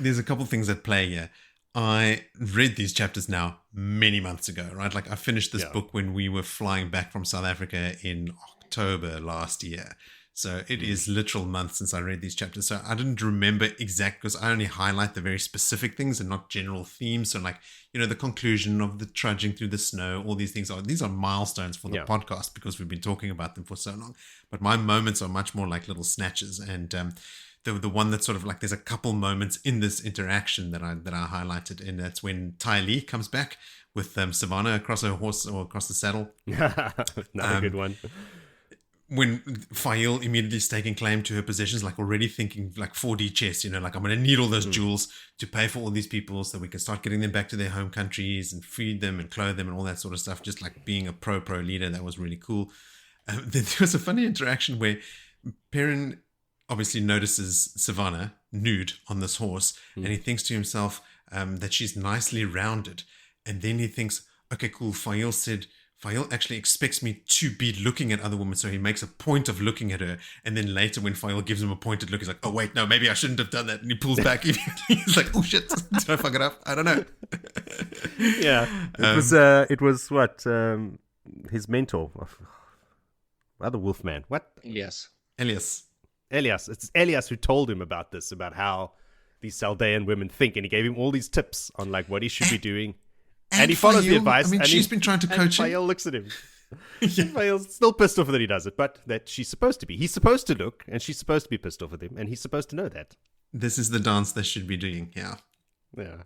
a couple things at play here. I read these chapters now many months ago, right? Like I finished this book when we were flying back from South Africa in October last year. So it is literal months since I read these chapters. So I didn't remember exact because I only highlight the very specific things and not general themes. So like, the conclusion of the trudging through the snow, all these things these are milestones for the podcast because we've been talking about them for so long. But my moments are much more like little snatches. And the one that's sort of like there's a couple moments in this interaction that I highlighted, and that's when Faile comes back with Savannah across her horse or across the saddle. Another good one. When Faile immediately staking claim to her possessions, like already thinking like 4D chess, like I'm going to need all those jewels to pay for all these people so we can start getting them back to their home countries and feed them and clothe them and all that sort of stuff. Just like being a pro leader, that was really cool. Then there was a funny interaction where Perrin obviously notices Savannah nude on this horse and he thinks to himself that she's nicely rounded. And then he thinks, okay, cool. Faile actually expects me to be looking at other women, so he makes a point of looking at her. And then later when Faile gives him a pointed look, he's like, oh, wait, no, maybe I shouldn't have done that. And he pulls back. He's like, oh, shit, did I fuck it up? I don't know. Yeah. It was what? His mentor. Other Wolfman. What? Yes. Elias. It's Elias who told him about this, about how these Saldean women think. And he gave him all these tips on like what he should be doing. And he follows the advice. I mean, she's been trying to coach him. Faile looks at him. Faile's still pissed off that he does it, but that she's supposed to be. He's supposed to look, and she's supposed to be pissed off with him, and he's supposed to know that. This is the dance they should be doing, yeah. Yeah.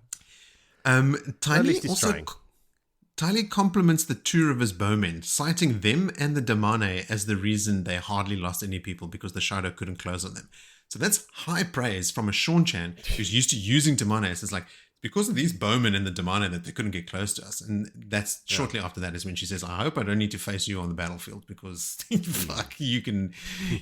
Faile compliments the two of his bowmen, citing them and the Damane as the reason they hardly lost any people because the shadow couldn't close on them. So that's high praise from a Sean Chan who's used to using Damanes. It's like, because of these bowmen in the Damana that they couldn't get close to us. And that's shortly after that is when she says, I hope I don't need to face you on the battlefield because fuck, you can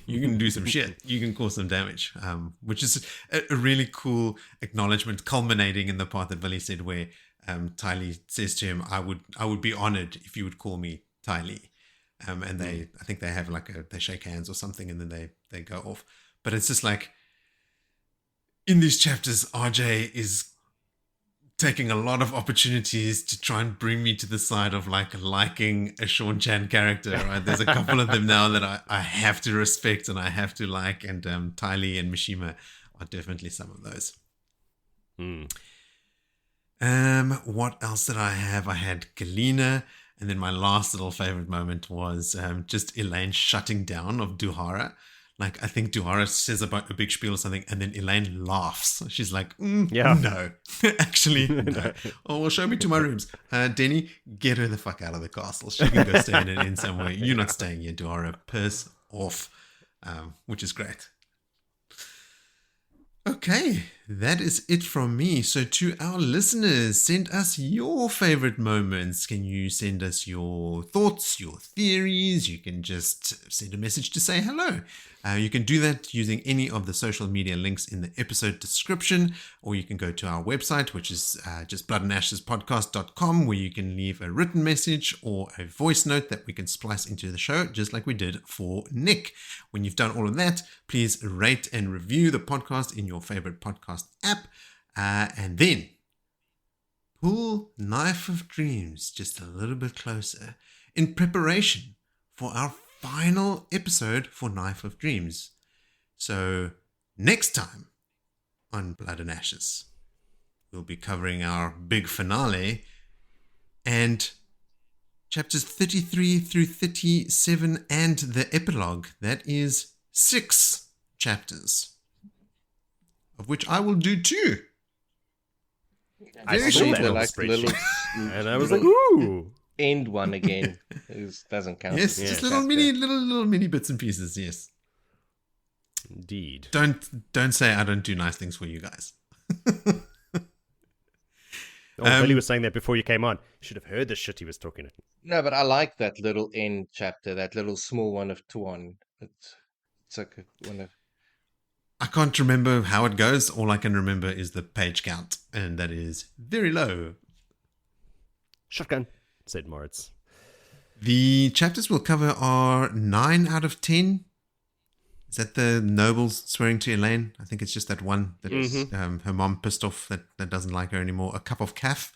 do some shit. You can cause some damage, which is a really cool acknowledgement culminating in the part that Willie said where Tylee says to him, I would be honored if you would call me Tylee. And I think they have they shake hands or something and then they go off. But it's just like, in these chapters, RJ is taking a lot of opportunities to try and bring me to the side of liking a Sean Chan character, right? There's a couple of them now that I have to respect and I have to like, and Tylee and Mishima are definitely some of those. What else did I have? I had Galina, and then my last little favorite moment was just Elaine shutting down of Duhara. I think Duhara says about a big spiel or something, and then Elaine laughs. She's like, no, actually, no. Oh, well, show me to my rooms. Denny, get her the fuck out of the castle. She can go stay in an inn somewhere. You're not staying here, Duhara. Piss off, which is great. Okay, that is it from me. So to our listeners, send us your favorite moments. Can you send us your thoughts, your theories? You can just send a message to say hello. You can do that using any of the social media links in the episode description, or you can go to our website, which is just bloodandashespodcast.com, where you can leave a written message or a voice note that we can splice into the show, just like we did for Nick. When you've done all of that, please rate and review the podcast in your favorite podcast app, and then pull Knife of Dreams just a little bit closer in preparation for our final episode for Knife of Dreams. So next time on Blood and Ashes, we'll be covering our big finale and chapters 33 through 37 and the epilogue. That is 6 chapters, of which I will do 2. I Very saw sure that on the like spreadsheet. little And I was like, ooh. end one again. Doesn't count. Yes, as a just little chapter. mini bits and pieces. Yes. Indeed. Don't say I don't do nice things for you guys. Billy was saying that before you came on. You should have heard the shit he was talking. No, but I like that little end chapter, that little small one of Tuan. It's like one of. I can't remember how it goes. All I can remember is the page count, and that is very low. Shotgun, said Moritz. The chapters we'll cover are 9 out of 10. Is that the nobles swearing to Elaine? I think it's just that one that her mom pissed off that doesn't like her anymore. A cup of calf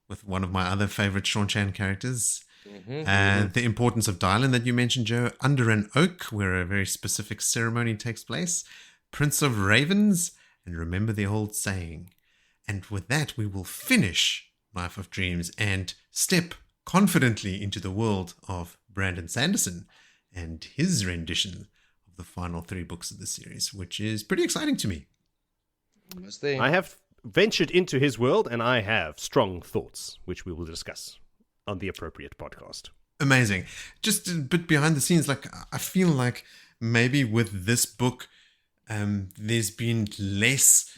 with one of my other favorite Sean Chan characters. The importance of Dylan that you mentioned, Joe. Under an oak, where a very specific ceremony takes place. Prince of Ravens, and remember the old saying. And with that, we will finish Knife of Dreams and step confidently into the world of Brandon Sanderson and his rendition of the final 3 books of the series, which is pretty exciting to me. I have ventured into his world, and I have strong thoughts, which we will discuss on the appropriate podcast. Amazing. Just a bit behind the scenes, I feel like maybe with this book, there's been less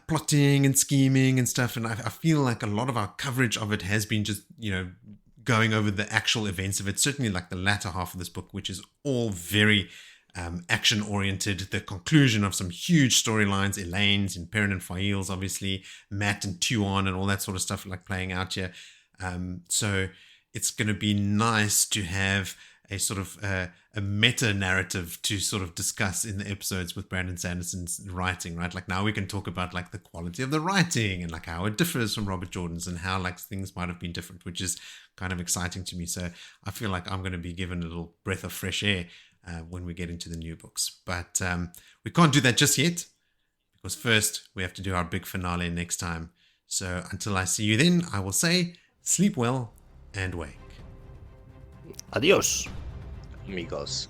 plotting and scheming and stuff, and I feel like a lot of our coverage of it has been just, going over the actual events of it, certainly like the latter half of this book, which is all very action-oriented, the conclusion of some huge storylines, Elaine's and Perrin and Faile's, obviously, Matt and Tuan and all that sort of stuff playing out here. So it's going to be nice to have a sort of a meta-narrative to sort of discuss in the episodes with Brandon Sanderson's writing, right? Now we can talk about the quality of the writing and how it differs from Robert Jordan's and how things might have been different, which is kind of exciting to me. So I feel like I'm going to be given a little breath of fresh air when we get into the new books. But we can't do that just yet, because first we have to do our big finale next time. So until I see you then, I will say, sleep well and wake. Adios. Amigos.